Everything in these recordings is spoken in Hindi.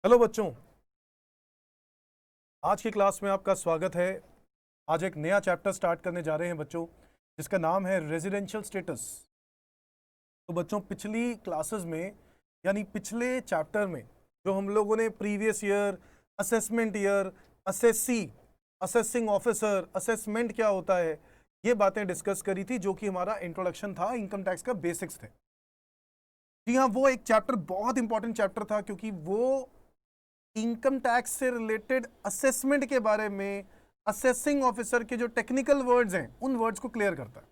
हेलो बच्चों, आज की क्लास में आपका स्वागत है। आज एक नया चैप्टर स्टार्ट करने जा रहे हैं बच्चों, जिसका नाम है रेजिडेंशियल स्टेटस। तो बच्चों, पिछली क्लासेस में यानी पिछले चैप्टर में जो हम लोगों ने previous year, assessment year, assessee, assessing officer, assessment क्या होता है, ये बातें डिस्कस करी थी, जो कि हमारा इंट्रोडक्शन था, इनकम टैक्स का बेसिक्स थे। जी हाँ, वो एक चैप्टर बहुत इंपॉर्टेंट चैप्टर था, क्योंकि वो इनकम टैक्स से रिलेटेड असेसमेंट के बारे में, असेसिंग ऑफिसर के जो टेक्निकल वर्ड्स हैं उन वर्ड्स को क्लियर करता है।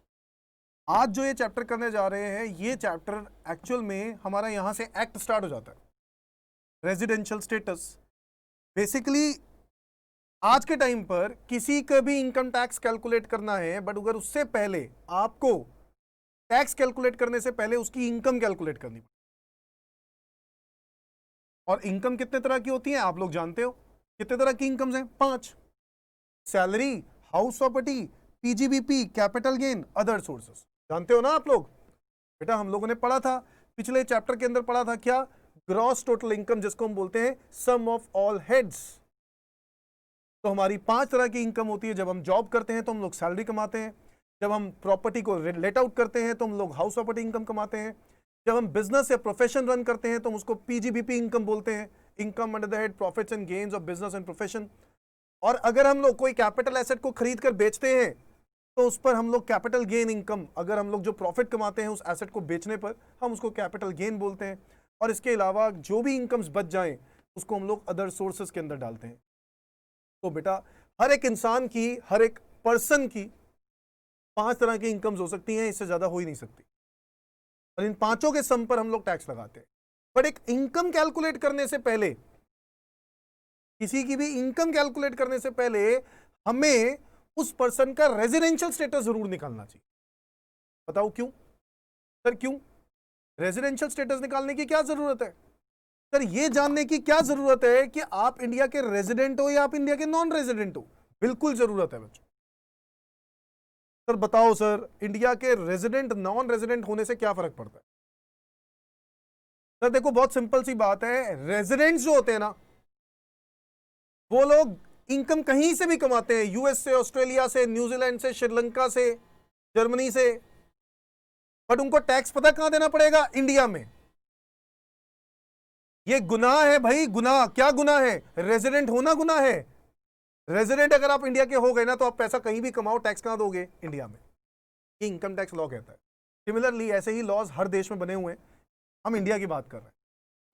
आज जो ये चैप्टर करने जा रहे हैं, ये चैप्टर एक्चुअल में हमारा यहां से एक्ट स्टार्ट हो जाता है, रेजिडेंशियल स्टेटस। बेसिकली आज के टाइम पर किसी का भी इनकम टैक्स कैलकुलेट करना है, बट अगर उससे पहले आपको टैक्स कैलकुलेट करने से पहले उसकी इनकम कैलकुलेट करनी पड़ेगी। और इनकम कितने तरह की होती है आप लोग जानते हो। कितने तरह की इनकम्स हैं? 5। Salary, house property, PGBP, capital gain, other sources. जानते हो ना आप लोग? बेटा हम लोगों ने पढ़ा था, पिछले चैप्टर के अंदर पढ़ा था क्या? ग्रॉस टोटल इनकम, जिसको हम बोलते हैं सम ऑफ ऑल हेड्स। तो हमारी 5 तरह की इनकम होती है। जब हम जॉब करते हैं तो हम लोग सैलरी कमाते हैं। जब हम प्रॉपर्टी को लेट आउट करते हैं तो हम लोग हाउस प्रॉपर्टी इनकम कमाते हैं। जब हम बिजनेस या प्रोफेशन रन करते हैं तो हम उसको पीजीबीपी इनकम बोलते हैं, income under the head profits and gains of business and profession. और अगर हम लोग कोई कैपिटल एसेट को खरीद कर बेचते हैं तो उस पर हम लोग कैपिटल गेन इनकम, अगर हम लोग जो प्रॉफिट कमाते हैं उस एसेट को बेचने पर, हम उसको कैपिटल गेन बोलते हैं। और इसके अलावा जो भी इनकम्स बच जाएं उसको हम लोग अदर सोर्सेस के अंदर डालते हैं। तो बेटा हर एक इंसान की, हर एक पर्सन की 5 तरह की इनकम्स हो सकती हैं, इससे ज्यादा हो ही नहीं सकती। और इन पांचों के सम पर हम लोग टैक्स लगाते हैं। बट एक इनकम कैलकुलेट करने से पहले, किसी की भी इनकम कैलकुलेट करने से पहले हमें उस पर्सन का रेजिडेंशियल स्टेटस जरूर निकालना चाहिए। बताओ क्यों सर? क्यों रेजिडेंशियल स्टेटस निकालने की क्या जरूरत है? सर ये जानने की क्या जरूरत है कि आप इंडिया के रेजिडेंट हो या आप इंडिया के नॉन रेजिडेंट हो? बिल्कुल जरूरत है बच्चों। सर बताओ सर, इंडिया के रेजिडेंट नॉन रेजिडेंट होने से क्या फर्क पड़ता है? सर देखो, बहुत सिंपल सी बात है। रेजिडेंट्स जो होते हैं ना, वो लोग इनकम कहीं से भी कमाते हैं, यूएस से, ऑस्ट्रेलिया से, न्यूजीलैंड से, श्रीलंका से, जर्मनी से, बट उनको टैक्स पता कहां देना पड़ेगा? इंडिया में। ये गुनाह है भाई, गुनाह। क्या गुनाह है? रेजिडेंट होना गुनाह है। रेजिडेंट अगर आप इंडिया के हो गए ना, तो आप पैसा कहीं भी कमाओ, टैक्स कहां दोगे? इंडिया में। ये इनकम टैक्स लॉ कहता है। सिमिलरली ऐसे ही लॉज हर देश में बने हुए हैं। हम इंडिया की बात कर रहे हैं,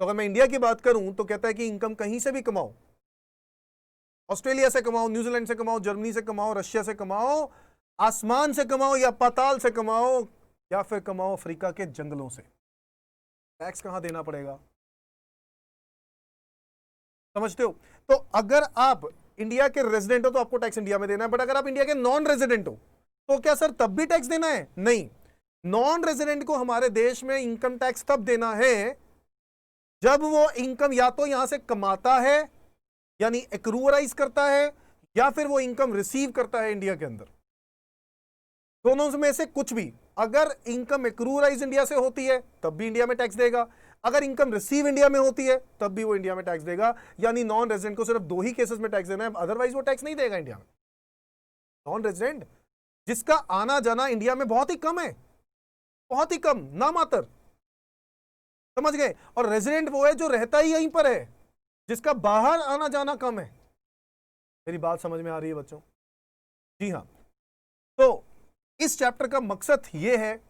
तो अगर मैं इंडिया की बात करूं तो कहता है कि इनकम कहीं से भी कमाओ, ऑस्ट्रेलिया से कमाओ, न्यूजीलैंड से कमाओ, जर्मनी से कमाओ, रशिया से कमाओ, आसमान से कमाओ या पाताल से कमाओ, या फिर कमाओ अफ्रीका के जंगलों से, टैक्स कहां देना पड़ेगा? समझते हो? तो अगर आप इंडिया के रेजिडेंट हो तो आपको टैक्स इंडिया में देना है, बट अगर आप इंडिया के नॉन रेजिडेंट हो तो क्या सर तब भी टैक्स देना है? नहीं। नॉन रेजिडेंट को हमारे देश में इनकम टैक्स तब देना है जब वो इनकम या तो यहां से कमाता है, यानी एक्रूअराइज करता है, या फिर वो इनकम रिसीव करता है इंडिया के अंदर। दोनों में से कुछ भी। अगर इनकम एक्रूअराइज इंडिया से होती है तब भी इंडिया में टैक्स देगा, अगर इनकम रिसीव इंडिया में होती है तब भी वो इंडिया में टैक्स देगा। यानी नॉन रेजिडेंट को सिर्फ 2 ही केसेस में टैक्स देना है, अदरवाइज वो टैक्स नहीं देगा इंडिया में। नॉन रेजिडेंट जिसका आना जाना इंडिया में बहुत ही कम है, बहुत ही कम, नामात्र। समझ गए? और रेजिडेंट वो है जो रहता ही यहीं पर है, जिसका बाहर आना जाना कम है। मेरी बात समझ में आ रही है बच्चों? जी हाँ। तो इस चैप्टर का मकसद ये है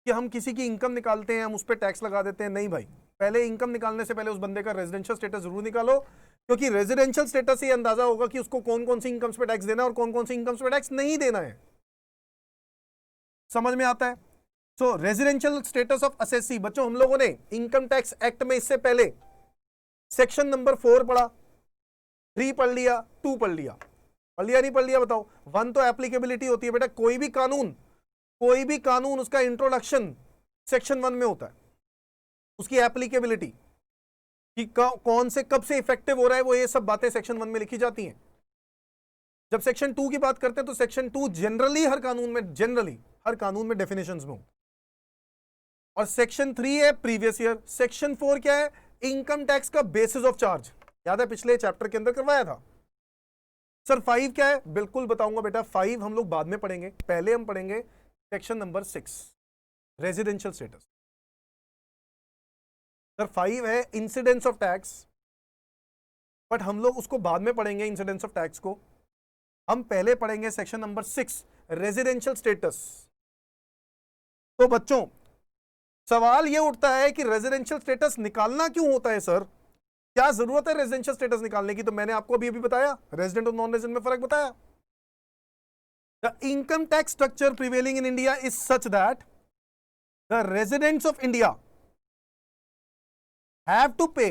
कि हम किसी की इनकम निकालते हैं, हम उस पर टैक्स लगा देते हैं। नहीं भाई, पहले इनकम निकालने से पहले उस बंदे का रेजिडेंशियल स्टेटस जरूर निकालो, क्योंकि रेजिडेंशियल स्टेटस से अंदाजा होगा कि उसको कौन कौन सी इनकम्स पे टैक्स देना है और कौन कौन सी इनकम्स पे टैक्स नहीं देना है। समझ में आता है? सो रेजिडेंशियल स्टेटस ऑफ असेसी। बच्चों हम लोगों ने इनकम टैक्स एक्ट में इससे पहले सेक्शन नंबर 4 पढ़ा, 3 पढ़ लिया, 2 पढ़ लिया। पढ़ लिया नहीं पढ़ लिया बताओ? 1 तो एप्लीकेबिलिटी होती है बेटा, कोई भी कानून उसका इंट्रोडक्शन सेक्शन 1 में होता है, उसकी एप्लीकेबिलिटी कि कौन से कब से इफेक्टिव हो रहा है, वो ये सब बातें सेक्शन 1 में लिखी जाती हैं। जब सेक्शन 2 की बात करते हैं तो सेक्शन 2 जनरली हर कानून में डेफिनेशंस में हो, और सेक्शन 3 है प्रीवियस ईयर। सेक्शन 4 क्या है? इनकम टैक्स का बेसिस ऑफ चार्ज। याद है पिछले चैप्टर के अंदर करवाया था। सर 5 क्या है, बिल्कुल बताऊंगा बेटा, 5 हम लोग बाद में पढ़ेंगे, पहले हम पढ़ेंगे section number 6 residential status. Sir 5 है इंसिडेंस ऑफ टैक्स, बट हम लोग उसको बाद में पढ़ेंगे इंसिडेंस ऑफ टैक्स को। हम पहले पढ़ेंगे सेक्शन नंबर 6 रेजिडेंशियल स्टेटस। तो बच्चों सवाल ये उठता है कि रेजिडेंशियल स्टेटस निकालना क्यों होता है सर, क्या जरूरत है रेजिडेंशियल स्टेटस निकालने की? तो मैंने आपको अभी बताया, रेजिडेंट और नॉन रेजिडेंट में फर्क बताया। The income tax structure prevailing in India is such that the residents of India have to pay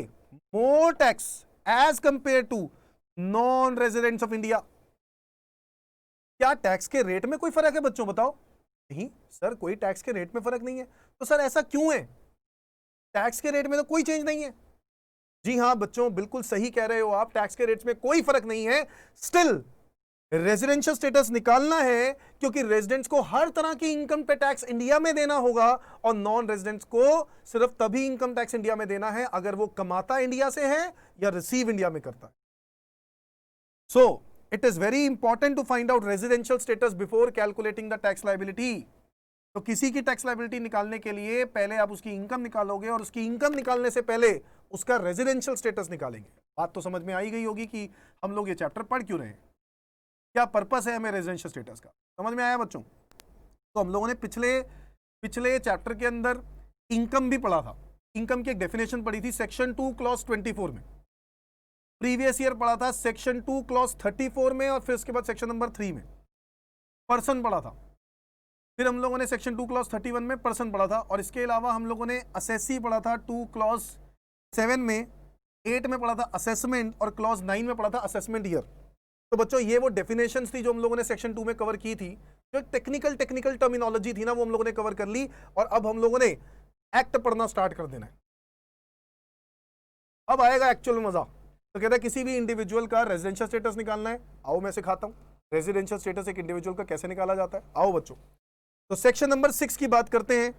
more tax as compare to non residents of India. क्या टैक्स के रेट में कोई फर्क है बच्चों, बताओ? नहीं सर, कोई टैक्स के रेट में फर्क नहीं है। तो सर ऐसा क्यों है? टैक्स के रेट में तो कोई चेंज नहीं है। जी हां बच्चों, बिल्कुल सही कह रहे हो आप, टैक्स के रेट्स में कोई फर्क नहीं है। स्टिल रेजिडेंशियल स्टेटस निकालना है क्योंकि रेजिडेंट्स को हर तरह की इनकम पे टैक्स इंडिया में देना होगा और नॉन रेजिडेंट्स को सिर्फ तभी इनकम टैक्स इंडिया में देना है अगर वो कमाता इंडिया से है या रिसीव इंडिया में करता है। So it is very important to find out residential status before calculating the tax liability. तो किसी की टैक्स लायबिलिटी निकालने के लिए पहले आप उसकी इनकम निकालोगे और उसकी इनकम निकालने से पहले उसका रेजिडेंशियल स्टेटस निकालेंगे। बात तो समझ में आई गई होगी कि हम लोग ये चैप्टर पढ़ क्यों रहे हैं, क्या पर्पस है हमें रेजिडेंशियल स्टेटस का, समझ में आया बच्चों? तो हम लोगों ने पिछले चैप्टर के अंदर इनकम भी पढ़ा था, इनकम की एक डेफिनेशन पढ़ी थी सेक्शन 2 क्लॉज 24 में। प्रीवियस ईयर पढ़ा था सेक्शन 2 क्लॉज 34 में, और फिर उसके बाद सेक्शन नंबर 3 में पर्सन पढ़ा था। फिर हम लोगों ने सेक्शन 2 क्लॉज 31 में पर्सन पढ़ा था, और इसके अलावा हम लोगों ने असेसी पढ़ा था 2 क्लॉज 7 में, 8 में पढ़ा था असेसमेंट, और क्लॉज 9 में पढ़ा था असेसमेंट ईयर। तो बच्चों ये वो डेफिनेशंस थी जो हम लोगों ने सेक्शन 2 में कवर की थी, जो टेक्निकल टर्मिनोलॉजी थी ना, वो हम लोगों ने कवर कर ली। और अब हम लोगों ने एक्ट पढ़ना स्टार्ट कर देना है, अब आएगा एक्चुअल मजा। तो कहता है किसी भी इंडिविजुअल का रेजिडेंशियल स्टेटस निकालना है, आओ मैं सिखाता हूं रेजिडेंशियल स्टेटस एक इंडिविजुअल का कैसे निकाला जाता है। आओ बच्चों, तो सेक्शन नंबर 6 की बात करते हैं।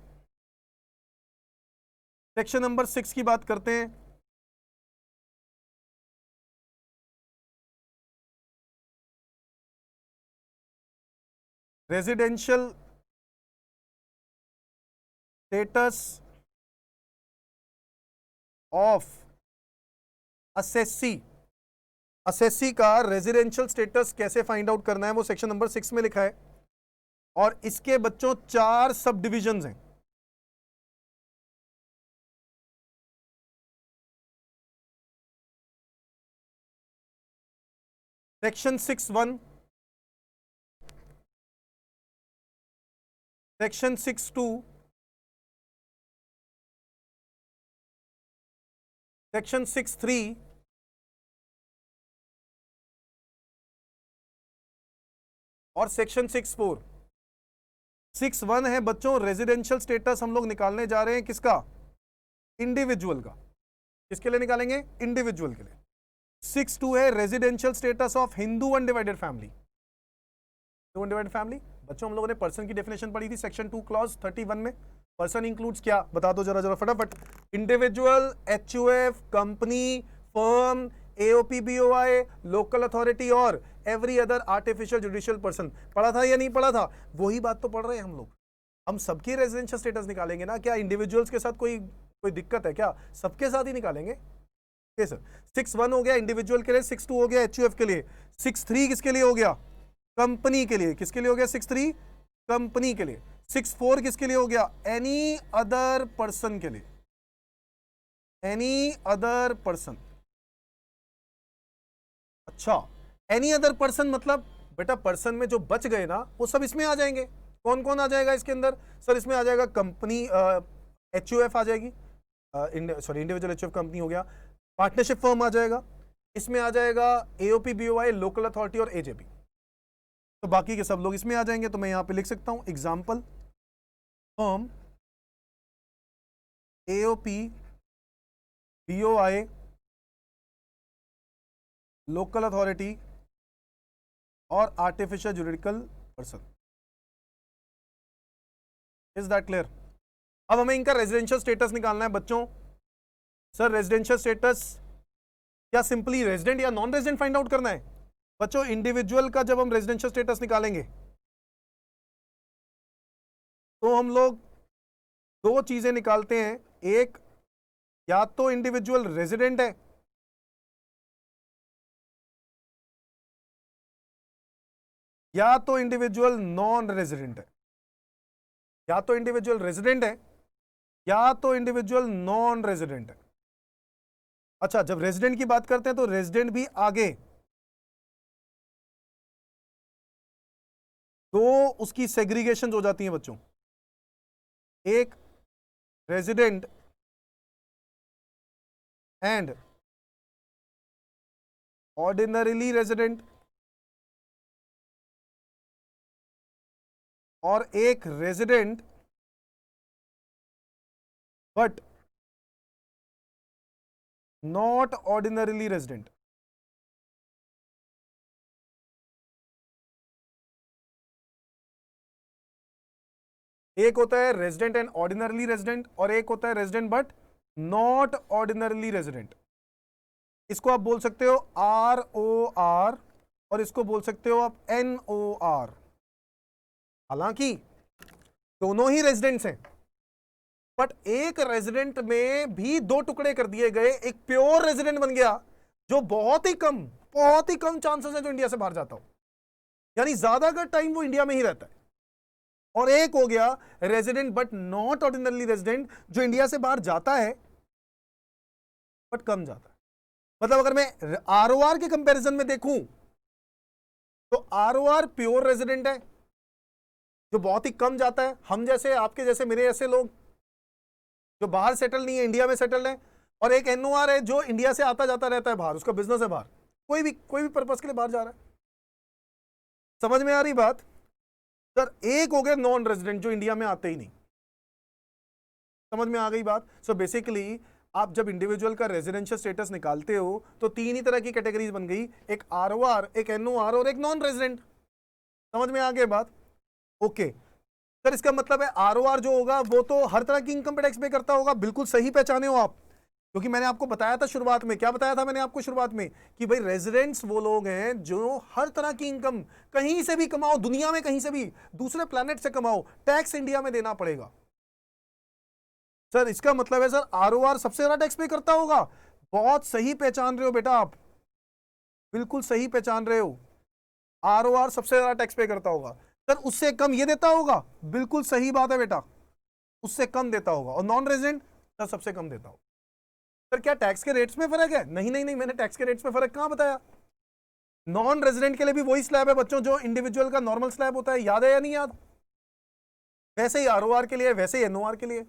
सेक्शन नंबर 6 की बात करते हैं। Residential status of assessee, assessee का रेजिडेंशियल स्टेटस कैसे फाइंड आउट करना है वो सेक्शन नंबर 6 में लिखा है, और इसके बच्चों 4 सब डिविजन हैं। सेक्शन 6(1), सेक्शन 6(2), सेक्शन 6(3), और सेक्शन 6(4). 6(1) है बच्चों रेजिडेंशियल स्टेटस हम लोग निकालने जा रहे हैं किसका? इंडिविजुअल का। किसके लिए निकालेंगे? इंडिविजुअल के लिए। 6(2) है residential status of Hindu undivided family. Hindu undivided family बच्चों हम लोगों ने पर्सन की डेफिनेशन पढ़ी थी सेक्शन 2 क्लॉज 31 में। पर्सन इंक्लूड्स क्या, बता दो जरा फटाफट। Individual, HUF, company, firm, AOP, BOI, local authority और every other artificial judicial person. पढ़ा था या नहीं पढ़ा था? वही बात तो पढ़ रहे हैं हम लोग। हम सबकी रेजिडेंशियल स्टेटस निकालेंगे ना, क्या इंडिविजुअल्स के साथ कोई दिक्कत है क्या? सबके साथ ही निकालेंगे। सर 6(1) हो गया इंडिविजुअल के लिए, 6(2) हो गया एचयूएफ के लिए, 6(3) किसके लिए हो गया? कंपनी के लिए। किसके लिए हो गया 6(3)? कंपनी के लिए। 6(4) किसके लिए हो गया? एनी अदर पर्सन के लिए, एनी अदर पर्सन। अच्छा, एनी अदर पर्सन मतलब बेटा पर्सन में जो बच गए ना वो सब इसमें आ जाएंगे। कौन कौन आ जाएगा इसके अंदर? सर इसमें आ जाएगा कंपनी, एचयूएफ आ जाएगी, सॉरी इंडिविजुअल एचयूएफ कंपनी हो गया, पार्टनरशिप फर्म आ जाएगा, इसमें आ जाएगा एओपी, बीओआई, लोकल अथॉरिटी और एजेपी। तो बाकी के सब लोग इसमें आ जाएंगे। तो मैं यहां पे लिख सकता हूं example, firm, AOP, BOI, local authority और artificial juridical person. Is that clear? अब हमें इनका रेजिडेंशियल स्टेटस निकालना है बच्चों। सर रेजिडेंशियल स्टेटस क्या सिंपली रेजिडेंट या नॉन रेजिडेंट फाइंड आउट करना है? बच्चों इंडिविजुअल का जब हम रेजिडेंशियल स्टेटस निकालेंगे तो हम लोग दो चीजें निकालते हैं, एक या तो इंडिविजुअल रेजिडेंट है या तो इंडिविजुअल नॉन रेजिडेंट है, या तो इंडिविजुअल रेजिडेंट है या तो इंडिविजुअल नॉन रेजिडेंट है। अच्छा, जब रेजिडेंट की बात करते हैं तो रेजिडेंट भी आगे दो उसकी सेग्रीगेशन हो जाती हैं बच्चों, एक रेजिडेंट एंड ऑर्डिनरीली रेजिडेंट और एक resident but not ordinarily resident. एक होता है रेजिडेंट एंड ऑर्डिनरीली रेजिडेंट और एक होता है resident but not ordinarily resident. इसको आप बोल सकते हो ROR और इसको बोल सकते हो आप NOR। हालांकि दोनों ही रेजिडेंट्स हैं बट एक रेजिडेंट में भी दो टुकड़े कर दिए गए, एक प्योर रेजिडेंट बन गया जो बहुत ही कम चांसेस है जो इंडिया से बाहर जाता हो, यानी ज्यादातर टाइम वो इंडिया में ही रहता है, और एक हो गया resident but not ordinarily resident जो इंडिया से बाहर जाता है बट कम जाता है। मतलब अगर मैं ROR के कंपैरिजन में देखूं तो ROR प्योर रेजिडेंट है जो बहुत ही कम जाता है, हम जैसे आपके जैसे मेरे ऐसे लोग जो बाहर सेटल नहीं है, इंडिया में सेटल है, और एक NOR है जो इंडिया से आता जाता रहता है बाहर, उसका बिजनेस है बाहर, कोई भी पर्पस के लिए बाहर जा रहा है। समझ में आ रही बात? सर एक हो गया नॉन रेजिडेंट जो इंडिया में आते ही नहीं। समझ में आ गई बात? सो बेसिकली आप जब इंडिविजुअल का रेजिडेंशियल स्टेटस निकालते हो तो तीन ही तरह की कैटेगरीज बन गई, एक ROR, एक NOR और एक नॉन रेजिडेंट। समझ में आ गई बात? ओके सर, इसका मतलब है ROR जो होगा वो तो हर तरह की इनकम पे टैक्स पे करता होगा। बिल्कुल सही पहचाने हो आप, क्योंकि मैंने आपको बताया था शुरुआत में, क्या बताया था मैंने आपको शुरुआत में कि भाई रेजिडेंट्स वो लोग हैं जो हर तरह की इनकम कहीं से भी कमाओ, दुनिया में कहीं से भी, दूसरे प्लैनेट से कमाओ, टैक्स इंडिया में देना पड़ेगा। सर इसका मतलब है सर ROR सबसे ज्यादा टैक्स पे करता होगा। बहुत सही पहचान रहे हो बेटा आप, बिल्कुल सही पहचान रहे हो, ROR सबसे ज्यादा टैक्स पे करता होगा। सर उससे कम ये देता होगा, बिल्कुल सही बात है बेटा, उससे कम देता होगा। और नॉन रेजिडेंट सर सबसे कम देता होगा। सर क्या टैक्स के रेट्स में फर्क है? नहीं नहीं नहीं, मैंने टैक्स के रेट्स में फर्क कहां बताया। नॉन रेजिडेंट के लिए भी वही स्लैब है बच्चों जो इंडिविजुअल का नॉर्मल स्लैब होता है, याद है या नहीं याद? वैसे ही ROR के लिए, वैसे ही NOR के लिए।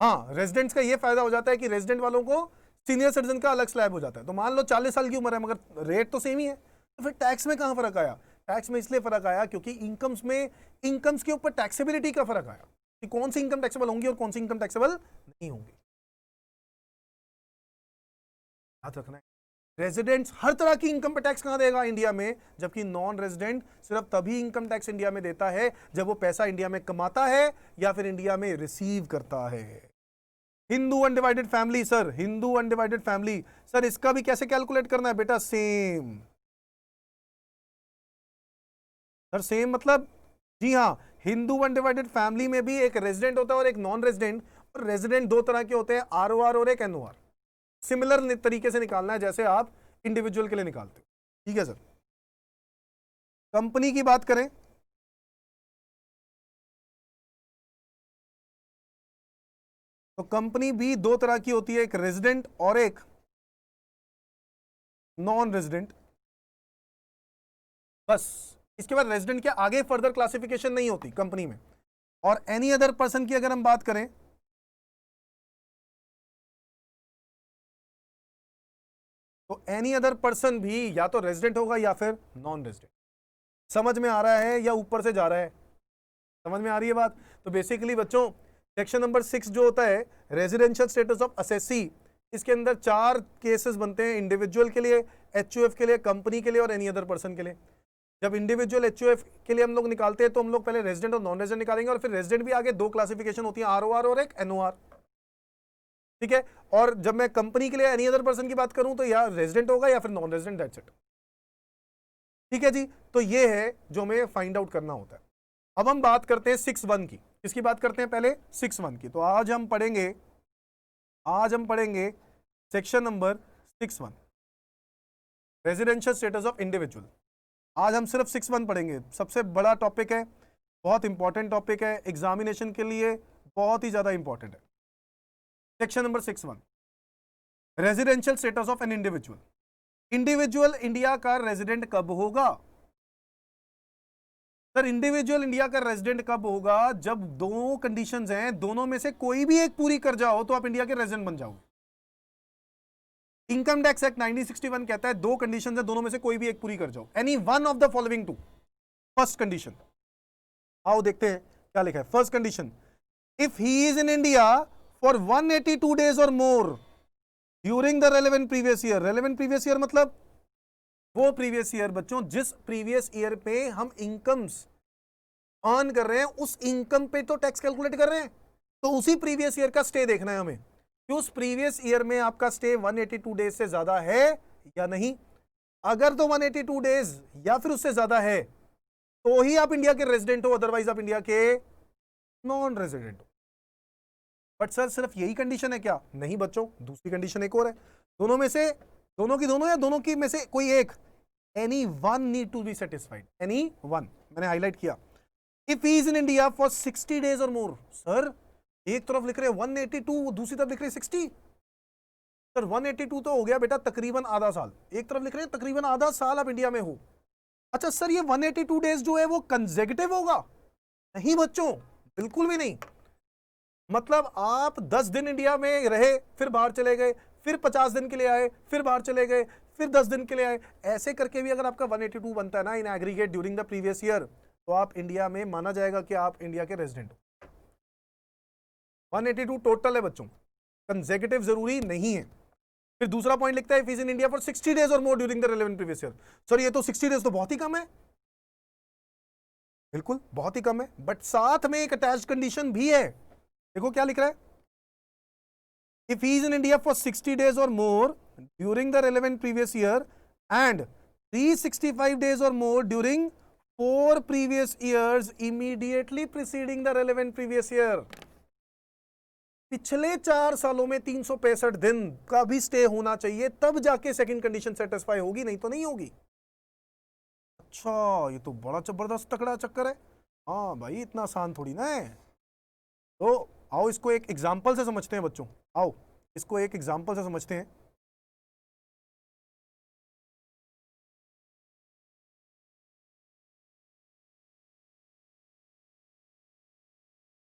हाँ, रेजिडेंट्स का ये फायदा हो जाता है कि रेजिडेंट वालों को सीनियर सिटीजन का अलग स्लैब हो जाता है। तो मान लो 40 साल की उम्र है मगर रेट तो सेम ही है, तो फिर टैक्स में कहां फर्क आया? टैक्स में इसलिए फर्क आया क्योंकि इनकम्स के ऊपर टैक्सेबिलिटी का फर्क आया कि कौन सी इनकम टैक्सेबल होंगी और कौन सी इनकम टैक्सेबल नहीं होंगी। याद रखना है, रेजिडेंट्स हर तरह की इनकम पे टैक्स कहां देगा? इंडिया में। जबकि नॉन रेजिडेंट सिर्फ तभी इनकम टैक्स इंडिया में देता है जब वो पैसा इंडिया में कमाता है या फिर इंडिया में रिसीव करता है। Hindu undivided family, sir Hindu undivided family, sir इसका भी कैसे कैलकुलेट करना है बेटा? सेम सर, सेम मतलब जी हाँ, हिंदू अनडिवाइडेड फैमिली में भी एक रेजिडेंट होता है और एक नॉन रेजिडेंट, और रेजिडेंट दो तरह के होते हैं, ROR और एक NOR। सिमिलर तरीके से निकालना है जैसे आप इंडिविजुअल के लिए निकालते हो। ठीक है सर। कंपनी की बात करें तो कंपनी भी दो तरह की होती है, एक रेजिडेंट और एक नॉन रेजिडेंट। बस इसके बाद रेजिडेंट के आगे फर्दर क्लासिफिकेशन नहीं होती कंपनी में। और एनी अदर पर्सन की अगर हम बात करें तो एनी अदर पर्सन भी या तो रेजिडेंट होगा या फिर नॉन रेजिडेंट। समझ में आ रहा है या ऊपर से जा रहा है? समझ में आ रही है बात? तो बेसिकली बच्चों सेक्शन नंबर 6 जो होता है रेजिडेंशियल स्टेटस ऑफ असेसी, इसके अंदर 4 केसेस बनते हैं, इंडिविजुअल के लिए, HUF के लिए, कंपनी के लिए और एनी अदर पर्सन के लिए। जब इंडिविजुअल HUF के लिए हम लोग निकालते हैं तो हम लोग पहले रेजिडेंट और नॉन रेजिडेंट निकालेंगे, और फिर रेजिडेंट भी आगे दो क्लासिफिकेशन होती है, ROR और एक NOR। ठीक है। और जब मैं कंपनी के लिए एनी अदर पर्सन की बात करूं तो या रेजिडेंट होगा या फिर नॉन रेजिडेंट, दैट्स इट। ठीक है जी, तो ये है जो हमें फाइंड आउट करना होता है। अब हम बात करते हैं 6(1) की। किसकी बात करते हैं पहले? 6(1) की। तो आज हम पढ़ेंगे section number 6(1), residential status of individual. आज हम सिर्फ 6(1) पढ़ेंगे। सबसे बड़ा टॉपिक है, बहुत इंपॉर्टेंट टॉपिक है, एग्जामिनेशन के लिए बहुत ही ज्यादा इंपॉर्टेंट है। Section number 6(1), residential status of an individual. Individual India का रेजिडेंट कब होगा? सर इंडिविजुअल इंडिया का रेजिडेंट कब होगा? जब दो कंडीशंस हैं, दोनों में से कोई भी एक पूरी कर जाओ तो आप इंडिया के रेजिडेंट बन जाओगे। इनकम टैक्स एक्ट 1961 कहता है दो कंडीशंस हैं, दोनों में से कोई भी एक पूरी कर जाओ, any one of the following two. First condition, आओ देखते हैं क्या लिखा है। First condition, if he is in India for 182 days और more during the relevant previous year. Relevant previous year मतलब वो प्रीवियस ईयर बच्चों जिस प्रीवियस ईयर पे हम इनकम्स अर्न कर रहे हैं, उस इनकम पे तो टैक्स कैलकुलेट कर रहे हैं, तो उसी प्रीवियस ईयर का स्टे देखना है हमें कि उस प्रीवियस ईयर में आपका स्टे 182 डेज से ज्यादा है या नहीं। अगर तो 182 डेज या फिर उससे ज्यादा है तो ही आप इंडिया के रेजिडेंट हो, अदरवाइज आप इंडिया के नॉन रेजिडेंट हो। बट सर सिर्फ यही कंडीशन है क्या? नहीं बच्चों, दूसरी कंडीशन एक और है। दोनों में से, दोनों की दोनों या दोनों की में से कोई एक, any one need to be satisfied, any one, मैंने हाईलाइट किया। If he is in India for 60 days और मोर। सर एक तरफ लिख रहे हैं 182, दूसरी तरफ लिख रहे हैं 60। सर 182 तो हो गया बेटा तकरीबन आधा साल, एक तरफ लिख रहे हैं तकरीबन आधा साल आप इंडिया में हो। अच्छा सर ये 182 डेज जो है वो कंसेक्यूटिव होगा? नहीं बच्चों, बिल्कुल भी नहीं। मतलब आप 10 दिन इंडिया में रहे, फिर बाहर चले गए, फिर 50 दिन के लिए आए, फिर बाहर चले गए, फिर 10 दिन के लिए आए, ऐसे करके भी अगर आपका 182 बनता है ना in aggregate during the previous year, तो आप इंडिया में माना जाएगा कि आप इंडिया के रेजिडेंट हो। 182 टोटल है बच्चों, कंसेक्यूटिव जरूरी नहीं है। फिर दूसरा पॉइंट लिखता है if is in India for 60 days और more during the relevant previous year. Sir ये तो 60 डेज तो बहुत ही कम है। बिल्कुल बहुत ही कम है, बट साथ में एक अटैच्ड कंडीशन भी है। देखो क्या लिख रहा है, if he is in India for 60 days or more during the relevant previous year and 365 days or more during 4 previous years immediately preceding the relevant previous year। पिछले 4 सालों में 365 दिन का भी स्टे होना चाहिए, तब जाके सेकंड कंडीशन सेटिस्फाई होगी, नहीं तो नहीं होगी। अच्छा ये तो बड़ा जबरदस्त तगड़ा चक्कर है। हाँ भाई इतना आसान थोड़ी ना है। तो आओ इसको एक एग्जाम्पल से समझते हैं बच्चों, आओ इसको एक एग्जाम्पल से समझते हैं।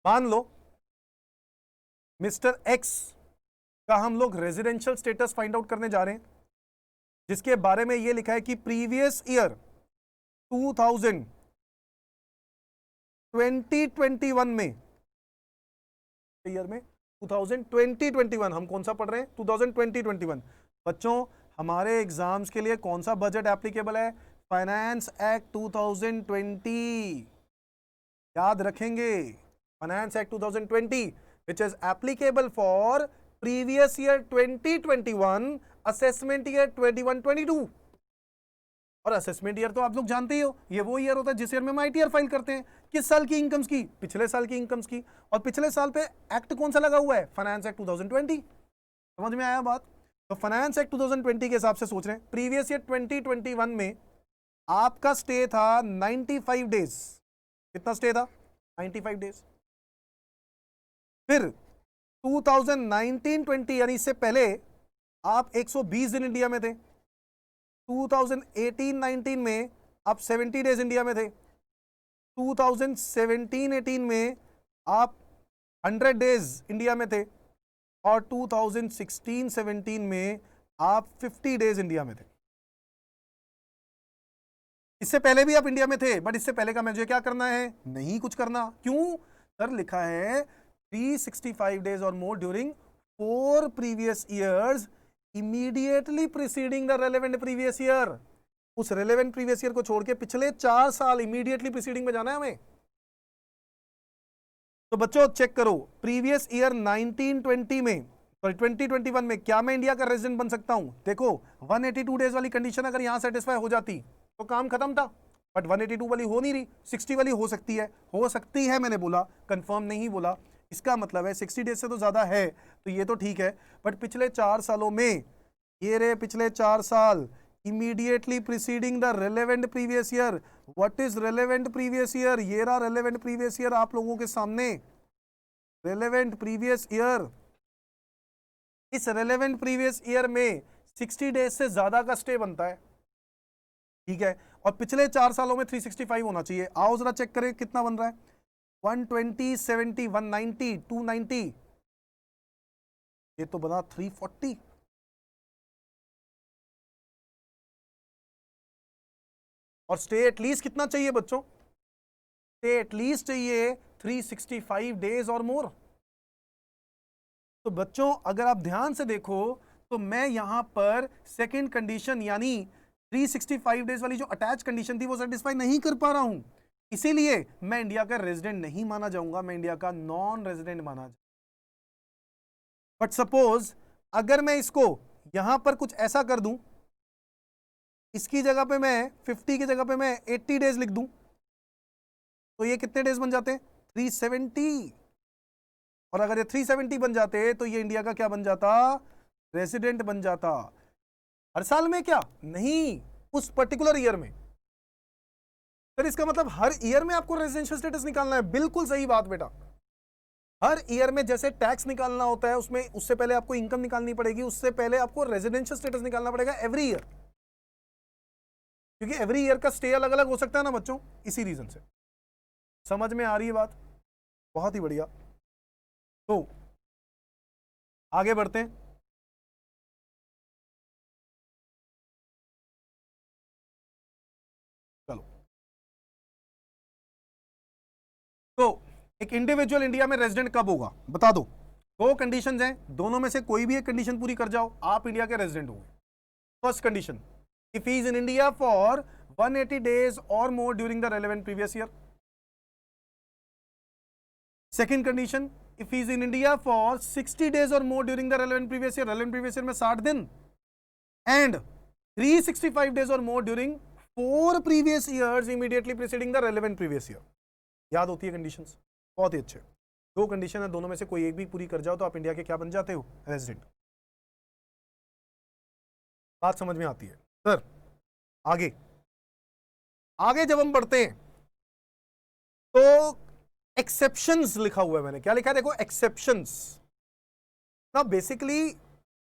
मान लो मिस्टर एक्स का हम लोग रेजिडेंशियल स्टेटस फाइंड आउट करने जा रहे हैं, जिसके बारे में ये लिखा है कि प्रीवियस ईयर 2021 में, ईयर में 2020-21, हम कौन सा पढ़ रहे हैं? 2020-21। बच्चों हमारे एग्जाम्स के लिए कौन सा बजट एप्लीकेबल है? फाइनेंस एक्ट 2020, याद रखेंगे। Finance act 2020 which is applicable for previous year 2021, assessment year 21-22। और असेसमेंट ईयर तो आप लोग जानते ही हो, ये वो ईयर होता है जिस ईयर में हम आईटीआर फाइल करते हैं। किस साल की इनकम्स की? पिछले साल की इनकम्स की। और पिछले साल पे एक्ट कौन सा लगा हुआ है? Finance act 2020। समझ में आया बात? तो फाइनेंस एक्ट 2020 के हिसाब से सोच रहे हैं, प्रीवियस ईयर 2021 में आपका स्टे था 95 डेज। कितना स्टे था? 95 डेज। फिर 2019-20 यानी इससे पहले आप 120 दिन इंडिया में थे। 2018-19 में आप 70 डेज इंडिया में थे। 2017-18 में आप 100 डेज इंडिया में थे। और 2016-17 में आप 50 डेज इंडिया में थे। इससे पहले भी आप इंडिया में थे, बट इससे पहले का मुझे क्या करना है? नहीं कुछ करना। क्यों? सर लिखा है 365 डेज और more during 4 previous years immediately preceding the relevant previous year. उस रेलेवेंट प्रीवियस ईयर को छोड़ के पिछले 4 साल इमीडिएटली प्रीसीडिंग में जाना है हमें। तो बच्चों चेक करो, प्रीवियस ईयर 1920 में तो 2021 में क्या मैं इंडिया का रेजिडेंट बन सकता हूं? देखो 182 डेज वाली कंडीशन अगर यहां सेटिस्फाई हो जाती तो काम खत्म था, बट 182 वाली हो नहीं रही, 60 वाली हो सकती है मैंने बोला, कंफर्म नहीं बोला। इसका मतलब है 60 डेज से तो ज्यादा है, तो ये तो ठीक है। बट पिछले 4 सालों में, ये रहे पिछले 4 साल, immediately preceding the relevant previous year. What is relevant previous year? ये रहा रेलेवेंट प्रीवियस ईयर आप लोगों के सामने, रेलेवेंट प्रीवियस ईयर। इस रेलेवेंट प्रीवियस ईयर में 60 डेज से ज्यादा का स्टे बनता है, ठीक है, और पिछले 4 सालों में 365 होना चाहिए। आओ जरा चेक करें कितना बन रहा है। 120, 70, 190, 290, ये तो बना 340। और स्टे एटलीस्ट कितना चाहिए बच्चों? स्टे एटलीस्ट चाहिए 365 डेज और मोर। तो बच्चों अगर आप ध्यान से देखो तो मैं यहां पर सेकंड कंडीशन यानी 365 डेज वाली जो अटैच कंडीशन थी वो सेटिस्फाई नहीं कर पा रहा हूं, इसीलिए मैं इंडिया का रेजिडेंट नहीं माना जाऊंगा, मैं इंडिया का नॉन रेजिडेंट माना जाऊंगा। बट सपोज अगर मैं इसको यहां पर कुछ ऐसा कर दूं, इसकी जगह पे मैं 50 की जगह पे मैं 80 डेज लिख दूं, तो ये कितने डेज बन जाते हैं? 370। और अगर ये 370 बन जाते तो ये इंडिया का क्या बन जाता? रेजिडेंट बन जाता। हर साल में क्या? नहीं, उस पर्टिकुलर ईयर में। फिर इसका मतलब हर ईयर में आपको रेजिडेंशियल स्टेटस निकालना है। बिल्कुल सही बात बेटा, हर ईयर में जैसे टैक्स निकालना होता है उसमें, उससे पहले आपको इनकम निकालनी पड़ेगी, उससे पहले आपको रेजिडेंशियल स्टेटस निकालना पड़ेगा एवरी ईयर, क्योंकि एवरी ईयर का स्टे अलग अलग हो सकता है ना बच्चों, इसी रीजन से। समझ में आ रही है बात? बहुत ही बढ़िया। तो आगे बढ़ते हैं। चलो, तो एक इंडिविजुअल इंडिया में रेजिडेंट कब होगा बता दो। 2 कंडीशंस हैं, दोनों में से कोई भी एक कंडीशन पूरी कर जाओ, आप इंडिया के रेजिडेंट होंगे। First condition, if he is in India for 180 days और more during the relevant previous year. Second condition, if he is in India for 60 days or more during the relevant previous year, relevant previous year में 60 दिन, and 365 days or more during 4 previous years immediately preceding the relevant previous year। याद होती है कंडीशंस? बहुत ही अच्छे। 2 कंडीशन है, दोनों में से कोई एक भी पूरी कर जाओ तो आप इंडिया के क्या बन जाते हो? रेजिडेंट। बात समझ में आती है सर? आगे आगे जब हम बढ़ते हैं तो एक्सेप्शंस लिखा हुआ है, मैंने क्या लिखा है देखो, एक्सेप्शंस। ना बेसिकली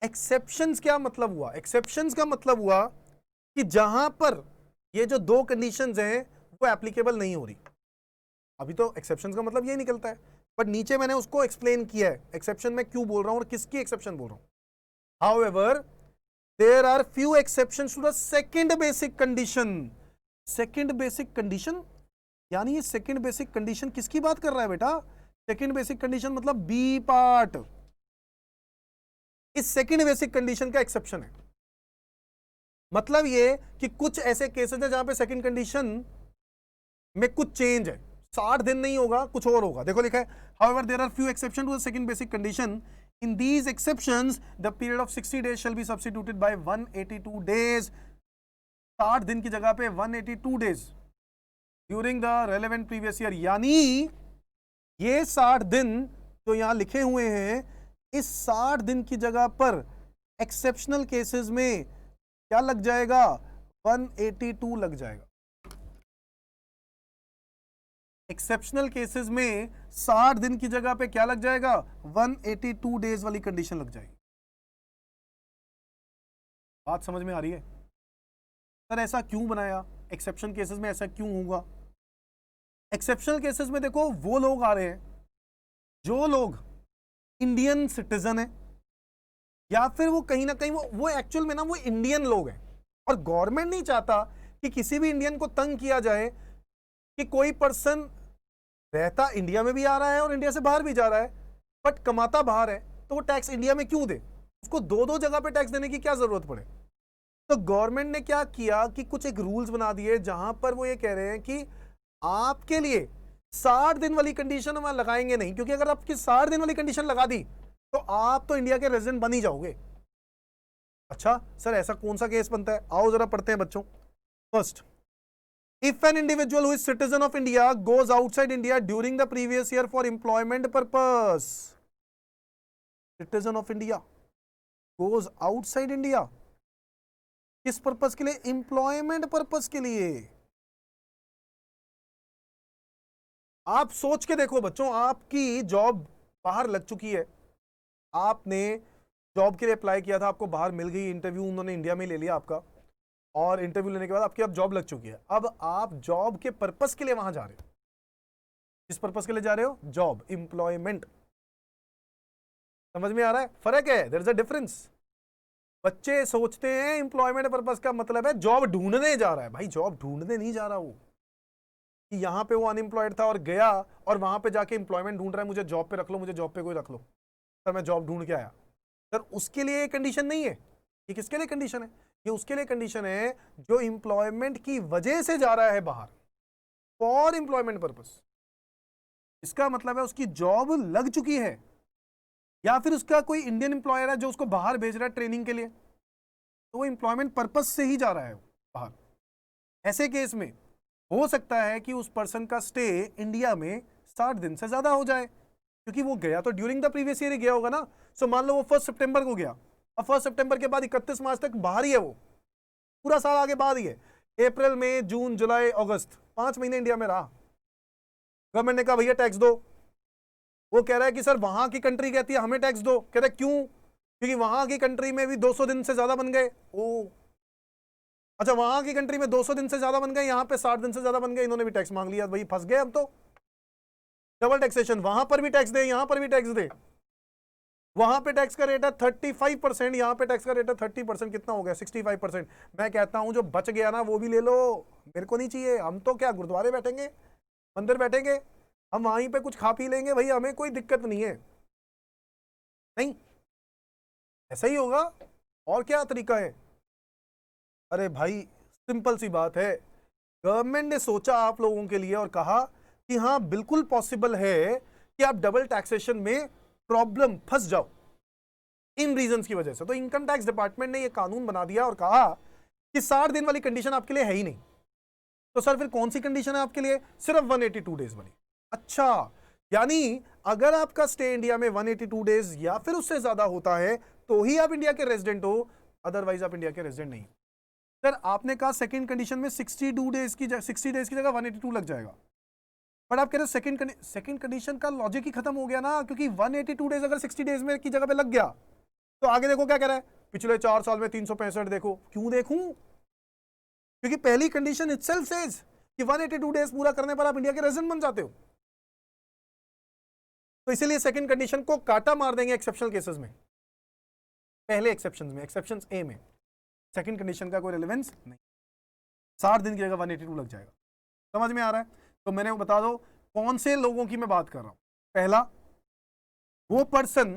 एक्सेप्शंस क्या मतलब हुआ? एक्सेप्शंस का मतलब हुआ कि जहां पर ये जो 2 कंडीशंस हैं वो एप्लीकेबल नहीं हो रही। अभी तो एक्सेप्शंस का मतलब यही निकलता है, बट नीचे मैंने उसको एक्सप्लेन किया है एक्सेप्शन में क्यों बोल रहा हूं और किसकी एक्सेप्शन बोल रहा हूं। However there are few exceptions to the second basic condition. Second basic condition यानी ये सेकंड बेसिक कंडीशन किसकी बात कर रहा है बेटा? सेकंड बेसिक कंडीशन मतलब बी पार्ट। इस सेकंड बेसिक कंडीशन का एक्सेप्शन है। मतलब ये कि कुछ ऐसे केसेस हैं जहां पे सेकंड कंडीशन में कुछ चेंज है, 60 दिन नहीं होगा, कुछ और होगा। देखो लिखा है, however there are few exception to the second basic condition. In these exceptions the period of 60 days shall be substituted by 182 days. 60 दिन की जगह पे 182 days during the relevant previous year. यानी ये 60 दिन जो यहां लिखे हुए हैं, इस 60 दिन की जगह पर एक्सेप्शनल केसेस में क्या लग जाएगा? 182 लग जाएगा। एक्सेप्शनल केसेस में 60 दिन की जगह पे क्या लग जाएगा? 182 डेज वाली कंडीशन लग जाएगी। बात समझ में आ रही है? सर ऐसा क्यों बनाया? एक्सेप्शन केसेस में ऐसा क्यों होगा? एक्सेप्शनल केसेस में देखो वो लोग आ रहे हैं जो लोग इंडियन सिटीजन है, या फिर वो कहीं ना कहीं वो एक्चुअल में ना वो इंडियन लोग हैं, और गवर्नमेंट नहीं चाहता कि किसी भी इंडियन को तंग किया जाए कि कोई पर्सन रहता इंडिया में भी आ रहा है और इंडिया से बाहर भी जा रहा है, बट कमाता बाहर है, तो वो टैक्स इंडिया में क्यों दे? उसको 2 जगह पे टैक्स देने की क्या जरूरत पड़े? तो गवर्नमेंट ने क्या किया कि कुछ एक रूल्स बना दिए जहां पर वो ये कह रहे हैं कि आपके लिए 60 दिन वाली कंडीशन हम लगाएंगे नहीं, क्योंकि अगर आपकी 60 दिन वाली कंडीशन लगा दी तो आप तो इंडिया के रेजिडेंट बन ही जाओगे। अच्छा सर, ऐसा कौन सा केस बनता है? आओ जरा पढ़ते हैं बच्चों। First, if an individual who is citizen of India goes outside India during the previous year for employment purpose, citizen of India goes outside India, किस पर्पस के लिए? एम्प्लॉयमेंट पर्पस के लिए। आप सोच के देखो बच्चों, आपकी जॉब बाहर लग चुकी है, आपने जॉब के लिए अप्लाई किया था, आपको बाहर मिल गई, इंटरव्यू उन्होंने इंडिया में ले लिया आपका, और इंटरव्यू लेने के बाद आपकी अब जॉब लग चुकी है। अब आप जॉब के पर्पस के लिए वहां जा रहे हो। किस पर्पस के लिए जा रहे हो? Job, employment. समझ में आ रहा है? फर्क है, देयर इज अ डिफरेंस। बच्चे सोचते हैं एम्प्लॉयमेंट पर्पस का मतलब है जॉब ढूंढने जा रहा है। भाई जॉब ढूंढने नहीं जा रहा वो, कि यहां पे वो अनएम्प्लॉयड था और गया और वहां पे जाके एम्प्लॉयमेंट ढूंढ रहा है, मुझे जॉब पे रख लो, मुझे जॉब पे कोई रख लो, सर मैं जॉब ढूंढ के आया। सर उसके लिए कंडीशन नहीं है। ये किसके लिए कंडीशन है? ये उसके लिए कंडीशन है जो एम्प्लॉयमेंट की वजह से जा रहा है बाहर, फॉर एम्प्लॉयमेंट पर्पस। इसका मतलब है उसकी जॉब लग चुकी है, या फिर उसका कोई इंडियन एम्प्लॉयर है जो उसको बाहर भेज रहा है ट्रेनिंग के लिए, तो वो एम्प्लॉयमेंट पर्पस से ही जा रहा है बाहर। ऐसे केस में हो सकता है कि उस पर्सन का स्टे इंडिया में 60 दिन से ज्यादा हो जाए, क्योंकि वो गया तो ड्यूरिंग द प्रीवियस ईयर ही गया होगा ना। सो मान लो वो 1 सितंबर को गया, अब 1 सितंबर के बाद 31 मार्च तक बाहर ही है, वो पूरा साल आगे बाद ही है। अप्रैल, मई, जून, जुलाई, अगस्त, 5 महीने इंडिया में रहा। गवर्नमेंट ने कहा भैया टैक्स दो। वो कह रहा है कि सर वहां की कंट्री कहती है हमें टैक्स दो। कह रहे क्यों? क्योंकि वहां की कंट्री में भी 200 दिन से ज्यादा बन गए। ओ अच्छा, वहां की कंट्री में 200 दिन से ज्यादा बन गए, यहाँ पे 60 दिन से ज्यादा बन गए, इन्होंने भी टैक्स मांग लिया, भाई फंस गए। अब तो डबल टैक्सेशन, वहां पर भी टैक्स दे, यहां पर भी टैक्स दे। वहां पे टैक्स का रेट है 35%, यहाँ पे टैक्स का रेट है 30%। कितना हो गया? 65%। मैं कहता हूं जो बच गया ना वो भी ले लो, मेरे को नहीं चाहिए। हम तो क्या गुरुद्वारे बैठेंगे, मंदिर बैठेंगे, हम वहीं पे कुछ खा पी लेंगे, भाई हमें कोई दिक्कत नहीं है। नहीं, ऐसा ही होगा, और क्या तरीका है? अरे भाई सिंपल सी बात है, गवर्नमेंट ने सोचा आप लोगों के लिए और कहा कि हाँ बिल्कुल पॉसिबल है कि आप डबल टैक्सेशन में प्रॉब्लम फंस जाओ इन रीजंस की वजह से। तो इनकम टैक्स डिपार्टमेंट ने यह कानून बना दिया और कहा कि 60 दिन वाली कंडीशन आपके लिए है ही नहीं। तो सर फिर कौन सी कंडीशन है आपके लिए? सिर्फ 182 डेज वाली। अच्छा, यानी अगर आपका स्टे इंडिया में 182 डेज या फिर उससे ज्यादा होता है तो ही आप इंडिया के रेजिडेंट हो, अदरवाइज आप इंडिया के रेजिडेंट नहीं। सर आपने कहा सेकंड कंडीशन में 60 डेज की जगह 182 लग जाएगा, बट आप कह रहे हो सेकंड कंडीशन का लॉजिक ही खत्म हो गया ना, क्योंकि 182 डेज अगर 60 डेज में की जगह पे लग गया तो आगे देखो क्या कह रहा है, पिछले 4 साल में 365 देखो। क्यों देखूं? क्योंकि पहली कंडीशन इटसेल्फ सेज कि 182 डेज पूरा करने पर आप इंडिया के रेजिडेंट बन जाते हो। तो इसीलिए सेकंड कंडीशन को काटा मार देंगे एक्सेप्शनल केसेस में, पहले एक्सेप्शंस में, एक्सेप्शंस ए में सेकंड कंडीशन का कोई रिलेवेंस नहीं। 60 दिन की जगह 182 लग जाएगा। समझ में आ रहा है? तो मैंने वो बता दो कौन से लोगों की मैं बात कर रहा हूं। पहला, वो पर्सन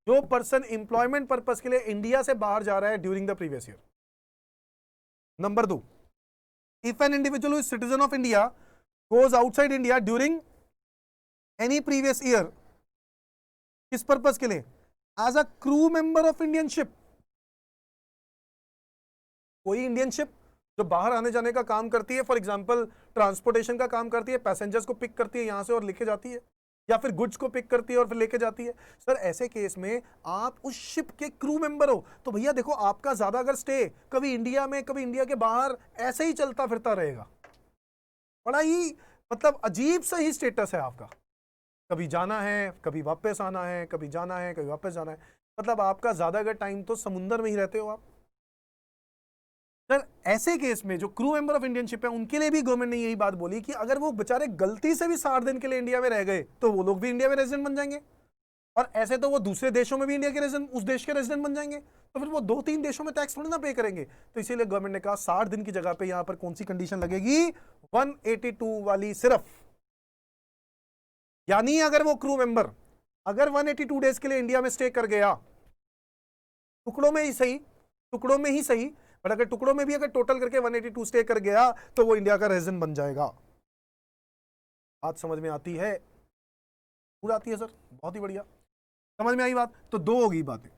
जो पर्सन इंप्लॉयमेंट पर्पस के लिए इंडिया से बाहर जा रहा है during the previous year. Number 2, if an individual is citizen of India goes outside India during any previous year, किस पर्पस के लिए? As a crew member of Indian ship. कोई इंडियन शिप जो बाहर आने जाने का काम करती है, फॉर एग्जांपल ट्रांसपोर्टेशन का काम करती है, पैसेंजर्स को पिक करती है यहां से और लेके जाती है, या फिर गुड्स को पिक करती है और फिर लेके जाती है। सर ऐसे केस में आप उस शिप के क्रू मेंबर हो, तो भैया देखो आपका ज्यादा अगर स्टे कभी इंडिया में कभी इंडिया के बाहर ऐसे ही चलता फिरता रहेगा। बड़ा ही मतलब अजीब सा ही स्टेटस है आपका, कभी जाना है कभी वापस आना है, कभी जाना है कभी वापस जाना है, मतलब आपका ज्यादा अगर टाइम तो समुंदर में ही रहते हो आप। सर ऐसे केस में जो crew member of Indian ship है उनके लिए भी गवर्नमेंट ने यही बात बोली कि अगर वो बेचारे गलती से भी 60 दिन के लिए इंडिया में रह गए तो वो लोग भी इंडिया में रेजिडेंट बन जाएंगे, और ऐसे तो वो दूसरे देशों में भी इंडिया के रेजिडेंट, उस देश के रेजिडेंट बन जाएंगे, तो फिर वो 2-3 देशों में टैक्स थोड़ी ना पे करेंगे। तो इसीलिए गवर्नमेंट ने कहा 60 दिन की जगह पे यहां पर कौन सी कंडीशन लगेगी? 182 वाली सिर्फ। यानी अगर वो क्रू मेंबर अगर 182 डेज के लिए इंडिया में स्टे कर गया, टुकड़ों में ही सही, टुकड़ों में ही सही, बट अगर टुकड़ों में भी अगर टोटल करके 182 स्टे कर गया तो वो इंडिया का रेजिडेंट बन जाएगा। बात समझ में आती है? पूरा आती है सर, बहुत ही बढ़िया। समझ में आई बात? तो दो होगी बातें,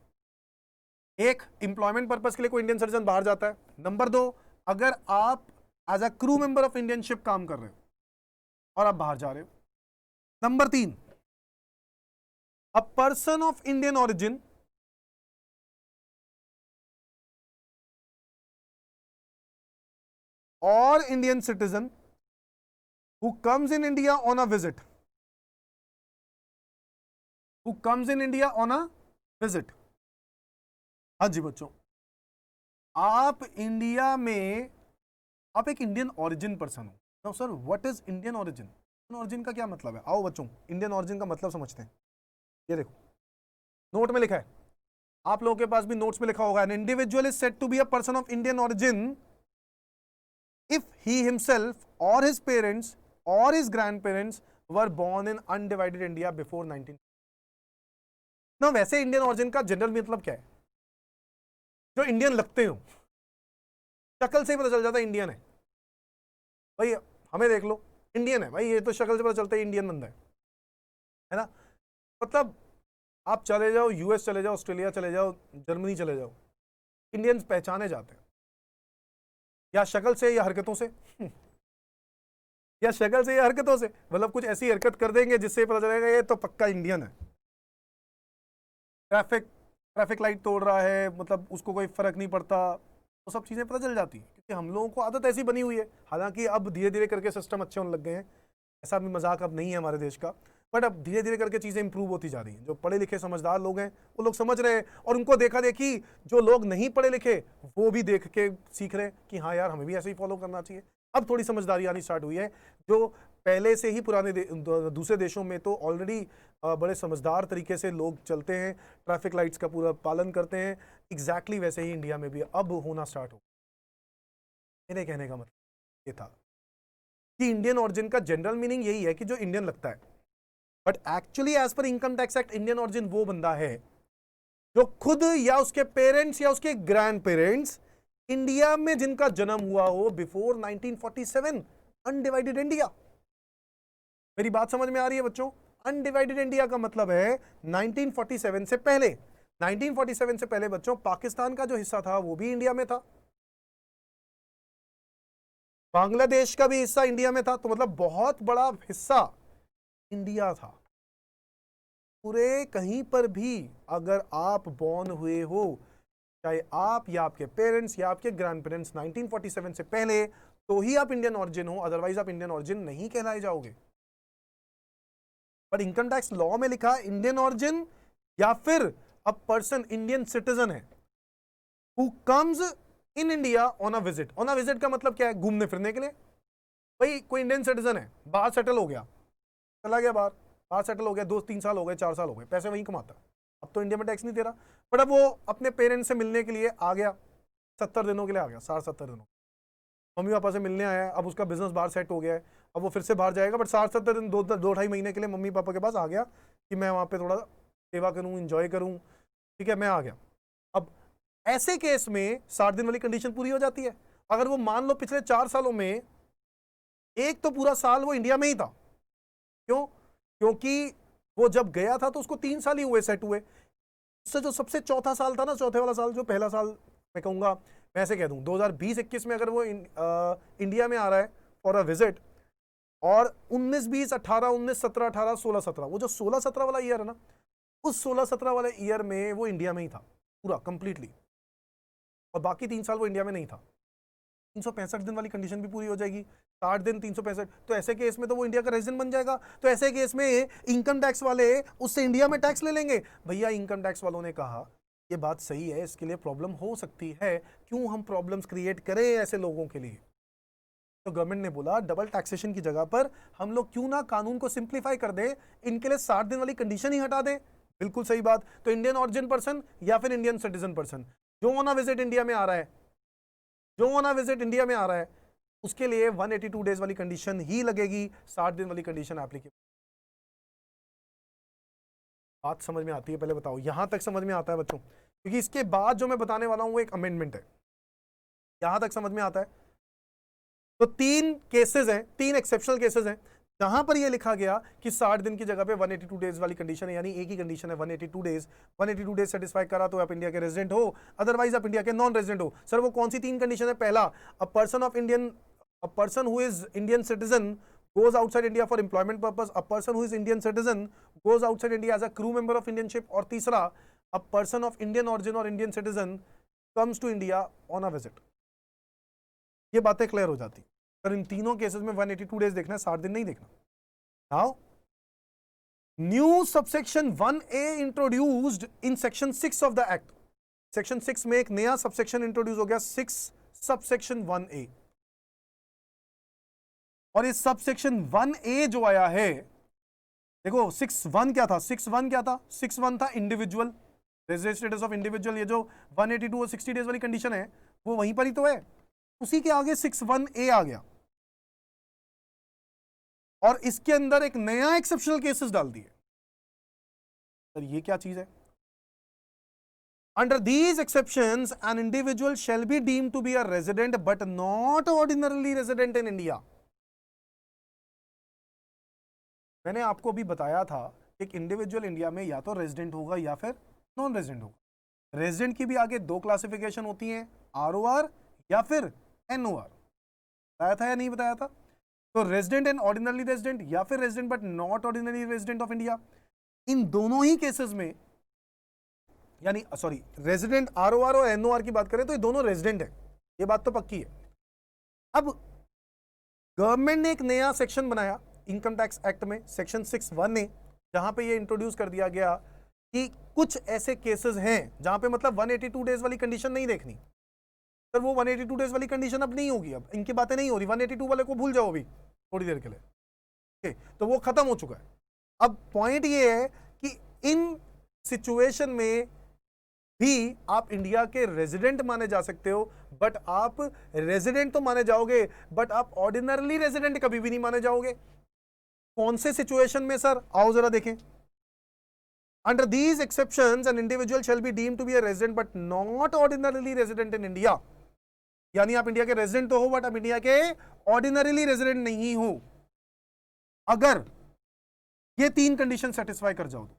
एक एम्प्लॉयमेंट पर्पस के लिए कोई इंडियन सिटीजन बाहर जाता है, नंबर दो अगर आप as a crew member of Indian ship काम कर रहे हो और आप बाहर जा रहे हो, नंबर तीन अ person of Indian origin or Indian citizen who comes in India on a visit, who comes in India on a visit। हाँ जी बच्चों, आप इंडिया में, आप एक इंडियन ओरिजिन पर्सन हो। Now sir what is Indian origin? Indian origin का क्या मतलब है? आओ बच्चों इंडियन ओरिजिन का मतलब समझते हैं। ये देखो नोट में लिखा है, आप लोगों के पास भी नोट्स में लिखा होगा, an individual is said to be a person of Indian origin if he himself or his parents or his grandparents were born in undivided India before 19। ना वैसे इंडियन ओरिजिन का जनरल मतलब क्या है? जो इंडियन लगते हो, शक्ल से ही पता चल जाता है इंडियन है भाई, हमें देख लो इंडियन है भाई, ये तो शक्ल से पता चलता है इंडियन बंदा है ना। मतलब आप चले जाओ यूएस चले जाओ, ऑस्ट्रेलिया चले जाओ, जर्मनी चले जाओ, इंडियंस पहचाने जाते हैं या शक्ल से या हरकतों से या शक्ल से या हरकतों से, मतलब कुछ ऐसी हरकत कर देंगे जिससे पता चलेगा ये तो पक्का इंडियन है। ट्रैफिक लाइट तोड़ रहा है, मतलब उसको कोई फर्क नहीं पड़ता, तो सब चीजें पता चल जाती हैं क्योंकि हम लोगों को आदत ऐसी बनी हुई है। हालांकि अब धीरे धीरे करके सिस्टम अच्छे होने लग गए हैं, ऐसा भी मजाक अब नहीं है हमारे देश का, बट अब धीरे धीरे करके चीजें इंप्रूव होती जा रही हैं। जो पढ़े लिखे समझदार लोग हैं वो लोग समझ रहे हैं, और उनको देखा देखी जो लोग नहीं पढ़े लिखे वो भी देख के सीख रहे हैं कि हाँ यार हमें भी ऐसे ही फॉलो करना चाहिए। अब थोड़ी समझदारी आनी स्टार्ट हुई है। जो पहले से ही पुराने दूसरे देशों में तो ऑलरेडी बड़े समझदार तरीके से लोग चलते हैं, ट्रैफिक लाइट्स का पूरा पालन करते हैं, एग्जैक्टली वैसे ही इंडिया में भी अब होना स्टार्ट हो। मेरे कहने का मतलब ये था कि इंडियन ओरिजिन का जनरल मीनिंग यही है कि जो इंडियन लगता है, बट एक्चुअली एज पर income tax act Indian origin वो बंदा है जो खुद या उसके पेरेंट्स या उसके ग्रैंड पेरेंट्स इंडिया में जिनका जन्म हुआ हो बिफोर 1947 अनडिवाइडेड इंडिया। मेरी बात समझ में आ रही है बच्चों? अनडिवाइडेड इंडिया का मतलब है 1947 से पहले। 1947 से पहले बच्चों पाकिस्तान का जो हिस्सा था वो भी इंडिया में था, बांग्लादेश का भी हिस्सा इंडिया में था, तो मतलब बहुत बड़ा हिस्सा इंडिया था। पूरे कहीं पर भी अगर आप बॉर्न हुए हो, चाहे आप या आपके पेरेंट्स या आपके ग्रैंड पेरेंट्स 1947 से पहले, तो ही आप इंडियन ओरिजिन हो, अदरवाइज आप इंडियन ओरिजिन नहीं कहलाए जाओगे। पर इनकम टैक्स लॉ में लिखा इंडियन ओरिजिन या फिर अ पर्सन इंडियन सिटीजन है who comes in India on a visit. On a visit का मतलब क्या है? घूमने फिरने के लिए। भाई कोई इंडियन सिटीजन है, बाहर सेटल हो गया, चला गया बाहर, बाहर सेटल हो गया, 2-3 साल हो गए, 4 साल हो गए, पैसे वहीं कमाता, अब तो इंडिया में टैक्स नहीं दे रहा, बट अब वो अपने पेरेंट्स से मिलने के लिए आ गया, 70 दिनों के लिए आ गया, 60-70 दिनों, मम्मी पापा से मिलने आया, अब उसका बिजनेस बाहर सेट हो गया है, अब वो फिर से बाहर जाएगा, बट 60-70 दिन, 2-2.5 महीने के लिए मम्मी पापा के पास आ गया कि मैं वहाँ पे थोड़ा सेवा करूँ, इंजॉय करूँ, ठीक है, मैं आ गया। अब ऐसे केस में 60 दिन वाली कंडीशन पूरी हो जाती है। अगर वो मान लो पिछले 4 सालों में एक तो पूरा साल वो इंडिया में ही था, क्यों? क्योंकि वो जब गया था तो उसको 3 साल ही हुए सेट हुए, उससे जो सबसे चौथा साल था ना, चौथे वाला साल, जो पहला साल मैं कहूँगा, मैं ऐसे कह दूँ 2020-21 में अगर वो इंडिया में आ रहा है फॉर अ विजिट, और 19-20, 18-19, 17-18, 16-17, वो जो 16-17 वाला ईयर है ना, उस 16-17 वाले ईयर में वो इंडिया में ही था पूरा कंप्लीटली, और बाकी 3 साल वो इंडिया में नहीं था। 365 दिन वाली कंडीशन भी पूरी हो जाएगी, 60 दिन 365, तो ऐसे केस में तो वो इंडिया का रेजिडेंट बन जाएगा। तो ऐसे केस में इनकम टैक्स वाले उससे इंडिया में टैक्स ले लेंगे। भैया इनकम टैक्स वालों ने कहा ये बात सही है, इसके लिए प्रॉब्लम हो सकती है, क्यों हम प्रॉब्लम्स क्रिएट करें ऐसे लोगों के लिए? तो गवर्नमेंट ने बोला डबल टैक्सेशन की जगह पर हम लोग क्यों ना कानून को सिंप्लीफाई कर दें, इनके लिए 60 दिन वाली कंडीशन ही हटा दें। बिल्कुल सही बात। तो इंडियन ऑरिजिन पर्सन या फिर इंडियन सिटीजन पर्सन जो ऑन अ विजिट इंडिया में आ रहा है, जो ऑन अ विजिट इंडिया में आ रहा है, उसके लिए 182 डेज वाली कंडीशन ही लगेगी, 60 दिन वाली कंडीशन एप्लीकेबल। बात समझ में आती है? पहले बताओ यहां तक समझ में आता है बच्चों? क्योंकि इसके बाद जो मैं बताने वाला हूं वो एक अमेंडमेंट है। यहां तक समझ में आता है? तो 3 केसेस हैं, 3 एक्सेप्शनल केसेस हैं, जहां पर ये लिखा गया कि 60 दिन की जगह पे 182 डेज वाली कंडीशन है, यानी एक ही कंडीशन है 182 डेज सेटिस्फाई करा तो आप इंडिया के रेजिडेंट हो, अदरवाइज आप इंडिया के नॉन रेजिडेंट हो। सर वो कौन सी 3 कंडीशन है? पहला, a person who is Indian citizen goes outside India for employment purpose, a person who is Indian citizen goes outside India as a crew member of Indian ship, और तीसरा, a person of Indian origin or Indian citizen comes to India on a visit। ये बातें क्लियर हो जाती। सर इन तीनों केसेस में 182 डेज देखना है, 60 दिन नहीं देखना। Now new subsection 1A introduced in section 6 of the act. Section 6 में एक नया सबसेक्शन इंट्रोड्यूस हो गया, 6 सबसेक्शन 1A। और इस सबसेक्शन 1A जो आया है, देखो 6(1) क्या था? 6(1) क्या था? 6(1) था individual resident status of individual. ये जो 182 और 60 डेज वाली कंडीशन है वो वहीं पर ही तो है, उसी के आगे 6(1A) आ गया और इसके अंदर एक नया एक्सेप्शनल केसेस डाल दिए। सर ये क्या चीज है? Under these exceptions an individual shall be deemed to be a resident but not ordinarily resident in India. मैंने आपको भी बताया था एक इंडिविजुअल इंडिया में या तो रेजिडेंट होगा या फिर नॉन रेजिडेंट होगा। रेजिडेंट की भी आगे 2 क्लासिफिकेशन होती हैं, ROR या फिर NOR। बताया था या नहीं बताया था? तो रेजिडेंट एंड ऑर्डिनरी रेजिडेंट या फिर resident but not ordinary resident of India. इन दोनों ही केसेस में, यानी सॉरी, रेजिडेंट ROR और NOR की बात करें तो ये दोनों रेजिडेंट है, ये बात तो पक्की है। अब गवर्नमेंट ने एक नया सेक्शन बनाया इनकम टैक्स एक्ट में, सेक्शन 6(1)A, जहां पे ये इंट्रोड्यूस कर दिया गया कि कुछ ऐसे केसेस हैं जहां पे मतलब 182 डेज वाली कंडीशन नहीं देखनी। सर वो 182 डेज वाली कंडीशन अब नहीं होगी, अब इनकी बातें नहीं हो रही, 182 वाले को भूल जाओ अभी थोड़ी देर के लिए, ठीक, तो वो खत्म हो चुका है। अब पॉइंट ये है कि इन सिचुएशन में भी आप इंडिया के रेजिडेंट माने जा सकते हो, बट आप रेजिडेंट तो माने जाओगे बट आप ऑर्डिनरली रेजिडेंट कभी भी नहीं माने जाओगे। कौन से सिचुएशन में सर? आओ जरा देखें। Under these exceptions an individual shall be deemed to be a resident but not ordinarily resident in India. यानी आप इंडिया के रेजिडेंट तो हो बट आप इंडिया के ऑर्डिनरली रेजिडेंट नहीं हो। अगर ये 3 कंडीशन सेटिस्फाई कर जाओ तो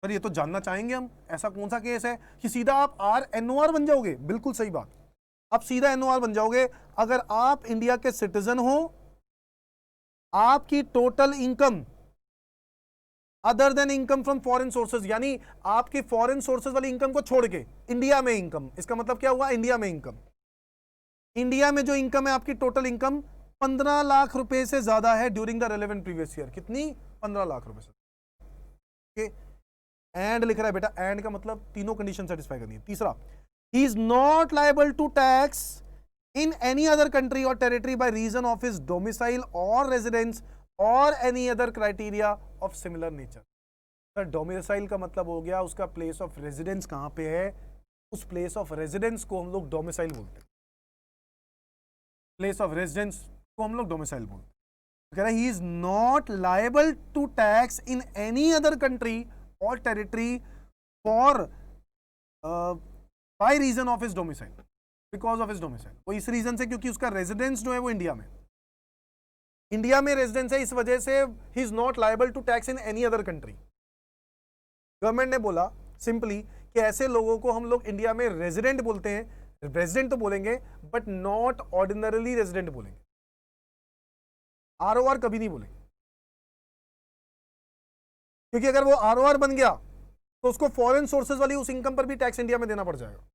सर ये तो जानना चाहेंगे हम, ऐसा कौन सा केस है कि सीधा आप NOR बन जाओगे? बिल्कुल सही बात, आप सीधा NOR बन जाओगे अगर आप इंडिया के सिटीजन हो, आपकी total income other than income from foreign sources, यानी आपकी फॉरेन सोर्सेज वाली इनकम को छोड़ के इंडिया में इनकम। इसका मतलब क्या हुआ? इंडिया में इनकम, इंडिया में जो इनकम है आपकी टोटल इनकम 15 लाख रुपए से ज्यादा है during the relevant previous year. कितनी? 15 लाख रुपए से। एंड लिख रहा है बेटा, एंड का मतलब तीनों कंडीशन सेटिस्फाई करनी है। तीसरा, he is not liable to tax in any other country or territory by reason of his domicile or residence or any other criteria of similar nature। Sir domicile का मतलब हो गया उसका प्लेस ऑफ रेजिडेंस कहां पे है, उस प्लेस ऑफ रेजिडेंस को हम लोग डोमिसाइल बोलते हैं, प्लेस ऑफ रेजिडेंस को हम लोग डोमिसाइल बोलते हैं। कह रहा है he is not liable to tax in any other country और territory for by reason of his domicile, because of his domicile. वो इस रीजन से क्योंकि उसका रेजिडेंस जो है वो इंडिया में रेजिडेंस है, इस वजह से he is not liable to tax in any other country. Government ने बोला सिंपली कि ऐसे लोगों को हम लोग इंडिया में रेजिडेंट बोलते हैं, रेजिडेंट तो बोलेंगे बट नॉट ऑर्डिनरली रेजिडेंट बोलेंगे, ROR कभी नहीं बोलेंगे, क्योंकि अगर वो ROR बन गया तो उसको फॉरेन सोर्सेज वाली उस इनकम पर भी टैक्स इंडिया में देना पड़ जाएगा।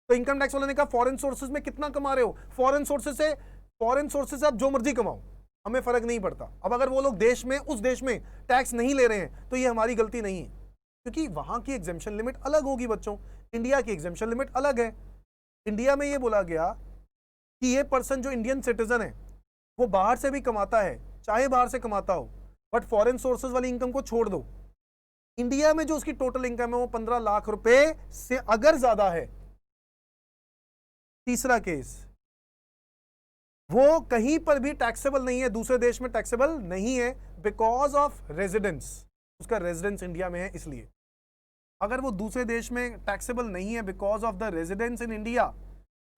तो इनकम टैक्स वाले ने कहा फॉरेन सोर्सेज में कितना कमा रहे हो, फॉरेन सोर्सेज से आप जो मर्जी कमाओ, हमें फर्क नहीं पड़ता। अब अगर वो लोग देश में, उस देश में टैक्स नहीं ले रहे हैं तो ये हमारी गलती नहीं है, क्योंकि वहां की एग्जेम्पशन लिमिट अलग होगी बच्चों, इंडिया की एग्जेम्पशन लिमिट अलग है। इंडिया में ये बोला गया कि ये पर्सन जो इंडियन सिटीजन है वो बाहर से भी कमाता है, चाहे बाहर से कमाता हो, बट फॉरेन सोर्सेज वाली इनकम को छोड़ दो। इंडिया में जो उसकी टोटल इनकम है वो 15 लाख रुपए से अगर ज्यादा है, तीसरा केस, वो कहीं पर भी टैक्सेबल नहीं है, दूसरे देश में टैक्सेबल नहीं है बिकॉज ऑफ रेजिडेंस, उसका रेजिडेंस इंडिया में है इसलिए। अगर वो दूसरे देश में टैक्सेबल नहीं है because of the residence in India,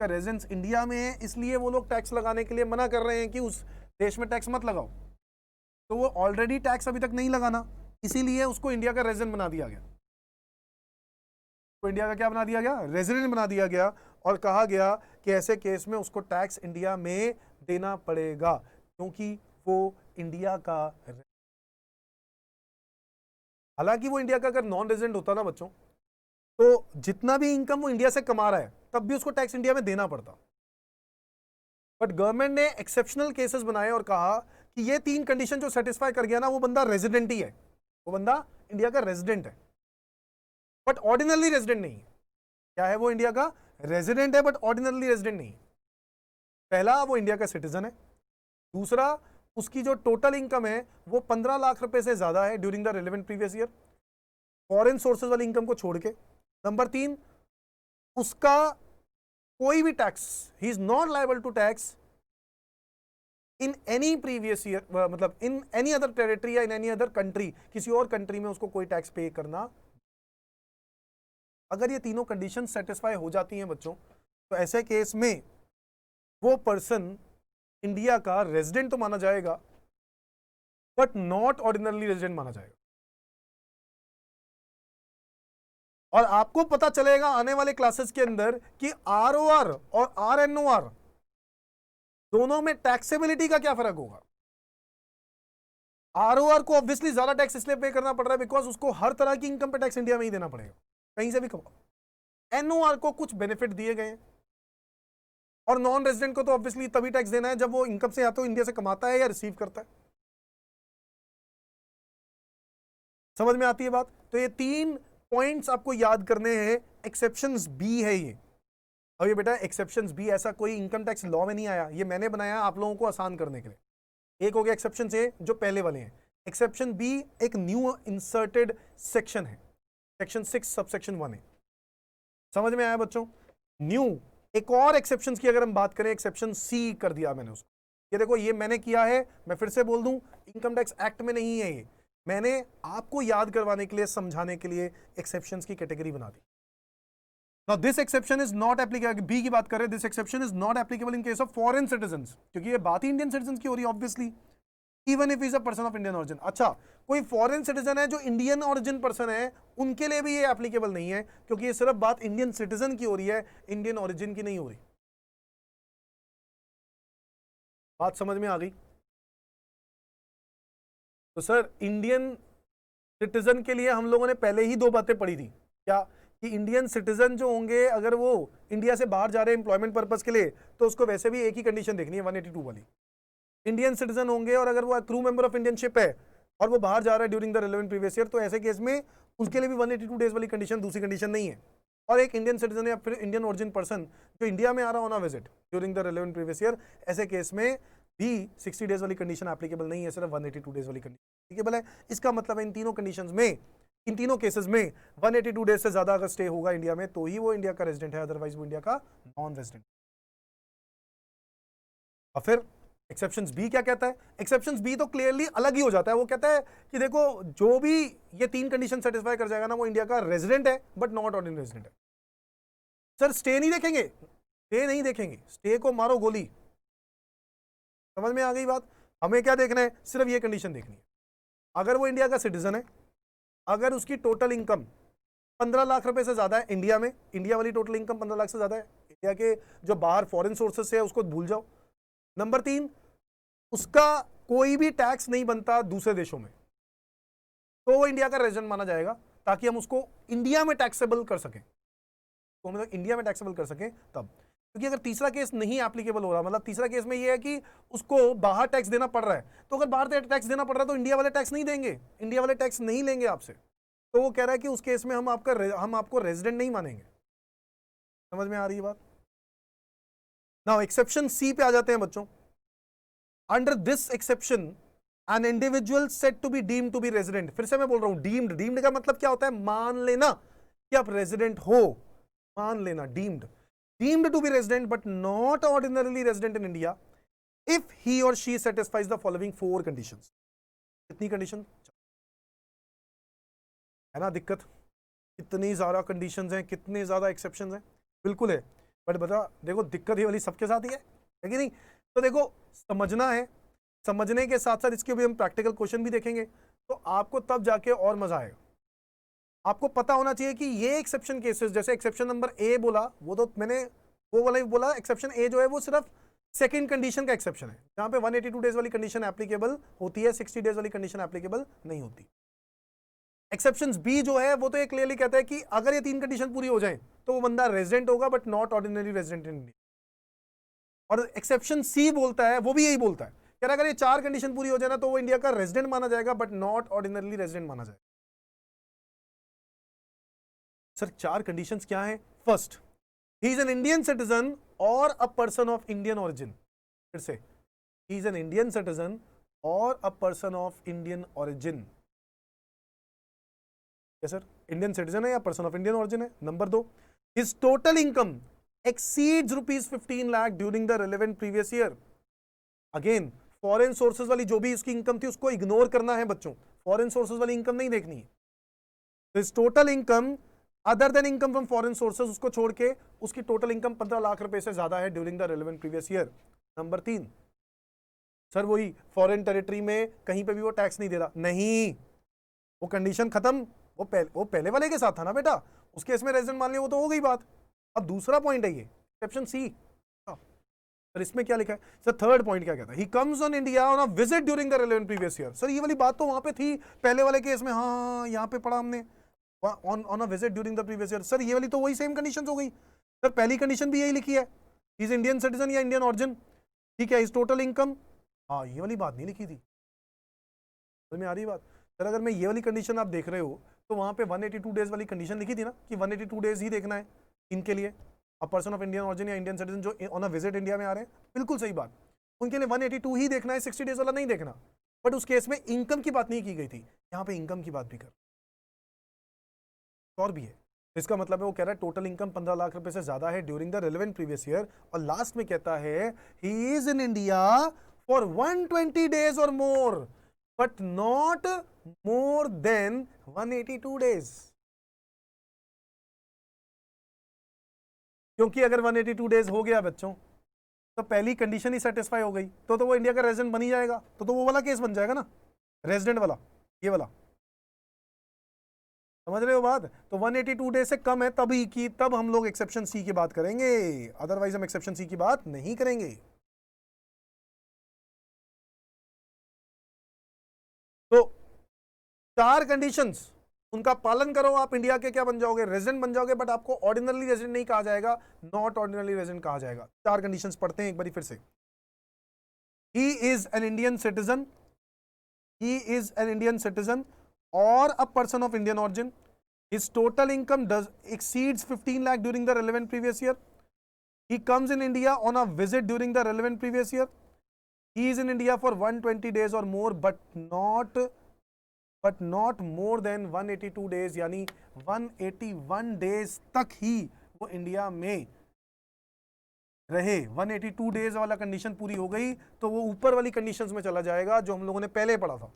का रेजिडेंस इंडिया में है इसलिए वो लोग टैक्स लगाने के लिए मना कर रहे हैं कि उस देश में टैक्स मत लगाओ, तो वो ऑलरेडी टैक्स अभी तक नहीं लगाना, इसीलिए उसको इंडिया का रेजिडेंट बना दिया गया। तो इंडिया का क्या बना दिया गया? रेजिडेंट बना दिया गया, और कहा गया कि ऐसे केस में उसको टैक्स इंडिया में देना पड़ेगा, क्योंकि वो इंडिया का, हालांकि वो इंडिया का अगर नॉन रेजिडेंट होता ना बच्चों, तो जितना भी इनकम वो इंडिया से कमा रहा है तब भी उसको टैक्स इंडिया में देना पड़ता। बट गवर्नमेंट ने एक्सेप्शनल केसेस बनाए और कहा कि ये 3 कंडीशन जो सेटिस्फाई कर गया ना, वो बंदा रेजिडेंट ही है, वो बंदा इंडिया का रेजिडेंट है, बट ऑर्डिनरी रेजिडेंट नहीं है। क्या है वो? इंडिया का रेजिडेंट है बट ऑर्डिनरी रेजिडेंट नहीं। पहला, वो इंडिया का सिटीजन है। दूसरा, उसकी जो टोटल इनकम है वो 15 लाख रुपए से ज्यादा है during the relevant previous year, foreign sources वाली इनकम को छोड़ के। नंबर 3, उसका कोई भी tax, he is not liable to tax in any previous year, मतलब इन एनी अदर टेरिटरी या इन एनी अदर कंट्री, किसी और कंट्री में उसको कोई टैक्स पे करना। अगर ये तीनों कंडीशन सेटिस्फाई हो जाती हैं बच्चों, तो ऐसे केस में वो पर्सन इंडिया का रेजिडेंट तो माना जाएगा बट नॉट ऑर्डिनरी रेजिडेंट माना जाएगा। और आपको पता चलेगा आने वाले क्लासेस के अंदर कि आरओआर और आरएनओआर दोनों में टैक्सेबिलिटी का क्या फर्क होगा। आरओआर को ऑब्वियसली ज्यादा टैक्स इसलिए पे करना पड़ रहा है बिकॉज उसको हर तरह की इनकम पे टैक्स इंडिया में ही देना पड़ेगा, कहीं से भी कमाओ। एनओआर को कुछ बेनिफिट दिए गए हैं, और नॉन रेजिडेंट को तो ऑब्वियसली तभी टैक्स देना है जब वो इनकम से या तो इंडिया से कमाता है या रिसीव करता है। समझ में आती है बात? तो ये 3 पॉइंट्स आपको याद करने हैं। एक्सेप्शंस बी है ये। अब ये बेटा एक्सेप्शंस बी ऐसा कोई इनकम टैक्स लॉ में नहीं आया, ये मैंने बनाया आप लोगों को आसान करने के लिए। एक हो गया एक्सेप्शन ए जो पहले वाले हैं, एक्सेप्शन बी एक न्यू इंसर्टेड सेक्शन है, सेक्शन 6 सबसेक्शन 1 है। समझ में आया बच्चों? न्यू एक और एक्सेप्शन की अगर हम बात करें, एक्सेप्शन सी कर दिया मैंने उसको। ये देखो, ये मैंने किया है, मैं फिर से बोल दूं, इनकम टैक्स एक्ट में नहीं है, ये मैंने आपको याद करवाने के लिए, समझाने के लिए एक्सेप्शंस की कैटेगरी बना दी। Now this exception is not applicable, B की बात करें, this exception is not applicable in case of foreign citizens, क्योंकि ये बात ही इंडियन सिटीजन की हो रही है obviously, even if is a person of Indian origin. अच्छा, कोई फॉरेन सिटीजन है जो इंडियन ऑरिजिन पर्सन है, उनके लिए भी ये एप्लीकेबल नहीं है, क्योंकि ये सिर्फ बात इंडियन सिटीजन की हो रही है, इंडियन ऑरिजिन की नहीं हो रही। बात समझ में आ गई? तो सर इंडियन सिटीजन के लिए हम लोगों ने पहले ही 2 बातें पढ़ी थी, क्या? कि इंडियन सिटीजन जो होंगे अगर वो इंडिया से बाहर जा रहे हैं एम्प्लॉयमेंट पर्पस के लिए, तो उसको वैसे भी एक ही कंडीशन देखनी है 182 वाली। इंडियन सिटीजन होंगे और अगर वो crew member of Indian ship है और वो बाहर जा रहा है during the relevant previous year, तो ऐसे केस में उसके लिए भी 182 डेज वाली कंडीशन, दूसरी कंडीशन नहीं है। और एक इंडियन सिटीजन या फिर इंडियन ओरिजिन पर्सन जो इंडिया में आ रहा हो ना visit during the relevant previous year, ऐसे केस में भी 60 डेज वाली कंडीशन एप्लीकेबल नहीं है, सिर्फ 182 डेज वाली कंडीशन एप्लीकेबल है। इसका मतलब है इन तीनों कंडीशंस में, इन तीनों केसेस में 182 डेज से ज्यादा अगर स्टे होगा इंडिया में, तो ही वो इंडिया का रेजिडेंट है, अदरवाइज वो इंडिया का नॉन रेजिडेंट। और फिर एक्सेप्शंस बी क्या कहता है? एक्सेप्शंस बी तो क्लियरली अलग ही हो जाता है। वो कहता है कि देखो, जो भी ये 3 कंडीशन सेटिस्फाई कर जाएगा ना, वो इंडिया का रेजिडेंट है बट नॉट ऑर्डिनरी रेजिडेंट है। सर स्टे नहीं देखेंगे? स्टे नहीं देखेंगे, स्टे को मारो गोली। समझ में आ गई बात? हमें क्या देखना है? सिर्फ ये कंडीशन देखनी है, अगर वो इंडिया का सिटीजन है, अगर उसकी टोटल इनकम 15 लाख रुपए से ज्यादा है इंडिया में, इंडिया वाली टोटल इनकम 15 लाख से ज्यादा है, इंडिया के जो बाहर फॉरेन सोर्सेस है उसको भूल जाओ। नंबर 3, उसका कोई भी टैक्स नहीं बनता दूसरे देशों में, तो वो इंडिया का रेजिडेंट माना जाएगा, ताकि हम उसको इंडिया में टैक्सेबल कर सकें, तो मतलब इंडिया में टैक्सेबल कर सकें तब। क्योंकि अगर तीसरा केस नहीं एप्लीकेबल हो रहा, मतलब तीसरा केस में ये है कि उसको बाहर टैक्स देना पड़ रहा है, तो अगर बाहर टैक्स देना पड़ रहा है तो इंडिया वाले टैक्स नहीं देंगे, इंडिया वाले टैक्स नहीं लेंगे आपसे, तो वो कह रहा है कि उस केस में हम आपको रेजिडेंट नहीं मानेंगे। समझ में आ रही है बात? नाउ एक्सेप्शन सी पे आ जाते हैं बच्चों। Under this exception an individual said to be deemed to be resident, फिर से मैं बोल रहा हूं डीम्ड, डीम्ड का मतलब क्या होता है? मान लेना कि आप रेजिडेंट हो, मान लेना, deemed, deemed to be resident but not ordinarily resident in India if he or she satisfies the following 4 conditions. कितनी कंडीशन है ना? दिक्कत कितनी ज्यादा कंडीशंस हैं, कितने ज्यादा एक्सेप्शंस हैं, बिल्कुल है, बट बता देखो दिक्कत ये वाली सबके साथ ही है कि नहीं? तो देखो समझना है, समझने के साथ साथ इसके भी हम प्रैक्टिकल क्वेश्चन भी देखेंगे, तो आपको तब जाके और मजा आएगा। आपको पता होना चाहिए कि ये एक्सेप्शन केसेस, जैसे एक्सेप्शन नंबर ए बोला, वो तो मैंने वो वाला ही बोला, एक्सेप्शन ए जो है वो सिर्फ सेकंड कंडीशन का एक्सेप्शन है, जहां पे 182 डेज वाली कंडीशन एप्लीकेबल होती है, 60 डेज वाली कंडीशन एप्लीकेबल नहीं होती। एक्सेप्शन बी जो है वो तो ये क्लियरली कहता है कि अगर ये 3 कंडीशन पूरी हो जाए तो वो बंदा रेजिडेंट होगा but not ordinary resident in India. और एक्सेप्शन सी बोलता है, वो भी यही बोलता है कि अगर ये 4 कंडीशन पूरी हो जाए ना तो वो इंडिया का रेजिडेंट माना जाएगा बट नॉट ऑर्डिनरली रेजिडेंट माना जाएगा। सर 4 कंडीशंस क्या है? First, he is an Indian citizen और a person of Indian origin. फिर से, he is an Indian citizen और a person of Indian origin. Sir Indian citizen है या पर्सन ऑफ इंडियन ओरिजिन है। Number 2, his total income exceeds ₹15 lakh during the relevant previous year. Again foreign sources वाली जो भी इसकी इनकम थी उसको इग्नोर करना है बच्चों, फॉरेन सोर्सेज वाली इनकम नहीं देखनी है। His total income other than income from foreign sources, उसको छोड़ के उसकी टोटल इनकम 15 लाख रुपए से ज्यादा है during the relevant previous year. Number 3, sir वही फॉरेन टेरिटरी में कहीं पे भी वो टैक्स नहीं दे रहा, नहीं, वो कंडीशन खत्म, वो पहले वाले के साथ था ना बेटा, उस केस में रेजिडेंट मान लिया, वो तो हो गई बात। अब दूसरा पॉइंट है ये एक्सेप्शन सी। सर इसमें क्या लिखा है? सर थर्ड पॉइंट क्या कहता है? He comes on India on a visit during the relevant previous year. Sir ये वाली बात तो वहां पे थी पहले वाले केस में, हाँ यहाँ पे पढ़ा हमने, on a visit during the previous year. Sir ये वाली तो वही सेम कंडीशन हो गई। सर पहली कंडीशन भी यही लिखी है, इज इंडियन सिटीजन या इंडियन ऑरिजिन, ठीक है, इज टोटल इनकम, हाँ ये वाली बात नहीं लिखी थी। समझ में आ रही बात? सर अगर मैं ये वाली कंडीशन आप देख रहे हो तो वहां पे 182 डेज वाली कंडीशन लिखी थी ना कि 182 डेज ही देखना है इनके लिए, अ पर्सन ऑफ इंडियन ऑरिजिन या इंडियन सिटीजन जो ऑन अ विजिट इंडिया में आ रहे हैं, बिल्कुल सही बात, उनके लिए 182 ही देखना है, 60 डेज वाला नहीं देखना। बट उस केस में इनकम की बात नहीं की गई थी, यहाँ पे इनकम की बात भी कर और भी है। इसका मतलब है वो कह रहा है टोटल इनकम 15 लाख रुपए से ज्यादा है during the relevant previous year, और लास्ट में कहता है he is in India for 120 days और more but not more than 182 days. क्योंकि अगर 182 डेज हो गया बच्चों तो पहली कंडीशन ही सेटिस्फाई हो गई, तो वो इंडिया का रेजिडेंट बन ही जाएगा, तो वो वाला केस बन जाएगा ना, रेजिडेंट वाला, ये वाला, समझ रहे हो बात? तो 182 डेज से कम है तभी की तब हम लोग एक्सेप्शन सी की बात करेंगे, अदरवाइज हम एक्सेप्शन सी की बात नहीं करेंगे। तो 4 कंडीशंस, उनका पालन करो, आप इंडिया के क्या बन जाओगे? रेजिडेंट बन जाओगे, बट आपको ऑर्डिनरी रेजिडेंट नहीं कहा जाएगा, नॉट ऑर्डिनरी रेजिडेंट कहा जाएगा। 4 कंडीशंस पढ़ते हैं एक बार फिर से। He is an Indian citizen, he is an Indian citizen or a person of Indian origin. His total income exceeds 15 lakh during the relevant previous year. He comes in India on a visit during the relevant previous year. He is in India for 120 days or more, but not more than 182 days, यानी 181 days तक ही वो इंडिया में रहे। 182 डेज वाला कंडीशन पूरी हो गई तो वो ऊपर वाली कंडीशंस में चला जाएगा जो हम लोगों ने पहले पढ़ा था,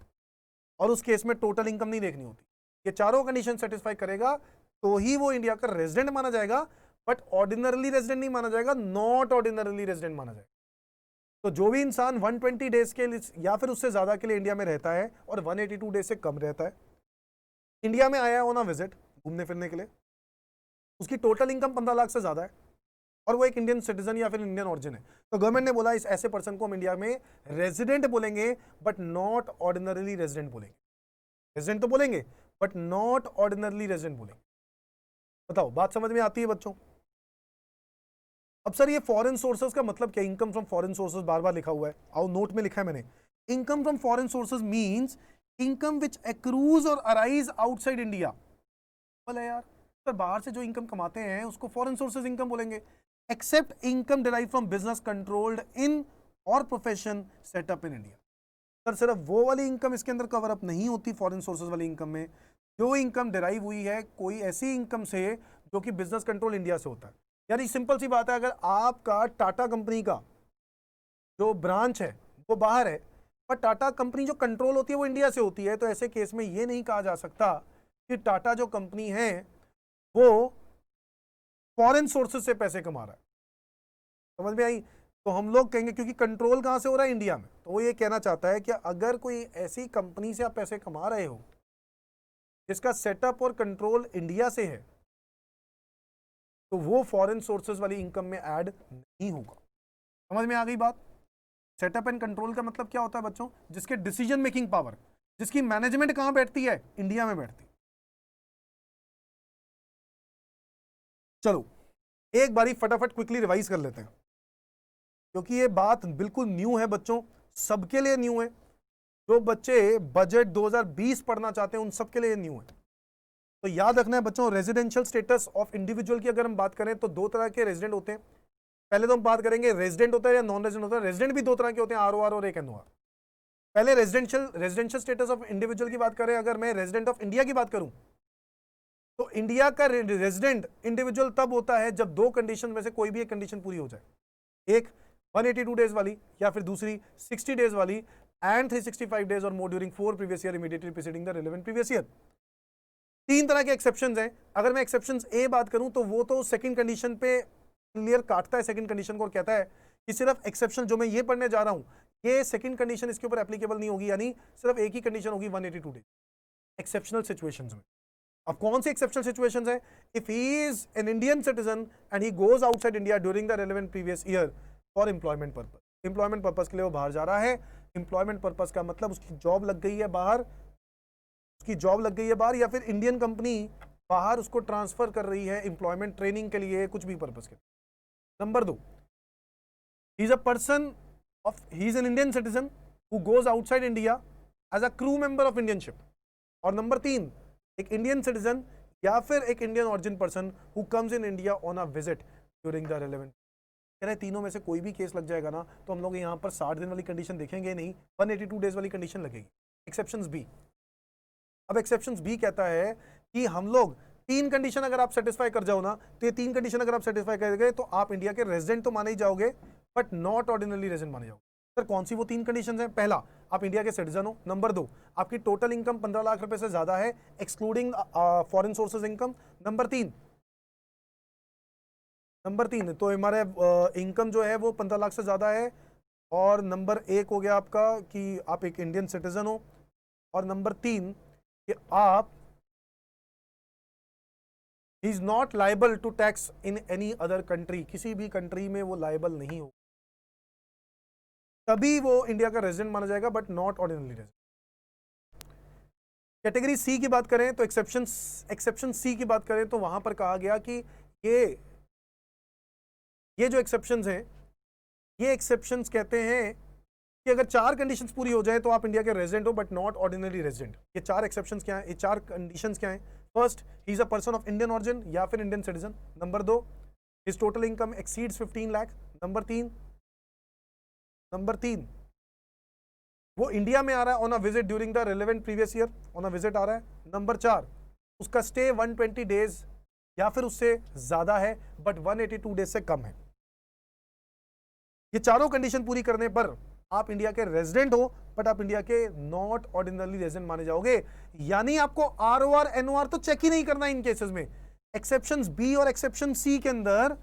और उस केस में टोटल इनकम नहीं देखनी होती। ये चारों कंडीशन सेटिस्फाई करेगा तो ही वो इंडिया का रेजिडेंट माना जाएगा, बट ऑर्डिनरली रेजिडेंट नहीं माना जाएगा, नॉट ऑर्डिनरली रेजिडेंट माना जाएगा। तो जो भी इंसान 120 डेज के लिए या फिर उससे ज्यादा के लिए इंडिया में रहता है और 182 डेज से कम रहता है, इंडिया में आया ऑन अ विजिट घूमने फिरने के लिए, उसकी टोटल इनकम 15 लाख से ज्यादा है और वो एक इंडियन सिटीजन या फिर इंडियन ऑरिजिन है, तो गवर्नमेंट ने बोला इस ऐसे पर्सन को हम इंडिया में रेजिडेंट बोलेंगे बट नॉट ऑर्डिनरली रेजिडेंट बोलेंगे। रेजिडेंट तो बोलेंगे बट नॉट ऑर्डिनरली रेजिडेंट बोलेंगे। बताओ बात समझ में आती है बच्चों? अब सर ये फॉरेन सोर्सेज का मतलब क्या? इनकम फ्रॉम फॉरेन सोर्सेज बार बार लिखा हुआ है, आओ नोट में लिखा है मैंने, income from foreign sources means income which accrues और अराइज आउटसाइड इंडिया। बोले यार सर बाहर से जो इनकम कमाते हैं उसको फॉरेन सोर्सेज इनकम बोलेंगे, except income derive from business controlled in और profession setup in India. Sir सिर्फ वो वाली इनकम इसके अंदर कवर अप नहीं होती फॉरेन सोर्सेज वाली इनकम में, जो इनकम डिराइव हुई है कोई ऐसी इनकम से जो कि बिजनेस कंट्रोल इंडिया से होता है। यानी सिंपल सी बात है, अगर आपका टाटा कंपनी का जो ब्रांच है वो बाहर है पर टाटा कंपनी जो कंट्रोल होती है वो इंडिया से होती है, तो ऐसे केस में ये नहीं कहा जा सकता कि टाटा जो कंपनी है वो फॉरेन सोर्सेज से पैसे कमा रहा है। समझ में आई? तो हम लोग कहेंगे, क्योंकि कंट्रोल कहां से हो रहा है, इंडिया में, तो वो ये कहना चाहता है कि अगर कोई ऐसी कंपनी से आप पैसे कमा रहे हो जिसका सेटअप और कंट्रोल इंडिया से है, तो वो फॉरेन सोर्सेज वाली इनकम में ऐड नहीं होगा। समझ में आ गई बात? सेटअप एंड कंट्रोल का मतलब क्या होता है बच्चों? जिसके डिसीजन मेकिंग पावर, जिसकी मैनेजमेंट कहां बैठती है, इंडिया में बैठती है। चलो एक बारी फटाफट क्विकली रिवाइज कर लेते हैं, क्योंकि ये बात बिल्कुल न्यू है बच्चों, सबके लिए न्यू है। जो बच्चे बजट 2020 पढ़ना चाहते हैं उन सबके लिए न्यू है। तो याद रखना है बच्चों, रेजिडेंशियल स्टेटस ऑफ इंडिविजुअल की अगर हम बात करें तो दो तरह के रेजिडेंट होते हैं। पहले तो हम बात करेंगे रेजिडेंट होता है या नॉन रेजिडेंट होता है। रेजिडेंट भी दो तरह के होते हैं, आरओआर और एक एनओआर। पहले रेजिडेंशियल स्टेटस ऑफ इंडिविजुअल की बात करें, अगर मैं रेजिडेंट ऑफ इंडिया की बात करूं तो इंडिया का रेजिडेंट इंडिविजुअल तब होता है जब दो कंडीशन में से कोई भी एक कंडीशन पूरी हो जाए, एक 182 डेज वाली या फिर दूसरी 60 डेज वाली, एंड 365 डेज और more during 4 previous year immediately preceding the relevant previous year. तीन तरह के एक्सेप्शंस हैं। अगर मैं एक्सेप्शंस ए बात करूं तो वो तो सेकंड कंडीशन पे क्लियर काटता है सेकंड कंडीशन को और कहता है कि सिर्फ एक्सेप्शन जो मैं ये पढ़ने जा रहा हूं, ये सेकंड कंडीशन इसके ऊपर एप्लीकेबल नहीं होगी, यानी सिर्फ एक ही कंडीशन होगी 182 डेज एक्सेप्शनल सिचुएशंस में। अब कौन सी एक्सेप्शनल सिचुएशंस है? If he is an Indian citizen and he goes outside India during the relevant previous year for employment purpose. Employment purpose के लिए वो बाहर जा रहा है। एम्प्लॉयमेंट पर्पस का मतलब उसकी जॉब लग गई है बाहर, उसकी जॉब लग गई है बाहर, या फिर इंडियन कंपनी बाहर उसको ट्रांसफर कर रही है एम्प्लॉयमेंट ट्रेनिंग के लिए, कुछ भी पर्पस के। Number 2, he is a person of, he is an Indian citizen who goes outside India as a crew member of Indian ship. और नंबर 3, एक इंडियन सिटीजन या फिर एक Indian origin person who comes in India on a visit during the relevant. कह रहे तीनों में से कोई भी केस लग जाएगा ना तो हम लोग यहाँ पर 60 दिन वाली कंडीशन देखेंगे नहीं, 182 डेज वाली कंडीशन लगेगी। Exceptions B. अब एक्सेप्शंस बी कहता है कि हम लोग तीन कंडीशन अगर आप सेटिस्फाई कर जाओ ना, तो ये तीन कंडीशन अगर आप सेटिस्फाई कर गए तो आप इंडिया के रेजिडेंट तो माने ही जाओगे, बट नॉट ऑर्डिनरी रेजिडेंट माने जाओगे। सर कौन सी वो तीन कंडीशंस हैं? पहला, आप इंडिया के सिटीजन हो। नंबर 2, आपकी टोटल इनकम 15 लाख रुपए से ज्यादा है excluding foreign sources income. Number 3, तो हमारे इनकम जो है वो 15 लाख से ज्यादा है। और नंबर 1 हो गया आपका कि आप एक इंडियन सिटीजन हो। और नंबर 3 कि आप he is not liable to tax in any other country, किसी भी कंट्री में वो लाइबल नहीं हो, तभी वो इंडिया का रेजिडेंट माना जाएगा, but not ordinary resident. Category C की बात करें तो एक्सेप्शन सी की बात करें तो वहां पर कहा गया कि ये जो एक्सेप्शंस हैं, ये एक्सेप्शंस कहते हैं कि अगर 4 कंडीशंस पूरी हो जाए तो आप इंडिया के रेजिडेंट हो, बट नॉट ऑर्डिनरी रेजिडेंट। ये 4 एक्सेप्शंस क्या हैं? ये 4 कंडीशंस क्या हैं? First, he is a person of Indian origin या फिर Indian citizen. Number 2, his total income exceeds 15 lakh. Number 3, वो इंडिया में आ रहा है on a visit during the relevant previous year, on a visit आ रहा है। नंबर 4, उसका स्टे 120 डेज या फिर उससे ज्यादा है, बट 182 डेज से कम है। ये चारों कंडीशन पूरी करने पर आप इंडिया के रेजिडेंट हो, बट आप इंडिया के नॉट ऑर्डिनरी रेजिडेंट माने जाओगे। यानी आपको आरओआर एनओआर तो चेक ही नहीं करना इन केसेस में। एक्सेप्शंस बी और एक्सेप्शन सी के अंदर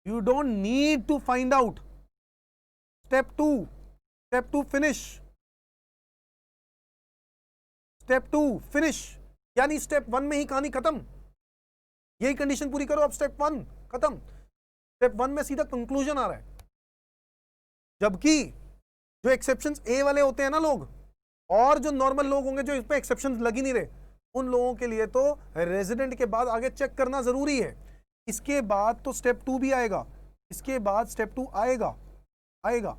you don't need to find out. Step two finish, यानी स्टेप 1 में ही कहानी खत्म। यही कंडीशन पूरी करो, अब स्टेप 1 खत्म। स्टेप 1 में सीधा कंक्लूजन आ रहा है। जबकि जो एक्सेप्शंस ए वाले होते हैं ना लोग, और जो नॉर्मल लोग होंगे जो इस पे एक्सेप्शंस लग ही नहीं रहे, उन लोगों के लिए तो रेजिडेंट के बाद आगे चेक करना जरूरी है। इसके बाद तो स्टेप 2 भी आएगा, इसके बाद स्टेप 2 आएगा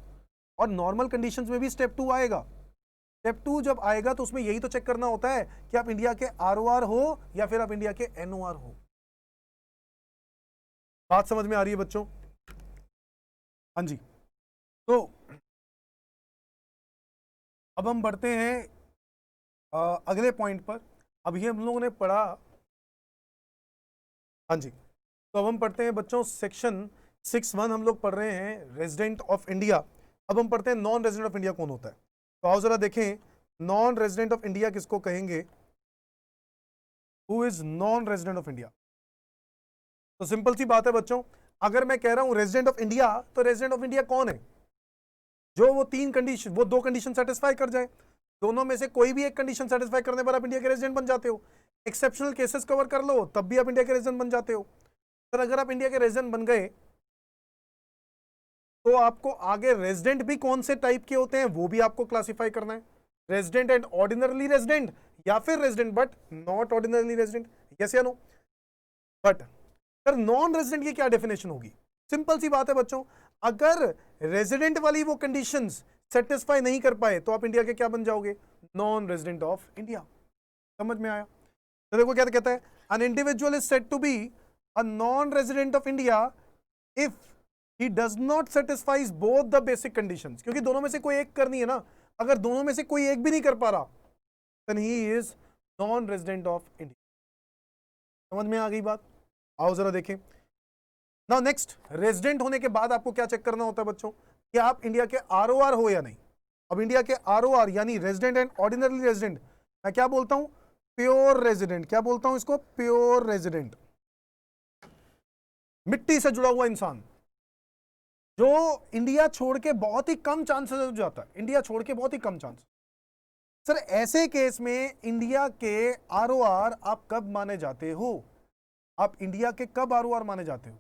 और नॉर्मल कंडीशंस में भी स्टेप 2 आएगा। स्टेप 2 जब आएगा तो उसमें यही तो चेक करना होता है कि आप इंडिया के आरओआर हो या फिर आप इंडिया के एनओआर हो। बात समझ में आ रही है बच्चों? हाँ जी। तो अब हम बढ़ते हैं अगले पॉइंट पर। अब ये हम लोगों ने पढ़ा, हाँ जी, तो अब हम पढ़ते हैं बच्चों सेक्शन 6(1) हम लोग पढ़ रहे हैं रेजिडेंट ऑफ इंडिया। अब हम पढ़ते हैं नॉन रेजिडेंट ऑफ इंडिया कौन होता है। तो आओ जरा देखें, नॉन रेजिडेंट ऑफ इंडिया किसको कहेंगे? Who is non resident of India? तो सिंपल सी बात है बच्चों, अगर मैं कह रहा हूं रेजिडेंट ऑफ इंडिया, तो रेजिडेंट ऑफ इंडिया कौन है? जो वो दो कंडीशन सेटिस्फाई कर जाए, दोनों में से कोई भी एक कंडीशन सेटिस्फाई करने पर आप इंडिया के रेजिडेंट बन जाते हो। एक्सेप्शनल केसेस कवर कर लो तब भी आप इंडिया के रेजिडेंट बन जाते हो। सर अगर आप इंडिया के रेजिडेंट बन गए तो आपको आगे रेजिडेंट भी कौन से टाइप के होते हैं वो भी आपको क्लासिफाई करना है, रेजिडेंट एंड ऑर्डिनरली रेजिडेंट, या फिर resident but not ordinarily resident, yes या no. But sir non resident की क्या डेफिनेशन होगी? सिंपल सी बात है बच्चों, अगर रेजिडेंट वाली वो कंडीशंस सेटिस्फाई नहीं कर पाए तो आप इंडिया के क्या बन जाओगे? Non resident of India. समझ में आया? तो देखो क्या कहता है, an individual is said to be a non resident of India if he does not satisfies both the basic conditions. क्योंकि दोनों में से कोई एक करनी है ना, अगर दोनों में से कोई एक भी नहीं कर पा रहा then he is non resident of India. समझ में आ गई बात? आओ जरा देखें। नाउ नेक्स्ट, रेजिडेंट होने के बाद आपको क्या चेक करना होता है बच्चों, कि आप इंडिया के आरओआर हो या नहीं। अब इंडिया के आरओआर यानी रेजिडेंट एंड ऑर्डिनरी रेजिडेंट, मैं क्या बोलता हूं? Pure resident. क्या बोलता हूं इसको? Pure resident. मिट्टी से जुड़ा हुआ इंसान जो इंडिया छोड़ के बहुत ही कम चांसेस हो जाता है, इंडिया छोड़ के बहुत ही कम चांस। सर ऐसे केस में इंडिया के आरओआर आप कब माने जाते हो? आप इंडिया के कब आरओआर माने जाते हो?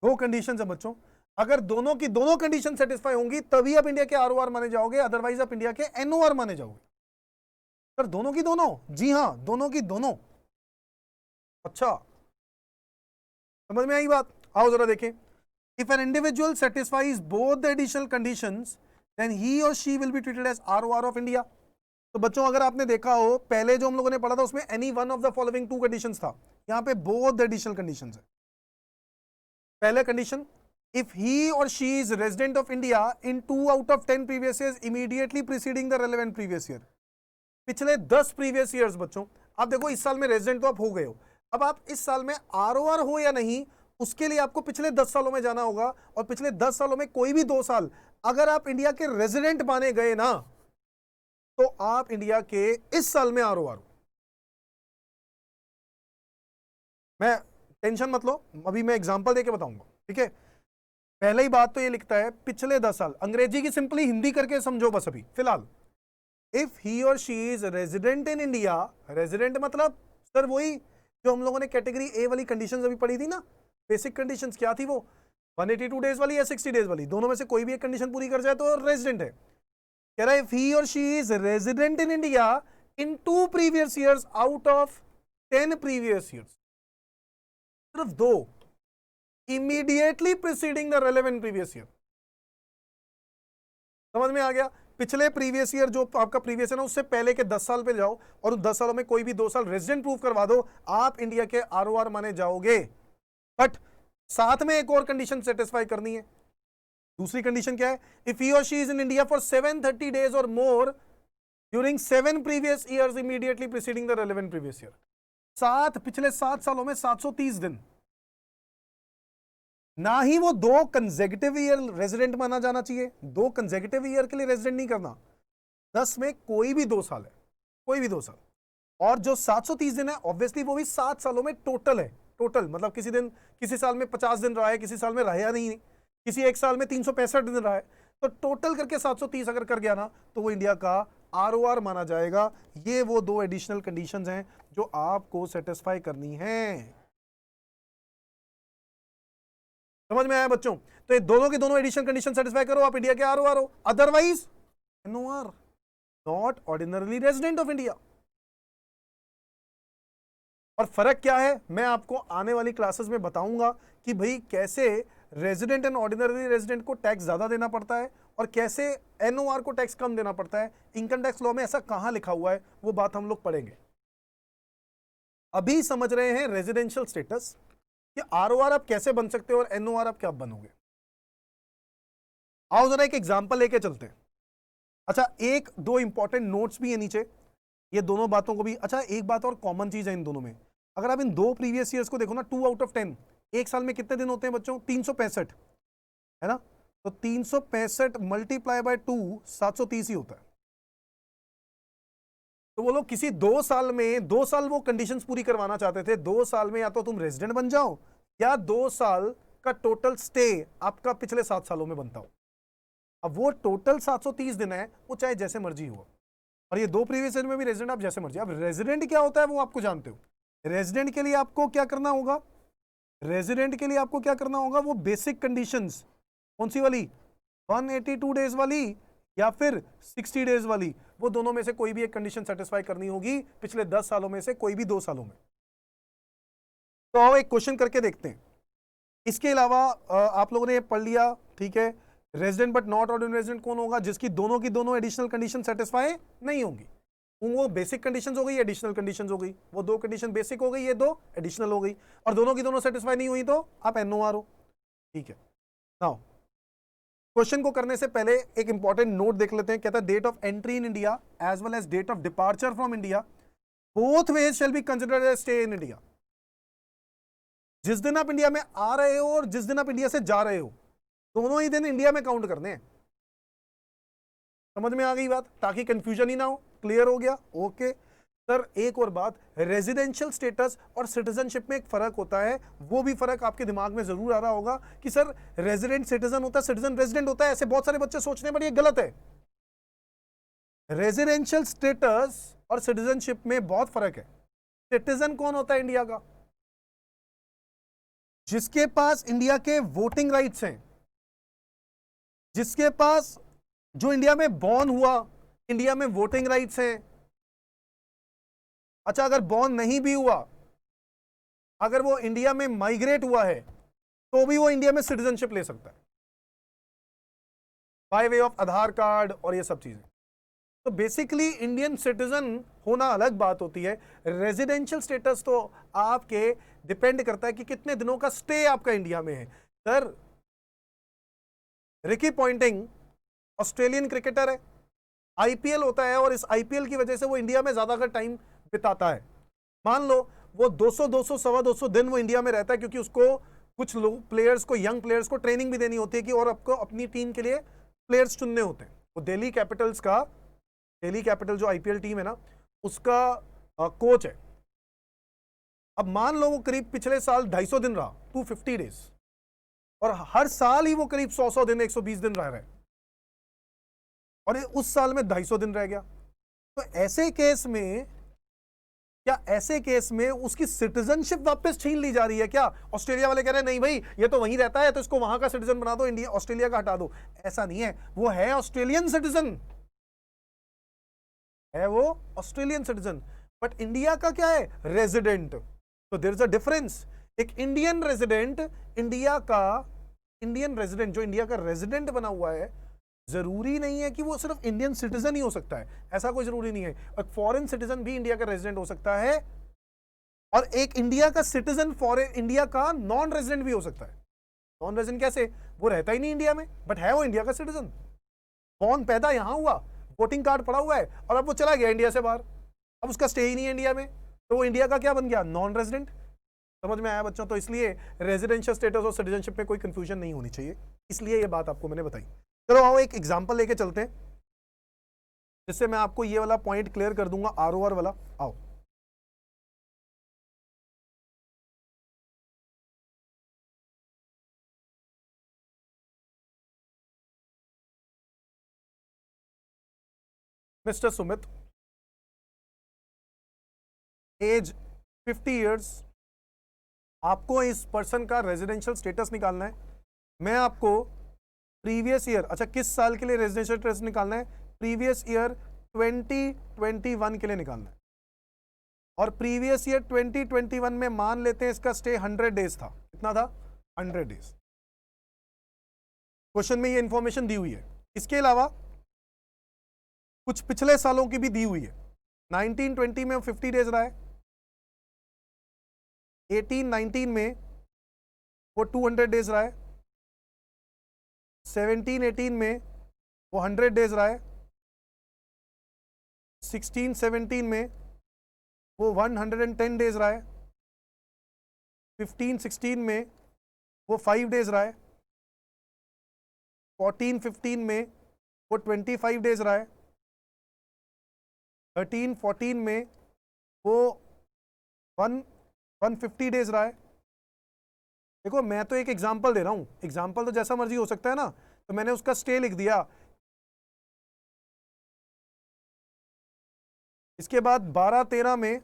दो कंडीशन है बच्चों, अगर दोनों की दोनों कंडीशन सेटिस्फाई होंगी तभी आप इंडिया के आरओआर माने जाओगे, अदरवाइज आप इंडिया के एनओआर माने जाओगे। सर दोनों की दोनों? जी हां, दोनों की दोनों। अच्छा समझ में आई बात? आओ जरा देखें। If an individual satisfies both the additional conditions, then he or she will be treated as ROR of India. तो बच्चों अगर आपने देखा हो पहले जो हम लोगों ने पढ़ा था उसमें any one of the following two conditions था, यहां पे both the additional conditions है। पहले condition, if he or she is resident of India in 2 out of 10 previous years immediately preceding the relevant previous year। पिछले 10 प्रीवियस ईयर्स बच्चों, आप देखो इस साल में रेजिडेंट तो आप हो गए हो, अब आप इस साल में आरओआर हो या नहीं उसके लिए आपको पिछले 10 सालों में जाना होगा, और पिछले 10 सालों में कोई भी 2 साल अगर आप इंडिया के रेजिडेंट माने गए ना तो आप इंडिया के इस साल में आरओआर हो। मैं टेंशन मत लो, अभी मैं एग्जांपल देके बताऊंगा, ठीक है। पहले ही बात तो ये लिखता है पिछले 10 साल, अंग्रेजी की सिंपली हिंदी करके समझो बस अभी फिलहाल। इफ ही और she is resident in India, resident मतलब सर वही जो हम लोगों ने कैटेगरी ए वाली कंडीशंस अभी पढ़ी थी ना, बेसिक कंडीशंस क्या थी वो, 182 डेज वाली या 60 डेज वाली, दोनों में से कोई भी एक कंडीशन पूरी कर जाए तो रेजिडेंट है। कह रहा है इफ ही और she is resident in India in 2 previous years out of 10 previous years, सिर्फ 2, immediately preceding the relevant previous year. समझ में आ गया? पिछले प्रीवियस ईयर जो आपका प्रीवियस है ना उससे पहले के 10 साल पे जाओ और उस 10 सालों में कोई भी 2 साल रेजिडेंट प्रूव करवा दो, आप इंडिया के आरओआर माने जाओगे। बट साथ में एक और कंडीशन सेटिस्फाई करनी है। दूसरी कंडीशन क्या है? इफ ही और she is in India for 730 days और more during 7 previous years immediately preceding the relevant previous year. पिछले 7 सालों में 730 दिन, ना ही वो 2 कंसेक्यूटिव ईयर रेजिडेंट माना जाना चाहिए, 2 कंसेक्यूटिव ईयर के लिए रेजिडेंट नहीं करना, 10 में कोई भी 2 साल है, कोई भी 2 साल, और जो 730 दिन है ऑब्वियसली वो भी 7 सालों में टोटल है। टोटल मतलब किसी दिन, किसी साल में 50 दिन रहा है, किसी साल में रहा नहीं, किसी एक साल में 365 दिन रहा है, तो टोटल करके 730 अगर कर गया ना तो वो इंडिया का आरओआर माना जाएगा। ये वो 2 एडिशनल कंडीशंस हैं जो आपको सेटिस्फाई करनी है। समझ में आया बच्चों? तो ये दोनों की दोनों एडिशन कंडीशन सेटिस्फाई करो, आप इंडिया के आरओआर हो, otherwise NOR, not ordinarily resident of India. और फर्क क्या है मैं आपको आने वाली क्लासेस में बताऊंगा कि भाई कैसे रेजिडेंट एंड ऑर्डिनरी रेजिडेंट को टैक्स ज्यादा देना पड़ता है और कैसे एनओआर को टैक्स कम देना पड़ता है। इनकम टैक्स लॉ में ऐसा कहां लिखा हुआ है वो बात हम लोग पढ़ेंगे। अभी समझ रहे हैं रेजिडेंशियल स्टेटस कि आरओआर आप कैसे बन सकते हो और एनओआर आप क्या बनोगे। आओ जरा एक एग्जांपल लेके चलते हैं। अच्छा, 1-2 इंपॉर्टेंट नोट्स भी है नीचे, ये दोनों बातों को भी। अच्छा, एक बात और कॉमन चीज है इन दोनों में, अगर आप इन 2 प्रीवियस ईयर्स को देखो ना, 2 आउट ऑफ 10, एक साल में कितने दिन होते हैं बच्चों? 365 है ना, तो 365 मल्टीप्लाई बाय 2 730 ही होता है। तो वो लोग किसी 2 साल में 2 साल वो कंडीशंस पूरी करवाना चाहते थे, 2 साल में या तो तुम रेजिडेंट बन जाओ या 2 साल का टोटल स्टे आपका पिछले 7 सालों में बनता हो। अब वो टोटल 730 दिन है, वो चाहे जैसे मर्जी हो, और ये 2 प्रीवियस ईयर में भी रेजिडेंट आप जैसे मर्जी। अब रेजिडेंट क्या होता है वो आपको जानते हो। रेजिडेंट के लिए आपको क्या करना होगा, रेजिडेंट के लिए आपको क्या करना होगा, वो बेसिक कंडीशंस कौन सी वाली, 182 डेज वाली या फिर 60 डेज वाली, वो दोनों में से कोई भी एक कंडीशन सेटिस्फाई करनी होगी पिछले 10 सालों में से कोई भी 2 सालों में। तो आओ एक क्वेश्चन करके देखते हैं। इसके अलावा आप लोगों ने पढ़ लिया, ठीक है, resident but not ordinary resident कौन होगा, जिसकी दोनों की दोनों एडिशनल कंडीशन सेटिस्फाई नहीं होंगी। वो बेसिक कंडीशंस हो गई, एडिशनल कंडीशंस हो गई, वो 2 कंडीशन बेसिक हो गई, ये 2 एडिशनल हो गई, और दोनों की दोनों सेटिस्फाई नहीं हुई तो आप एनओआर हो, ठीक है। नाउ क्वेश्चन को करने से पहले एक इंपॉर्टेंट नोट देख लेते हैं। कहता है date of entry in India as well as date of departure from India both ways shall be considered as stay in India. जिस दिन आप इंडिया में आ रहे हो और जिस दिन आप इंडिया से जा रहे हो, दोनों ही दिन इंडिया में काउंट करने हैं। समझ में आ गई बात, ताकि कंफ्यूजन ही ना हो। क्लियर हो गया, ओके। सर एक और बात, रेजिडेंशियल स्टेटस और सिटीजनशिप में एक फर्क होता है, वो भी फर्क आपके दिमाग में जरूर आ रहा होगा कि सर रेजिडेंट सिटीजन होता है, सिटीजन रेजिडेंट होता है। ऐसे बहुत सारे बच्चे सोचने हैं, बट ये गलत है। रेजिडेंशियल स्टेटस और सिटीजनशिप में बहुत फर्क है। सिटीजन कौन होता है इंडिया का, जिसके पास इंडिया के वोटिंग राइट्स हैं, जिसके पास, जो इंडिया में बॉर्न हुआ, इंडिया में वोटिंग राइट्स हैं। अच्छा, अगर बॉर्न नहीं भी हुआ, अगर वो इंडिया में माइग्रेट हुआ है, तो भी वो इंडिया में सिटीजनशिप ले सकता है by way of Aadhaar card और ये सब चीजें। तो बेसिकली इंडियन सिटीजन होना अलग बात होती है। रेजिडेंशियल स्टेटस तो आपके डिपेंड करता है कि कितने दिनों का स्टे आपका इंडिया में है। Sir Ricky Ponting Australian cricketer है, आईपीएल होता है, और इस आईपीएल की वजह से वो इंडिया में ज्यादा टाइम बिताता है। मान लो वो 200 सवा 200 दिन वो इंडिया में रहता है, क्योंकि उसको कुछ लोग प्लेयर्स को, यंग प्लेयर्स को ट्रेनिंग भी देनी होती है कि, और आपको अपनी टीम के लिए प्लेयर्स चुनने होते हैं। वो दिल्ली कैपिटल्स का, दिल्ली कैपिटल जो आईपीएल टीम है ना, उसका कोच है। अब मान लो वो करीब पिछले साल 250 दिन रहा, 250 डेज, और हर साल ही वो करीब 100 दिन, 120 दिन रह रहा है, और उस साल में 250 दिन रह गया। तो ऐसे केस में, क्या ऐसे केस में उसकी सिटीजनशिप वापस छीन ली जा रही है क्या? ऑस्ट्रेलिया वाले कह रहे हैं नहीं भाई, ये तो वहीं रहता है, तो इसको वहां का सिटीजन बना दो, इंडिया ऑस्ट्रेलिया का हटा दो। ऐसा नहीं है, वो है ऑस्ट्रेलियन सिटीजन, है वो ऑस्ट्रेलियन सिटीजन, बट इंडिया का क्या है, रेजिडेंट। तो देयर इज अ डिफरेंस। एक इंडियन रेजिडेंट, इंडिया का इंडियन रेजिडेंट जो इंडिया का रेजिडेंट बना हुआ है, जरूरी नहीं है कि वो सिर्फ इंडियन सिटीजन ही हो सकता है, ऐसा कोई जरूरी नहीं है। एक फॉरेन सिटीजन भी इंडिया का रेजिडेंट हो सकता है, और एक इंडिया का सिटीजन फॉरेन, इंडिया का नॉन रेजिडेंट भी हो सकता है। नॉन रेजिडेंट कैसे, वो रहता ही नहीं इंडिया में, बट है वो इंडिया का सिटीजन, कौन पैदा यहां हुआ, वोटिंग कार्ड पड़ा हुआ है, और अब वो चला गया इंडिया से बाहर, अब उसका स्टे ही नहीं है इंडिया में, तो वो इंडिया का क्या बन गया, नॉन रेजिडेंट। समझ में आया बच्चों? तो इसलिए रेजिडेंशियल स्टेटस और सिटीजनशिप में कोई कंफ्यूजन नहीं होनी चाहिए, इसलिए ये बात आपको मैंने बताई। चलो आओ एक एग्जांपल लेके चलते हैं, जिससे मैं आपको ये वाला पॉइंट क्लियर कर दूंगा, आरओआर वाला। आओ मिस्टर सुमित, एज 50 ईयर्स, आपको इस पर्सन का रेजिडेंशियल स्टेटस निकालना है। मैं आपको प्रीवियस ईयर, अच्छा किस साल के लिए रेजिडेंशियल स्टेटस निकालना है, प्रीवियस ईयर 2021 के लिए निकालना है। और प्रीवियस ईयर 2021 में मान लेते हैं इसका स्टे 100 डेज था। कितना था, 100 डेज। क्वेश्चन में ये इंफॉर्मेशन दी हुई है। इसके अलावा कुछ पिछले सालों की भी दी हुई है। 1920 में 50 डेज रहा है, 1819 में वो 200 डेज रहा है, 1718 में वो 100 डेज रहा है, 1617 में वो 110 डेज रहा है, 1516 में वो 5 डेज रहा है, 1415 में वो 25 डेज रहा है, 1314 में वो 150 डेज रहा है, देखो मैं तो एक एग्जांपल दे रहा हूं, एग्जांपल तो जैसा मर्जी हो सकता है ना, तो मैंने उसका स्टे लिख दिया। इसके बाद 12-13 में,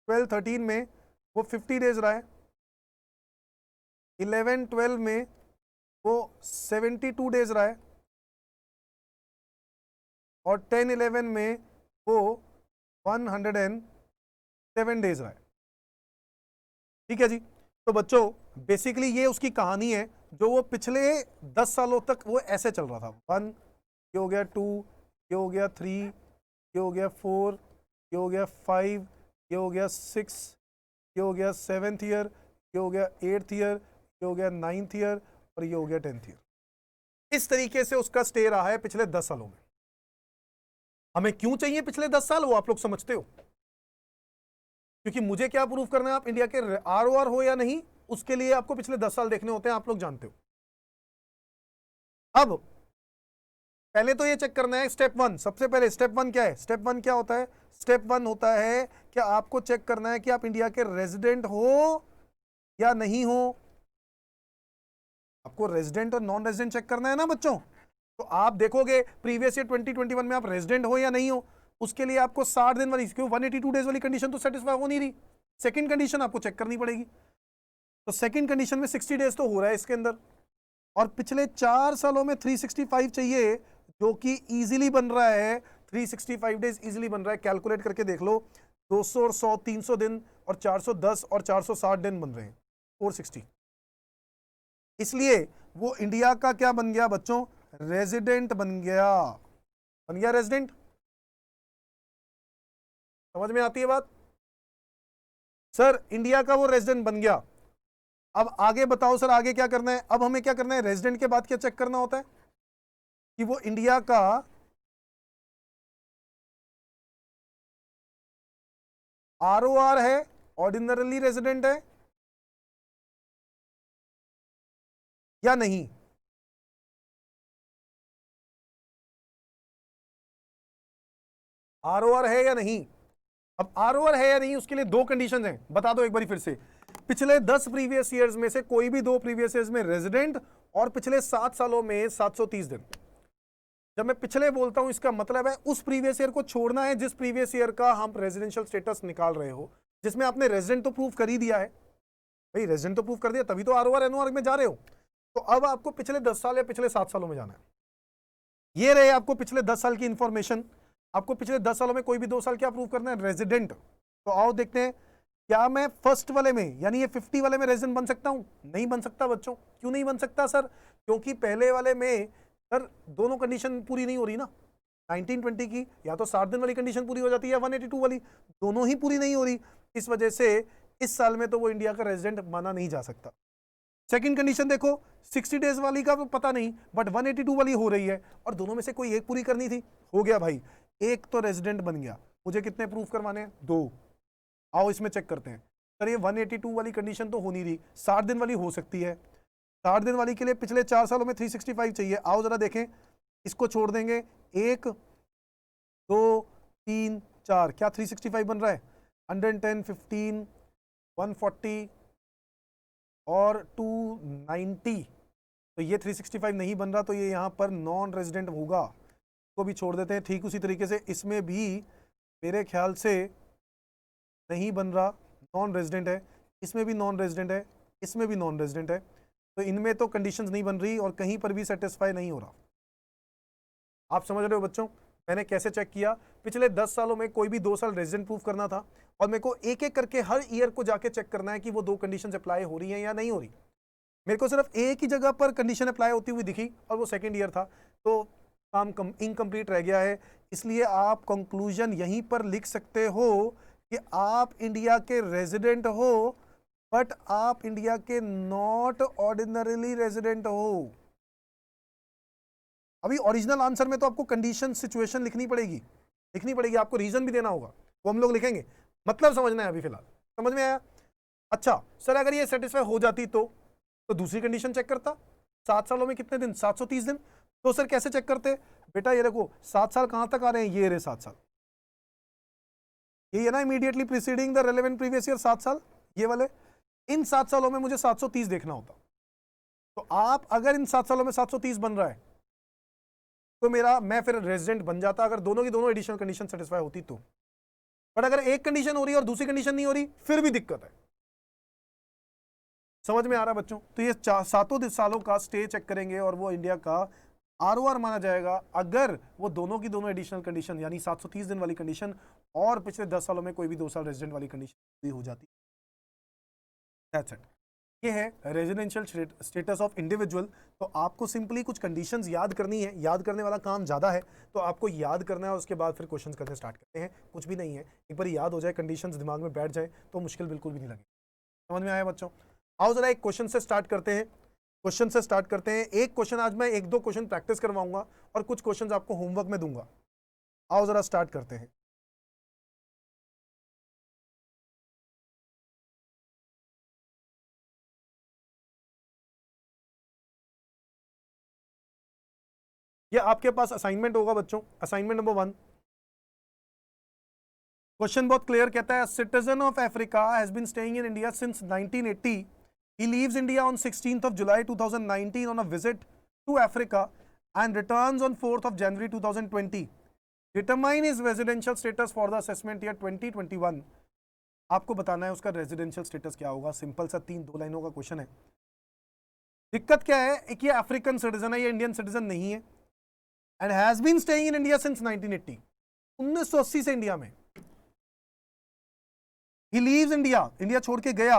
12-13 में वो 50 डेज रहा है, 11-12 में वो 72 डेज रहा है, और 10-11 में वो 107 डेज रहा है। ठीक है जी। तो बच्चों बेसिकली ये उसकी कहानी है, जो वो पिछले 10 सालों तक वो ऐसे चल रहा था। 1, ये हो गया 2, ये हो गया 3, ये हो गया 4, ये हो गया 5, ये हो गया 6, ये हो गया 7th ईयर, ये हो गया 8th ईयर, ये हो गया 9th ईयर, और ये हो गया 10th ईयर। इस तरीके से उसका स्टे रहा है पिछले 10 सालों में। हमें क्यों चाहिए पिछले 10 साल, वो आप लोग समझते हो? क्योंकि मुझे क्या प्रूव करना है, आप इंडिया के ROR हो या नहीं, उसके लिए आपको पिछले 10 साल देखने होते हैं, आप लोग जानते हो। अब पहले तो ये चेक करना है स्टेप 1। सबसे पहले स्टेप 1 क्या है? स्टेप 1 क्या होता है? स्टेप 1 होता है कि आपको चेक करना है कि आप इंडिया के रेजिडेंट हो या नहीं हो। आपको रेजिडेंट और नॉन रेजिडेंट चेक करना है ना बच्चों। तो आप देखोगे प्रीवियस ईयर 2021 में आप रेजिडेंट हो या नहीं हो, उसके लिए आपको 60 दिन वाली, क्यों 182 डेज वाली कंडीशन तो सेटिस्फाई हो नहीं रही, सेकंड कंडीशन आपको चेक करनी पड़ेगी। तो सेकंड कंडीशन में 60 डेज तो हो रहा है इसके अंदर, और पिछले 4 सालों में 365 चाहिए, जो कि इजीली बन रहा है। 365 डेज इजीली बन रहा है, कैलकुलेट करके देख लो। 200 और 100 300 दिन, और 410 और 460 दिन बन रहे हैं, 460। इसलिए वो इंडिया का क्या बन गया बच्चों? रेजिडेंट बन गया। बन गया रेजिडेंट। समझ में आती है बात? सर इंडिया का वो रेजिडेंट बन गया। अब आगे बताओ सर, आगे क्या करना है? अब हमें क्या करना है? रेजिडेंट के बाद क्या चेक करना होता है कि वो इंडिया का ROR है, ऑर्डिनरली रेजिडेंट है या नहीं। ROR है या नहीं। अब ROR है या नहीं, उसके लिए 2 कंडीशन हैं, बता दो एक बार फिर से। पिछले 10 प्रीवियस ईयर्स में से कोई भी 2 प्रीवियस ईयर्स में रेजिडेंट, और पिछले 7 सालों में 730 दिन। जब मैं पिछले बोलता हूं, इसका मतलब है उस प्रीवियस ईयर को छोड़ना है जिस प्रीवियस ईयर का हम रेजिडेंशियल स्टेटस निकाल रहे हो, जिसमें आपने रेजिडेंट तो प्रूव कर ही दिया है भाई, रेजिडेंट तो प्रूव कर दिया, तभी तो ROR NOR में जा रहे हो। तो अब आपको पिछले 10 साल या पिछले 7 सालों में जाना है। ये रहे आपको पिछले 10 साल की इंफॉर्मेशन। आपको पिछले 10 सालों में कोई भी 2 साल क्या प्रूव करना है? रेजिडेंट। तो आओ देखते हैं, क्या मैं फर्स्ट वाले में यानी ये 50 वाले में रेजिडेंट बन सकता हूं? नहीं बन सकता बच्चों। क्यों नहीं बन सकता सर? क्योंकि पहले वाले में सर दोनों कंडीशन पूरी नहीं हो रही ना। 1920 की या तो 60 दिन वाली कंडीशन पूरी हो जाती है, या 182 वाली, दोनों ही पूरी नहीं हो रही। इस वजह से इस साल में तो वो इंडिया का रेजिडेंट माना नहीं जा सकता। सेकंड कंडीशन देखो, 60 डेज वाली का पता नहीं, बट 182 वाली हो रही है, और दोनों में से कोई एक पूरी करनी थी। हो गया भाई, एक तो रेजिडेंट बन गया। मुझे कितने प्रूफ करवाने हैं? 2। आओ इसमें चेक करते हैं। सर ये 182 वाली कंडीशन तो हो नहीं रही, 60 दिन वाली हो सकती है। 60 दिन वाली के लिए पिछले 4 सालों में 365 चाहिए। आओ जरा देखें, इसको छोड़ देंगे, 1 2 3 4, क्या 365 बन रहा है? 110, 15, 140 और 290। तो ये 365 नहीं बन रहा, तो ये यहाँ पर नॉन रेजिडेंट होगा, को भी छोड़ देते हैं। ठीक उसी तरीके से इसमें भी मेरे ख्याल से नहीं बन रहा, नॉन रेजिडेंट है। इसमें भी नॉन रेजिडेंट है, इसमें भी नॉन रेजिडेंट है। तो इनमें तो कंडीशंस नहीं बन रही, और कहीं पर भी सेटिस्फाई नहीं हो रहा। आप समझ रहे हो बच्चों, मैंने कैसे चेक किया? पिछले 10 सालों में कोई भी 2 साल रेजिडेंट प्रूफ करना था, और मेरे को एक एक करके हर ईयर को जाके चेक करना है कि वो 2 कंडीशन अप्लाई हो रही हैं या नहीं हो रही। मेरे को सिर्फ एक ही जगह पर कंडीशन अप्लाई होती हुई दिखी, और वो सेकेंड ईयर था, तो काम इनकम्प्लीट रह गया है। इसलिए आप कंक्लूजन यहीं पर लिख सकते हो कि आप इंडिया के रेजिडेंट हो, बट आप इंडिया के नॉट ऑर्डिनरीली रेजिडेंट हो। अभी ओरिजिनल आंसर में तो आपको कंडीशन सिचुएशन लिखनी पड़ेगी, आपको रीजन भी देना होगा, वो हम लोग लिखेंगे। मतलब समझना है अभी फिलहाल, समझ में आया? अच्छा सर, अगर ये सेटिस्फाई हो जाती तो दूसरी कंडीशन चेक करता। 7 सालों में कितने दिन? 730 दिन। तो सर कैसे चेक करते? बेटा ये देखो, 7 साल कहां तक आ रहे हैं? ये रहे 7 साल, ये है ना immediately preceding the relevant previous year, 7 साल ये वाले। इन 7 सालों में मुझे 730 देखना होता। तो आप अगर इन 7 सालों में 730 बन रहा है तो मैं फिर रेजिडेंट बन जाता अगर दोनों की दोनों एडिशनल कंडीशन सेटिस्फाई होती तो। बट अगर एक कंडीशन हो रही है और दूसरी कंडीशन नहीं हो रही फिर भी दिक्कत है। समझ में आ रहा है बच्चों? तो ये 7 सालों का स्टे चेक करेंगे और वो इंडिया का आरओआर माना जाएगा अगर वो दोनों की दोनों एडिशनल कंडीशन यानी 730 दिन वाली कंडीशन और पिछले 10 सालों में कोई भी 2 साल रेजिडेंट वाली कंडीशन हो जाती। That's it. ये है रेजिडेंशियल स्टेटस ऑफ इंडिविजुअल। तो आपको सिंपली कुछ कंडीशंस याद करनी है, याद करने वाला काम ज़्यादा है तो आपको याद करना है, उसके बाद फिर क्वेश्चंस करने स्टार्ट करते हैं। कुछ भी नहीं है, एक बार याद हो जाए, कंडीशंस दिमाग में बैठ जाए तो मुश्किल बिल्कुल भी नहीं लगे। समझ में आया बच्चों? आओ जरा एक क्वेश्चन से स्टार्ट करते हैं। एक क्वेश्चन आज मैं 1-2 क्वेश्चन प्रैक्टिस करवाऊंगा और कुछ क्वेश्चन आपको होमवर्क में दूंगा। आओ जरा स्टार्ट करते हैं। ये आपके पास असाइनमेंट होगा बच्चों, असाइनमेंट नंबर 1। क्वेश्चन बहुत क्लियर कहता है, citizen of Africa has been staying in India since 1980। He leaves India on 16th of July 2019 on a visit to Africa and returns on 4th of January 2020. Determine his residential status for the assessment year 2021. आपको बताना है उसका रेजिडेंशियल स्टेटस क्या होगा। सिंपल सा 2 लाइनों का क्वेश्चन है। दिक्कत क्या है, एक ये अफ्रीकन सिटीजन है, ये इंडियन सिटीजन नहीं है and has been staying in India since 1980। 1980 से इंडिया में। ही लीव्स इंडिया, इंडिया छोड़ के गया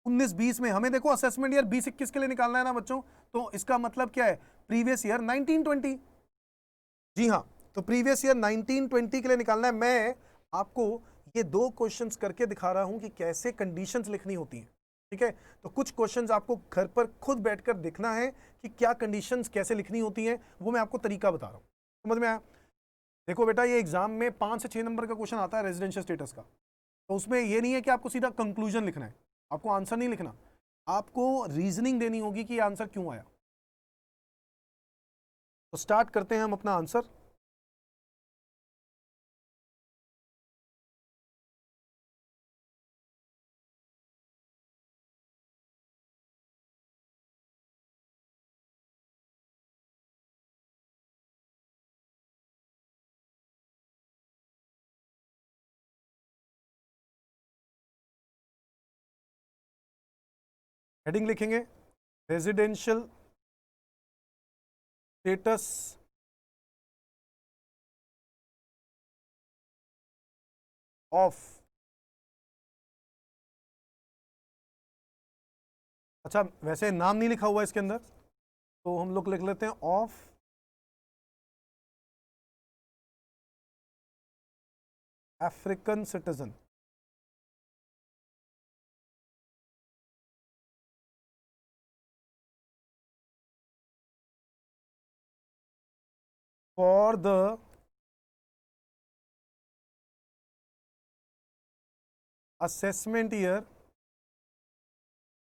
19-20 में। हमें देखो असेसमेंट ईयर 20-21 के लिए निकालना है ना बच्चों, तो इसका मतलब क्या है, प्रीवियस ईयर 1920। जी हाँ, तो प्रीवियस ईयर 1920 के लिए निकालना है। मैं आपको ये 2 क्वेश्चंस करके दिखा रहा हूं कि कैसे कंडीशंस लिखनी होती हैं। ठीक है, तो कुछ क्वेश्चंस आपको घर पर खुद बैठकर देखना है कि क्या कंडीशंस कैसे लिखनी होती हैं, वो मैं आपको तरीका बता रहा हूं। समझ में आया? देखो बेटा, ये एग्जाम में 5 से 6 नंबर का क्वेश्चन आता है रेजिडेंशियल स्टेटस का। तो उसमें ये नहीं है कि आपको सीधा कंक्लूजन लिखना है, आपको आंसर नहीं लिखना, आपको रीजनिंग देनी होगी कि आंसर क्यों आया। तो स्टार्ट करते हैं हम अपना आंसर। हेडिंग लिखेंगे रेजिडेंशियल स्टेटस ऑफ, अच्छा वैसे नाम नहीं लिखा हुआ इसके अंदर तो हम लोग लिख लेते हैं of African citizen. For the assessment year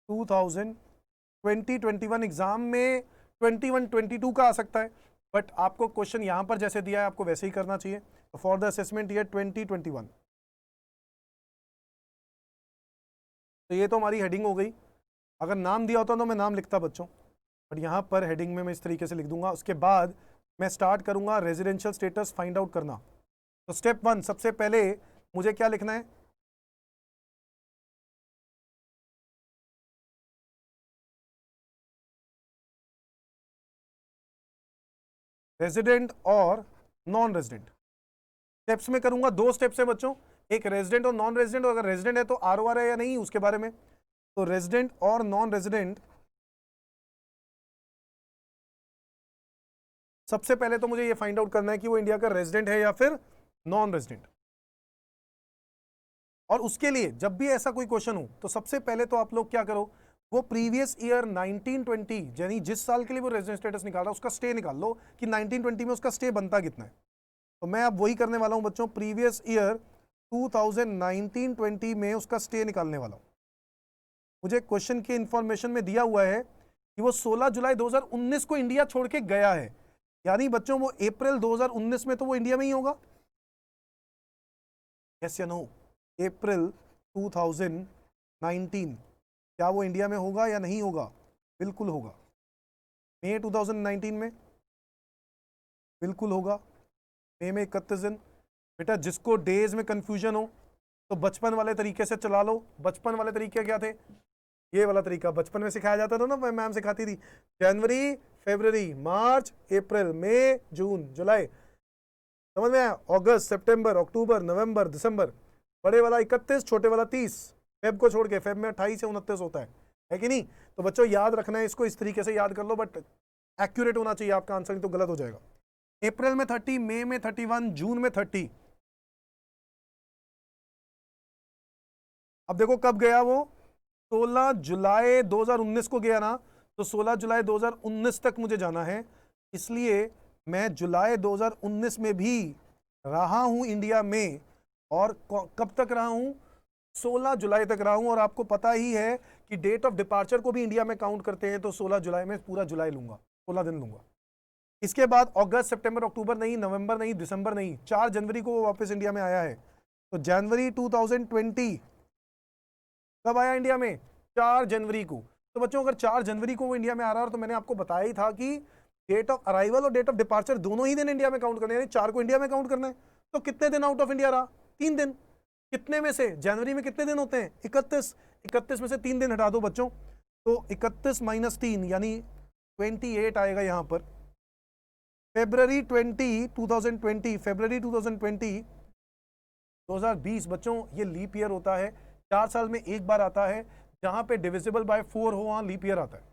2021 exam में 21-22 का आ सकता है, बट आपको क्वेश्चन यहां पर जैसे दिया है आपको वैसे ही करना चाहिए। फॉर द असेसमेंट ईयर 2021, तो ये तो हमारी हेडिंग हो गई। अगर नाम दिया होता तो मैं नाम लिखता बच्चों, बट यहाँ पर हेडिंग में मैं इस तरीके से लिख दूंगा। उसके बाद मैं स्टार्ट करूंगा रेजिडेंशियल स्टेटस फाइंड आउट करना। तो स्टेप 1, सबसे पहले मुझे क्या लिखना है, रेजिडेंट और नॉन रेजिडेंट। स्टेप्स में करूंगा 2 स्टेप्स है बच्चों, एक रेजिडेंट और नॉन रेजिडेंट, और अगर रेजिडेंट है तो आरओआर है या नहीं उसके बारे में। तो रेजिडेंट और नॉन रेजिडेंट, सबसे पहले तो मुझे ये फाइंड आउट करना है कि वो इंडिया का रेजिडेंट है या फिर नॉन रेजिडेंट। और उसके लिए जब भी ऐसा कोई क्वेश्चन हो तो सबसे पहले तो आप लोग क्या करो, वो प्रीवियस ईयर 1920 यानी जिस साल के लिए वो रेजिडेंट स्टेटस निकाल रहा है उसका स्टे निकाल लो कि 1920 में उसका स्टे बनता कितना है। तो मैं अब वही करने वाला हूं बच्चों, प्रीवियस ईयर 2019-20 में उसका स्टे निकालने वाला हूं। मुझे क्वेश्चन के इंफॉर्मेशन में दिया हुआ है कि वो 16 जुलाई 2019 को इंडिया छोड़ के गया है, यानी बच्चों वो अप्रैल 2019 में तो वो इंडिया में ही होगा। यस या नो? अप्रैल 2019 क्या वो इंडिया में होगा या नहीं होगा? बिल्कुल होगा। मई 2019 में बिल्कुल होगा। मई में 31 दिन। बेटा जिसको डेज में कंफ्यूजन हो तो बचपन वाले तरीके से चला लो। बचपन वाले तरीके क्या थे? ये वाला तरीका बचपन में सिखाया जाता था ना, मैम सिखाती थी। जनवरी, फरवरी, मार्च, अप्रैल, मई, जून, जुलाई, समझ में आया? अगस्त, सितंबर, अक्टूबर, नवंबर, दिसंबर। बड़े वाला 31, छोटे वाला 30। फेब को छोड़ के, फेब में 28 से 29 होता है कि नहीं? तो बच्चों याद रखना है इसको, इस तरीके से याद कर लो, बट एक्यूरेट होना चाहिए आपका आंसर, नहीं तो गलत हो जाएगा। अप्रैल में 30, मई में 31, जून में 30। अब देखो कब गया वो, 16 जुलाई 2019 को गया ना, तो 16 जुलाई 2019 तक मुझे जाना है, इसलिए मैं जुलाई 2019 में भी रहा हूं इंडिया में। और कब तक रहा हूं? 16 जुलाई तक रहा हूं। और आपको पता ही है कि डेट ऑफ डिपार्चर को भी इंडिया में काउंट करते हैं, तो 16 जुलाई में पूरा जुलाई लूंगा, 16 दिन लूंगा। इसके बाद अगस्त, सितंबर, अक्टूबर नहीं, नवंबर नहीं, दिसंबर नहीं, 4 जनवरी को वो वापस इंडिया में आया है। तो जनवरी 2020 कब आया इंडिया में? 4 जनवरी को। तो बच्चों अगर 4 जनवरी को वो इंडिया में आ रहा है, तो मैंने आपको बताया ही था कि डेट ऑफ अराइवल और डेट ऑफ डिपार्चर दोनों ही दिन इंडिया में काउंट करने हैं, 4 को इंडिया में काउंट करना है। तो कितने दिन आउट ऑफ इंडिया रहा? 3 दिन। कितने में से? जनवरी में कितने दिन होते हैं? 31। 31 में से 3 दिन हटा दो बच्चों, तो 31 माइनस 3 यानी 28 आएगा यहां पर। फरवरी 2020, फरवरी 2020 बच्चों ये लीप ईयर होता है, 4 साल में एक बार आता है। जहां पे डिविजिबल बाय 4 हो वहां लीप ईयर आता है,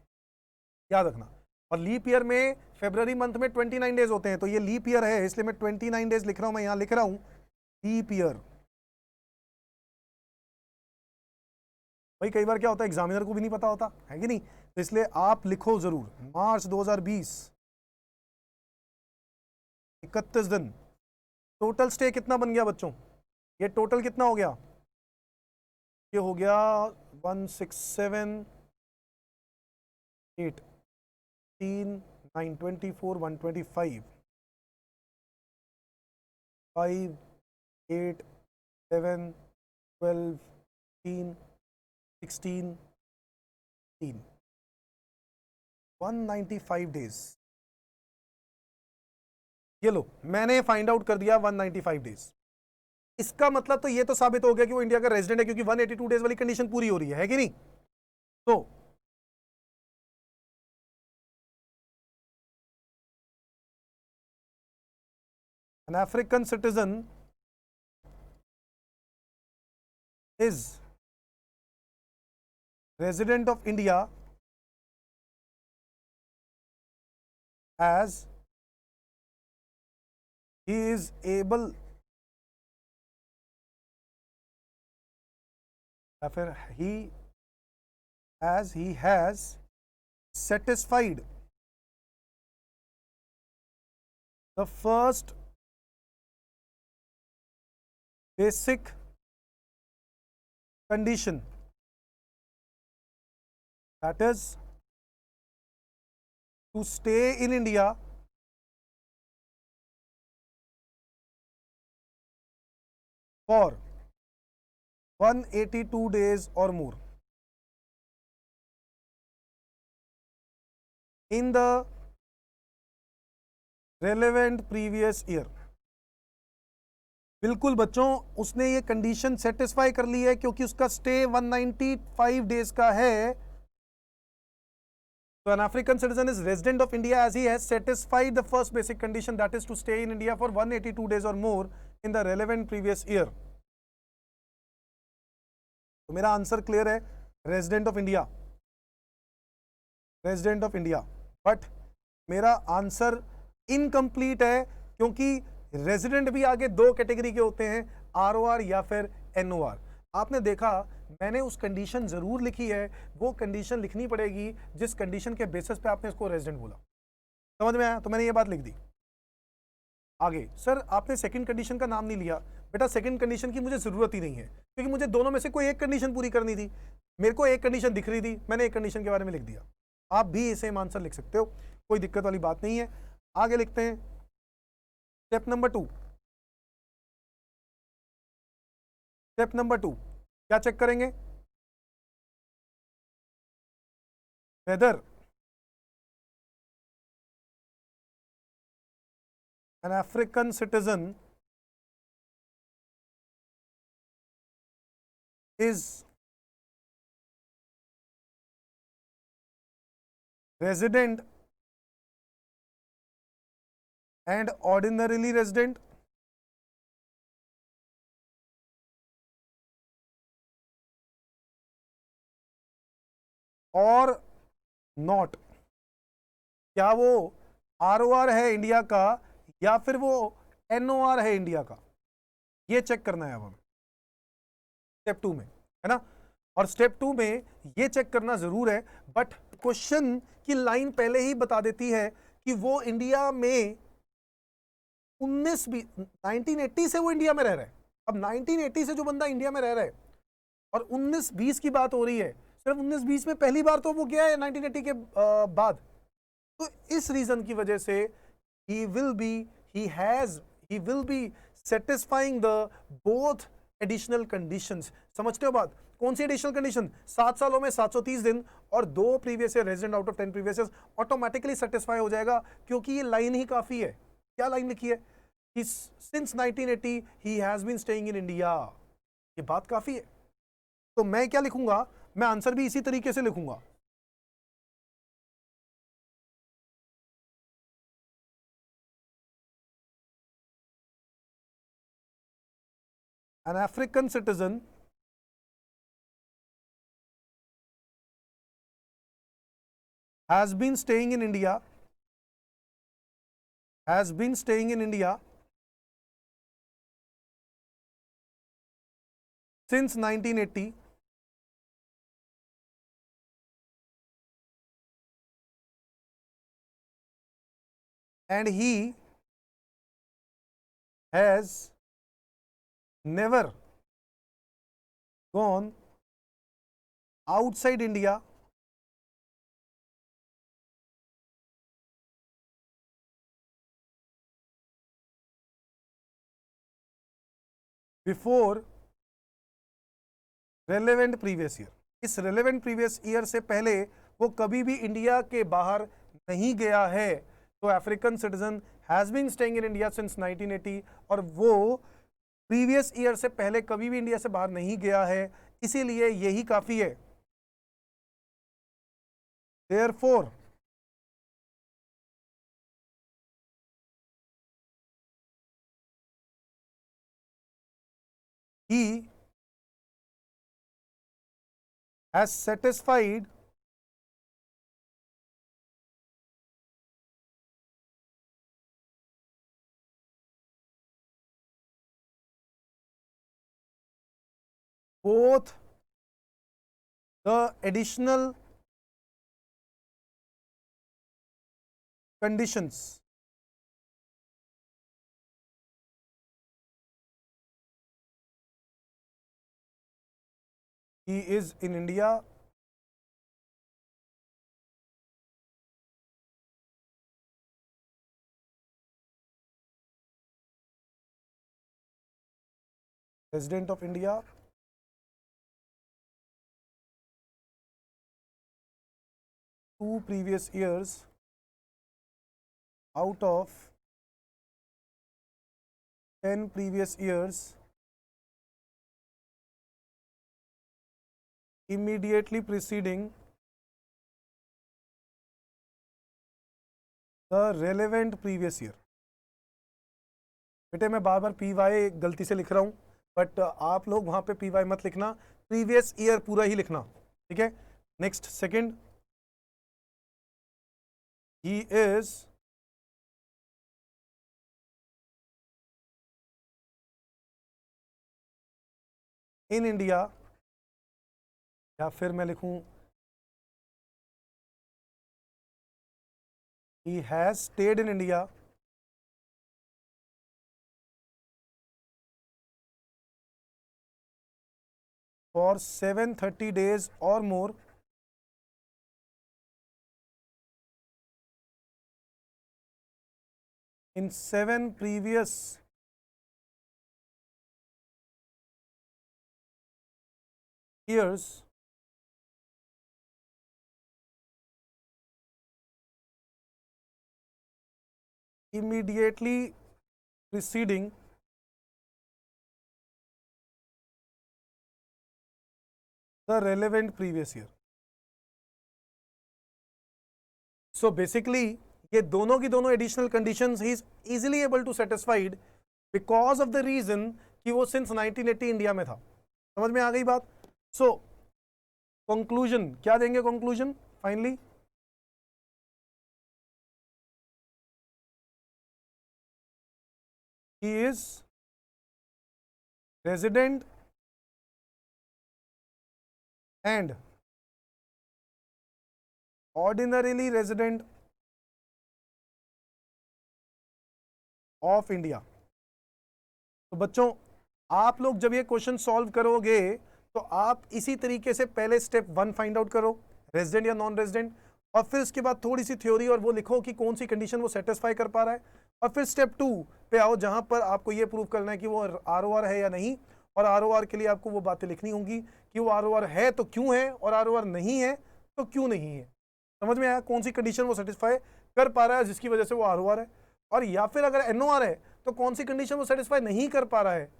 याद रखना। और लीप ईयर में फरवरी मंथ में 29 डेज होते हैं, तो ये लीप ईयर है, इसलिए मैं 29 डेज लिख रहा हूं। मैं यहां लिख रहा हूं लीप ईयर। भाई कई बार क्या होता है, एग्जामिनर को भी नहीं पता होता है कि नहीं, तो इसलिए आप लिखो जरूर मार्च 2020, 31 दिन। टोटल स्टे कितना बन गया बच्चों? ये टोटल कितना हो गया? ये हो गया 167, 8, 3, 9, 24, 125, 5, 8, 7, 12, 3, 16, 3, 195 डेज। ये लो मैंने फाइंड आउट कर दिया 195 डेज। इसका मतलब तो ये तो साबित हो गया कि वो इंडिया का रेजिडेंट है, क्योंकि 182 डेज वाली कंडीशन पूरी हो रही है कि नहीं? तो an African citizen is resident of India as he is able, या फिर he as he has satisfied the first basic condition, that is to stay in India for 182 days or more in the relevant previous year। बिल्कुल बच्चों उसने ये कंडीशन सेटिस्फाई कर ली है, क्योंकि उसका स्टे 195 डेज का है। So an African citizen is resident of India as he has satisfied the first basic condition, that is to stay in India for 182 days or more in the relevant previous year। तो मेरा आंसर क्लियर है, resident of India, resident of India. But मेरा आंसर इनकम्प्लीट है, क्योंकि रेजिडेंट भी आगे 2 कैटेगरी के होते हैं, आरओआर या फिर एनओआर। आपने देखा मैंने उस कंडीशन जरूर लिखी है, वो कंडीशन लिखनी पड़ेगी जिस कंडीशन के बेसिस पे आपने इसको रेजिडेंट बोला। समझ में आया? तो मैंने ये बात लिख दी। आगे सर आपने सेकंड कंडीशन का नाम नहीं लिया। बेटा सेकंड कंडीशन की मुझे जरूरत ही नहीं है, क्योंकि मुझे दोनों में से कोई एक कंडीशन पूरी करनी थी। मेरे को एक कंडीशन दिख रही थी, मैंने एक कंडीशन के बारे में लिख दिया। आप भी सेम आंसर लिख सकते हो, कोई दिक्कत वाली बात नहीं है। आगे लिखते हैं स्टेप नंबर 2। स्टेप नंबर 2 क्या चेक करेंगे? whether an African citizen is resident and ordinarily resident, और नॉट, क्या वो ROR है इंडिया का या फिर वो NOR है इंडिया का, ये चेक करना है अब हमें स्टेप 2 में, है ना। और स्टेप 2 में ये चेक करना जरूर है, बट क्वेश्चन की लाइन पहले ही बता देती है कि वो इंडिया में 1980 से वो इंडिया में रह रहा है। अब 1980 से जो बंदा इंडिया में रह रहा है और 1920 की बात हो रही है, सिर्फ 1920 में पहली बार तो वो गया है 1980 के बाद, तो इस रीजन की वजह से he will be satisfying the both additional conditions। समझते हो बात? कौन सी एडिशनल कंडीशन? 7 सालों में 730 दिन और 2 previous year resident out of 10 previous year, automatically satisfy हो जाएगा, क्योंकि ये लाइन ही काफी है। क्या लाइन लिखी है कि since 1980 he has been staying in India, ये बात काफी है। तो मैं क्या लिखूंगा, मैं आंसर भी इसी तरीके से लिखूंगा। An African citizen has been staying in India since 1980 and he has never gone outside India before relevant previous year। इस relevant previous year से पहले वो कभी भी इंडिया के बाहर नहीं गया है। तो African citizen has been staying in India since 1980 और वो प्रीवियस ईयर से पहले कभी भी इंडिया से बाहर नहीं गया है, इसीलिए यही काफी है। Therefore he has satisfied both the additional conditions he is in India resident of India two previous years out of 10 previous years immediately preceding the relevant previous year। बेटे मैं बार बार PY गलती से लिख रहा हूं, बट आप लोग वहां पे PY मत लिखना, प्रीवियस ईयर पूरा ही लिखना, ठीक है। Next second, he is in India, या फिर मैं लिखूं he has stayed in India for 730 days or more in 7 previous years immediately preceding the relevant previous year. So basically ये दोनों की दोनों additional conditions he is easily able to satisfied because of the reason कि वो सिंस 1980 इंडिया में था. समझ में आ गई बात. सो कंक्लूजन क्या देंगे? Conclusion finally he is resident and ordinarily resident of India. तो बच्चों आप लोग जब ये क्वेश्चन सॉल्व करोगे तो आप इसी तरीके से पहले स्टेप 1 फाइंड आउट करो, रेजिडेंट या नॉन रेजिडेंट, और फिर उसके बाद थोड़ी सी थ्योरी और वो लिखो कि कौन सी कंडीशन वो सेटिस्फाई कर पा रहा है, और फिर स्टेप 2 पे आओ जहां पर आपको ये प्रूव करना है कि वो आरओआर है या नहीं, और आरओआर के लिए आपको वो बातें लिखनी होंगी कि वो आरओआर है तो क्यों है और आरओआर नहीं है तो क्यों नहीं है. समझ में आया? कौन सी कंडीशन वो सेटिस्फाई कर पा रहा है जिसकी वजह से वो आरओआर है, और या फिर अगर एनओआर है तो कौन सी कंडीशन वो सेटिस्फाई नहीं कर पा रहा है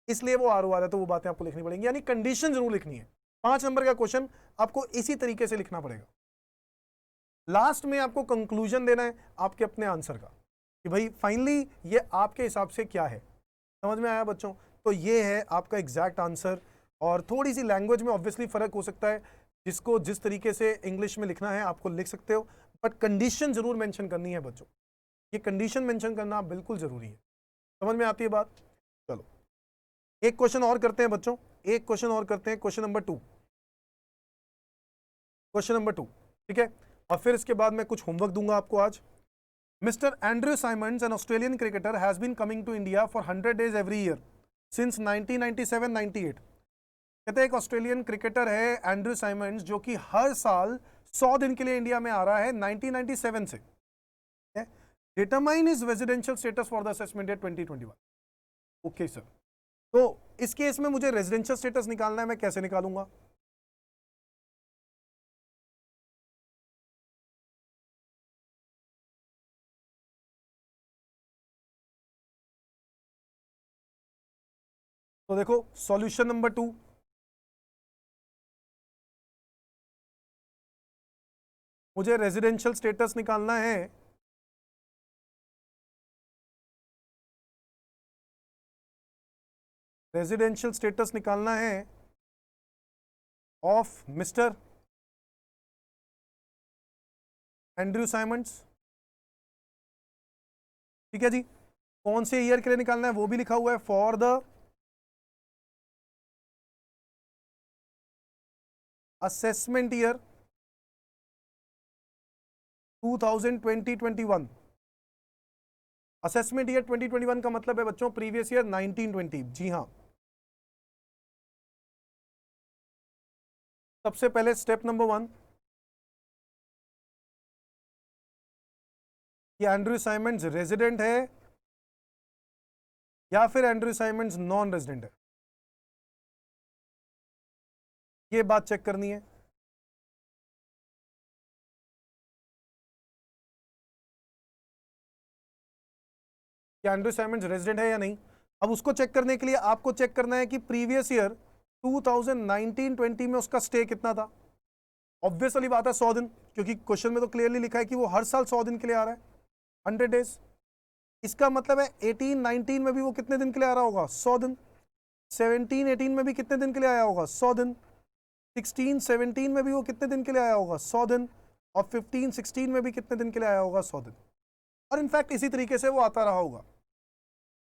इसलिए वो आरओआर है. तो वो बातें आपको लिखनी पड़ेंगी, यानी कंडीशन जरूर लिखनी है. 5 नंबर का क्वेश्चन आपको इसी तरीके से लिखना पड़ेगा. लास्ट में आपको कंक्लूजन देना है आपके अपने आंसर का कि भाई फाइनली ये आपके हिसाब से क्या है. समझ में आया बच्चों? तो ये है आपका एग्जैक्ट आंसर, और थोड़ी सी लैंग्वेज में ऑब्वियसली फर्क हो सकता है, जिसको जिस तरीके से इंग्लिश में लिखना है आपको लिख सकते हो, बट कंडीशन जरूर मेंशन करनी है बच्चों. ये कंडीशन मेंशन करना बिल्कुल जरूरी है. समझ में आती है बात? चलो एक क्वेश्चन और करते हैं बच्चों, एक क्वेश्चन और करते हैं, क्वेश्चन नंबर 2. क्वेश्चन नंबर 2, ठीक है, और फिर इसके बाद मैं कुछ होमवर्क दूंगा आपको आज. Mister Andrew Symonds, an Australian cricketer, has been coming to India for 100 days every year since 1997-98. कहते हैं एक ऑस्ट्रेलियन क्रिकेटर है एंड्रयू साइमंड्स जो कि हर साल 100 दिन के लिए इंडिया में आ रहा है 1997 से. Determine is residential status for the assessment year 2021. Okay sir, तो इस केस में मुझे रेजिडेंशियल स्टेटस निकालना है, मैं कैसे निकालूंगा? तो देखो सॉल्यूशन नंबर 2, मुझे रेजिडेंशियल स्टेटस निकालना है. रेजिडेंशियल स्टेटस निकालना है ऑफ मिस्टर एंड्रयू साइमंड्स. ठीक है जी, कौन से ईयर के लिए निकालना है वो भी लिखा हुआ है, for the assessment year 2020-21. Assessment year 2021 का मतलब है बच्चों प्रीवियस ईयर 1920. जी हाँ, सबसे पहले स्टेप नंबर 1 कि एंड्रयू साइमंड्स रेजिडेंट है या फिर एंड्रयू साइमंड्स नॉन रेजिडेंट है, ये बात चेक करनी है. कि एंड्रयू साइमंड्स रेजिडेंट है या नहीं. अब उसको चेक करने के लिए आपको चेक करना है कि प्रीवियस ईयर 2019-20 में उसका स्टे कितना था. ऑब्वियसली बात है 100 दिन, क्योंकि क्वेश्चन में तो क्लियरली लिखा है कि वो हर साल 100 दिन के लिए आ रहा है, 100 डेज. इसका मतलब है 18-19 में भी वो कितने दिन के लिए आ रहा होगा? 100 दिन. 17-18 में भी कितने दिन के लिए आया होगा? 100 दिन. 16-17 में भी वो कितने दिन के लिए आया होगा? 100 दिन. और 15-16 में भी कितने दिन के लिए आया होगा? 100 दिन. और इनफैक्ट इसी तरीके से वो आता रहा होगा.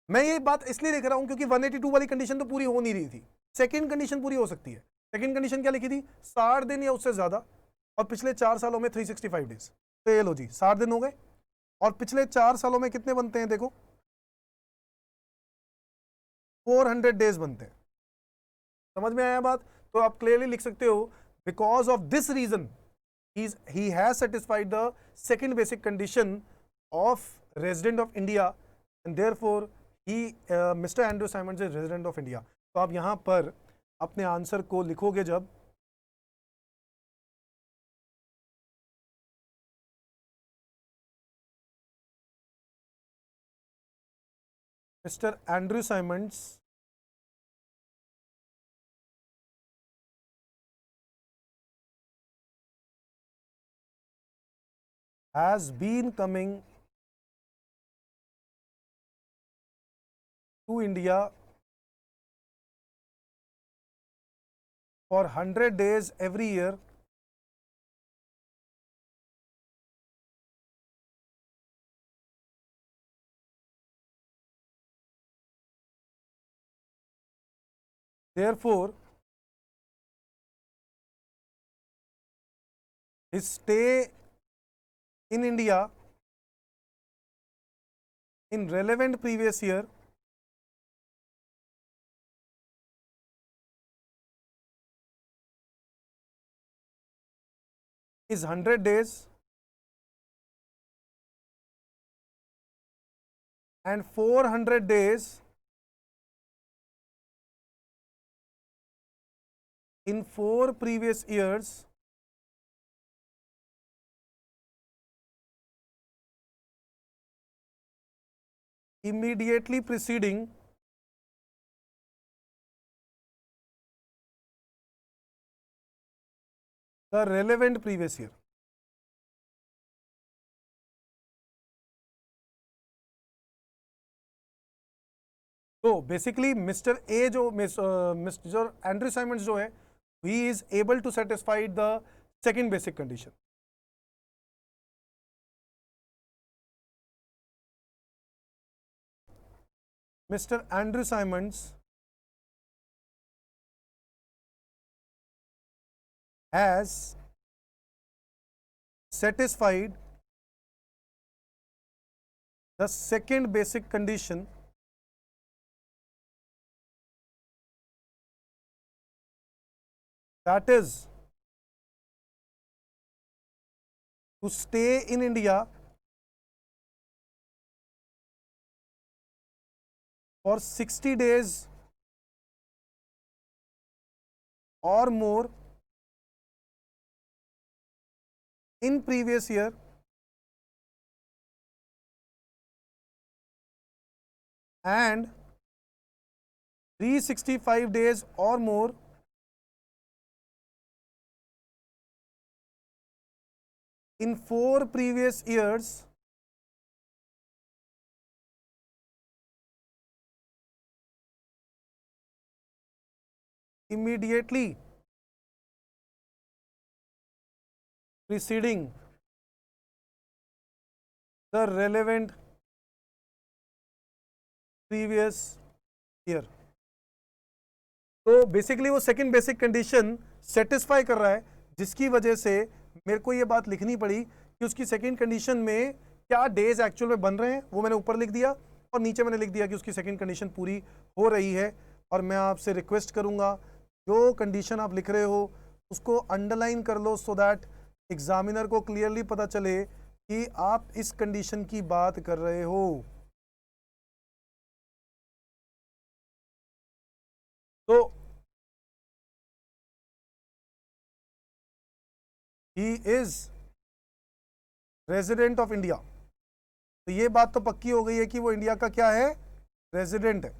मैं ये बात इसलिए लिख रहा हूं क्योंकि 182 वाली कंडीशन तो पूरी हो नहीं रही थी. सेकंड कंडीशन पूरी हो सकती है. सेकंड कंडीशन क्या लिखी थी? 60 दिन या उससे ज्यादा, और पिछले 4 सालों में 365 डेज. तो ये लो जी, 60 दिन हो गए, और पिछले 4 सालों में कितने बनते हैं? देखो 400 डेज बनते हैं. समझ में आया बात? तो आप क्लियरली लिख सकते हो because of this reason he has satisfied the second basic condition of resident of India, and therefore he Mr. Andrew Simons is resident of India. तो आप यहां पर अपने आंसर को लिखोगे जब Mr. Andrew Simons has been coming to India for 100 days every year therefore his stay in India in relevant previous year is 100 days and 400 days in 4 previous years immediately preceding the relevant previous year. तो बेसिकली मिस्टर ए जो मिस्टर एंड्रू साइमंड्स जो है he is able to satisfy the second basic condition. Mister Andrew Symonds has satisfied the second basic condition that is to stay in India for 60 days or more in previous year and 365 days or more in 4 previous years immediately preceding the relevant previous year. तो बेसिकली वो सेकंड बेसिक कंडीशन सेटिस्फाई कर रहा है, जिसकी वजह से मेरे को ये बात लिखनी पड़ी कि उसकी सेकंड कंडीशन में क्या डेज एक्चुअल में बन रहे हैं, वो मैंने ऊपर लिख दिया और नीचे मैंने लिख दिया कि उसकी सेकंड कंडीशन पूरी हो रही है. और मैं आपसे रिक्वेस्ट करूंगा जो कंडीशन आप लिख रहे हो उसको अंडरलाइन कर लो सो दैट एग्जामिनर को क्लियरली पता चले कि आप इस कंडीशन की बात कर रहे हो. तो he is resident of India, तो ये बात तो पक्की हो गई है कि वो इंडिया का क्या है, रेजिडेंट है.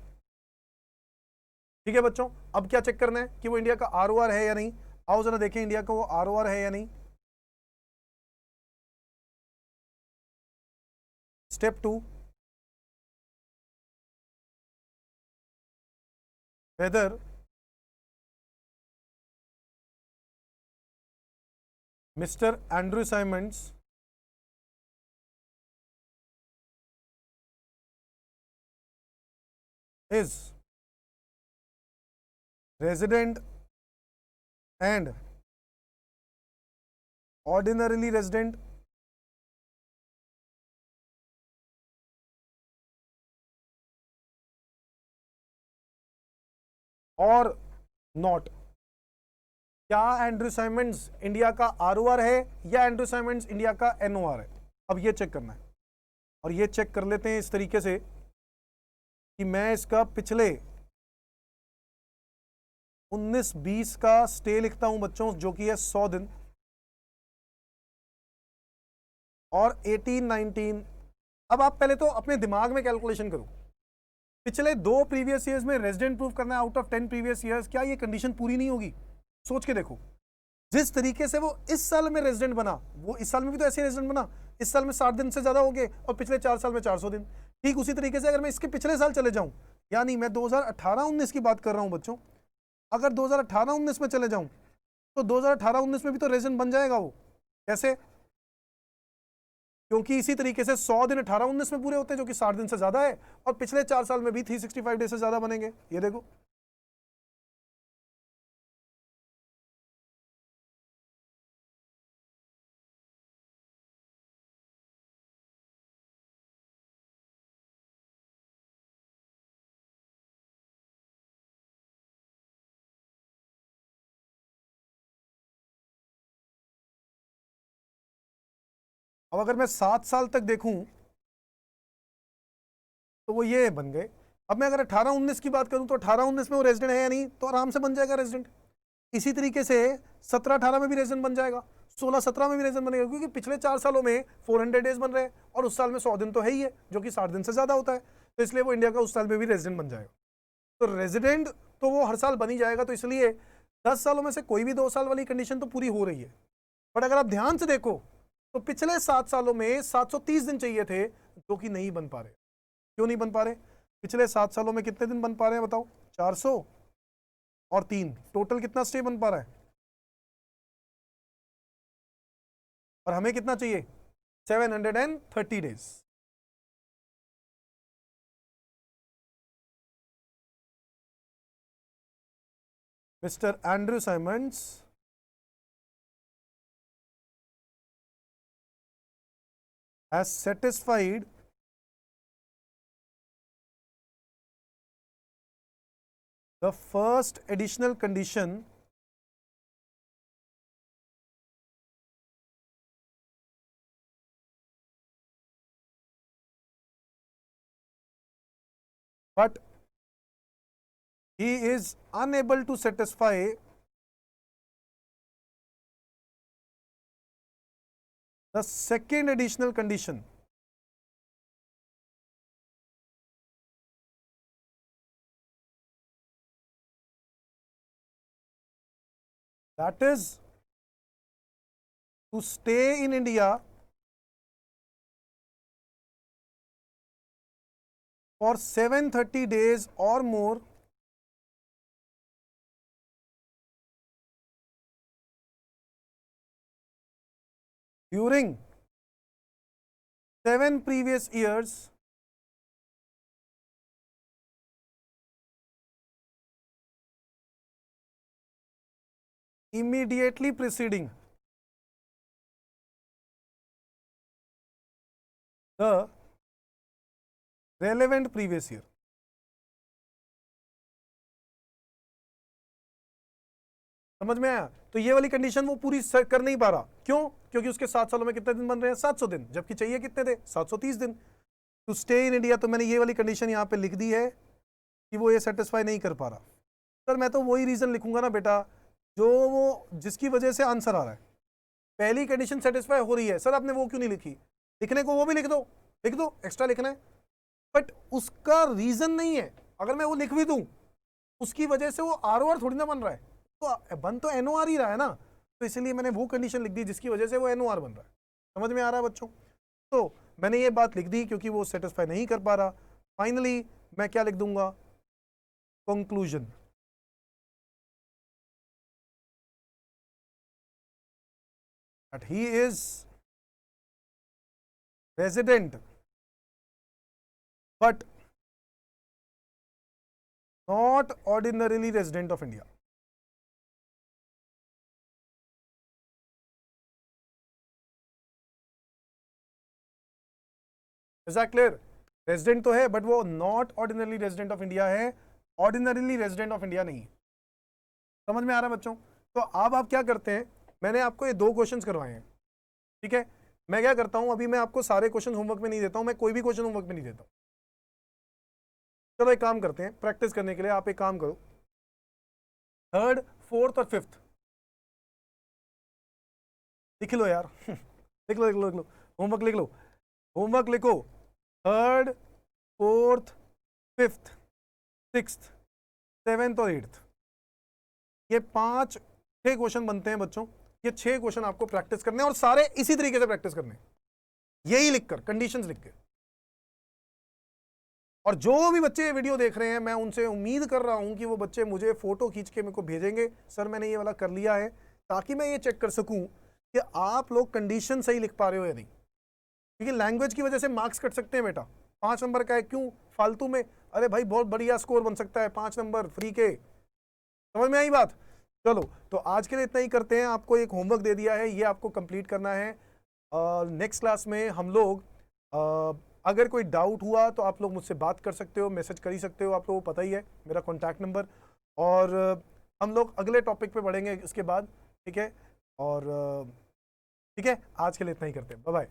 ठीक है बच्चों, अब क्या चेक करना है कि वो इंडिया का आरओआर है या नहीं. आओ जरा देखें इंडिया का वो आरओआर है या नहीं. Step 2, whether Mr. Andrew Simons is resident and ordinarily resident or not. क्या एंड्रू साइमंड्स इंडिया का आरओआर है या एंड्रू साइमंड्स इंडिया का एनओआर है. अब ये चेक करना है और ये चेक कर लेते हैं इस तरीके से कि मैं इसका पिछले 19-20 का स्टे लिखता हूं बच्चों, जो कि है 100 दिन, और 18-19. अब आप पहले तो अपने दिमाग में कैलकुलेशन करो पिछले 2 प्रीवियस ईयर्स में रेजिडेंट प्रूव करना है आउट ऑफ 10 प्रीवियस ईयर्स, क्या ये कंडीशन पूरी नहीं होगी? सोच के देखो, जिस तरीके से वो इस साल में रेजिडेंट बना, वो इस साल में भी तो ऐसे रेजिडेंट बना, इस साल में 60 दिन से ज्यादा हो गए और पिछले 4 साल में 400 दिन। ठीक उसी तरीके से अगर मैं इसके पिछले साल चले जाऊं, यानी मैं 2018-19 की बात कर रहा हूं बच्चों, अगर 2018-19 में चले जाऊं तो 2018-19 में भी तो रेजिडेंट बन जाएगा वो। कैसे? क्योंकि इसी तरीके से 100 दिन 18-19 में पूरे होते हैं, जो कि 60 दिन से ज्यादा है, और पिछले 4 साल में भी 365 डे से ज्यादा बनेंगे। ये देखो, अब अगर मैं 7 साल तक देखूं तो वो ये बन गए। अब मैं अगर 18-19 की बात करूं तो 18-19 में वो रेजिडेंट है या नहीं, तो आराम से बन जाएगा रेजिडेंट। इसी तरीके से 17-18 में भी रेजिडेंट बन जाएगा, 16-17 में भी रेजिडेंट बनेगा, क्योंकि पिछले 4 सालों में 400 डेज बन रहे हैं और उस साल में 100 दिन तो है ही है, जो कि 60 दिन से ज्यादा होता है, तो इसलिए वो इंडिया का उस साल में भी रेजिडेंट बन जाएगा। तो रेजिडेंट तो वो हर साल बन ही जाएगा, तो इसलिए 10 सालों में से कोई भी 2 साल वाली कंडीशन तो पूरी हो रही है। बट अगर आप ध्यान से देखो तो पिछले 7 सालों में 730 दिन चाहिए थे, जो कि नहीं बन पा रहे। क्यों नहीं बन पा रहे? पिछले 7 सालों में कितने दिन बन पा रहे हैं बताओ? 400 और 3, टोटल कितना स्टे बन पा रहा है? और हमें कितना चाहिए? 730 days. Mister Andrew Symonds has satisfied the first additional condition but he is unable to satisfy the second additional condition. That is to stay in India for 730 days or more during 7 previous years immediately preceding the relevant previous year. समझ में आया? तो ये वाली कंडीशन वो पूरी कर नहीं पा रहा। क्यों? क्योंकि उसके 7 सालों में कितने दिन बन रहे हैं? 700 दिन, जबकि चाहिए कितने थे? 730 दिन। टू स्टे इन इंडिया, तो मैंने ये वाली कंडीशन यहाँ पे लिख दी है कि वो ये सेटिस्फाई नहीं कर पा रहा। सर मैं तो वही रीजन लिखूंगा ना बेटा, जो वो जिसकी वजह से आंसर आ रहा है। पहली कंडीशन सेटिस्फाई हो रही है, सर आपने वो क्यों नहीं लिखी? लिखने को वो भी लिख दो, एक्स्ट्रा लिखना है, बट उसका रीजन नहीं है। अगर मैं वो लिख भी दूं, उसकी वजह से वो ROR थोड़ी ना बन रहा है, तो बन तो NOR ही रहा है ना, तो इसलिए मैंने वो कंडीशन लिख दी जिसकी वजह से वो NOR बन रहा है। समझ में आ रहा है बच्चों? तो मैंने ये बात लिख दी क्योंकि वो सेटिस्फाई नहीं कर पा रहा। फाइनली मैं क्या लिख दूंगा? Conclusion. that he is resident but not ordinarily resident of India. Is that clear? Resident तो है बट वो not ordinary resident of India है, ऑर्डिनरीली रेजिडेंट ऑफ इंडिया नहीं। समझ में आ रहा है बच्चों? तो अब आप क्या करते हैं, मैंने आपको ये 2 क्वेश्चंस करवाए हैं, ठीक है? मैं क्या करता हूं, अभी मैं आपको सारे क्वेश्चन होमवर्क में नहीं देता हूं, मैं कोई भी क्वेश्चन होमवर्क में नहीं देता हूं। चलो एक काम करते हैं, प्रैक्टिस करने के लिए आप एक काम करो, 3rd, 4th और 5th लिख लो यार। लिख लो लिख लो लिख लो, होमवर्क लिख लो, होमवर्क लिखो। 3rd, 4th, 5th, 6th, 7th और 8th, ये 6 क्वेश्चन बनते हैं बच्चों। ये 6 क्वेश्चन आपको प्रैक्टिस करने हैं और सारे इसी तरीके से प्रैक्टिस करने हैं, यही लिखकर, कंडीशंस लिख के। और जो भी बच्चे ये वीडियो देख रहे हैं, मैं उनसे उम्मीद कर रहा हूं कि वो बच्चे मुझे फोटो खींच के मेरे को भेजेंगे, सर मैंने ये वाला कर लिया है, ताकि मैं ये चेक कर सकूं कि आप लोग कंडीशन सही लिख पा रहे हो या नहीं। क्योंकि लैंग्वेज की वजह से मार्क्स कट सकते हैं बेटा। 5 नंबर का है, क्यों फालतू में? अरे भाई बहुत बढ़िया स्कोर बन सकता है, 5 नंबर फ्री के। समझ में आई बात? चलो, तो आज के लिए इतना ही करते हैं। आपको एक होमवर्क दे दिया है, ये आपको कंप्लीट करना है। नेक्स्ट क्लास में हम लोग, अगर कोई डाउट हुआ तो आप लोग मुझसे बात कर सकते हो, मैसेज कर ही सकते हो, आप लोगों को पता ही है मेरा कॉन्टैक्ट नंबर। और हम लोग अगले टॉपिक पे बढ़ेंगे इसके बाद, ठीक है? और ठीक है, आज के लिए इतना ही करते हैं। Bye bye.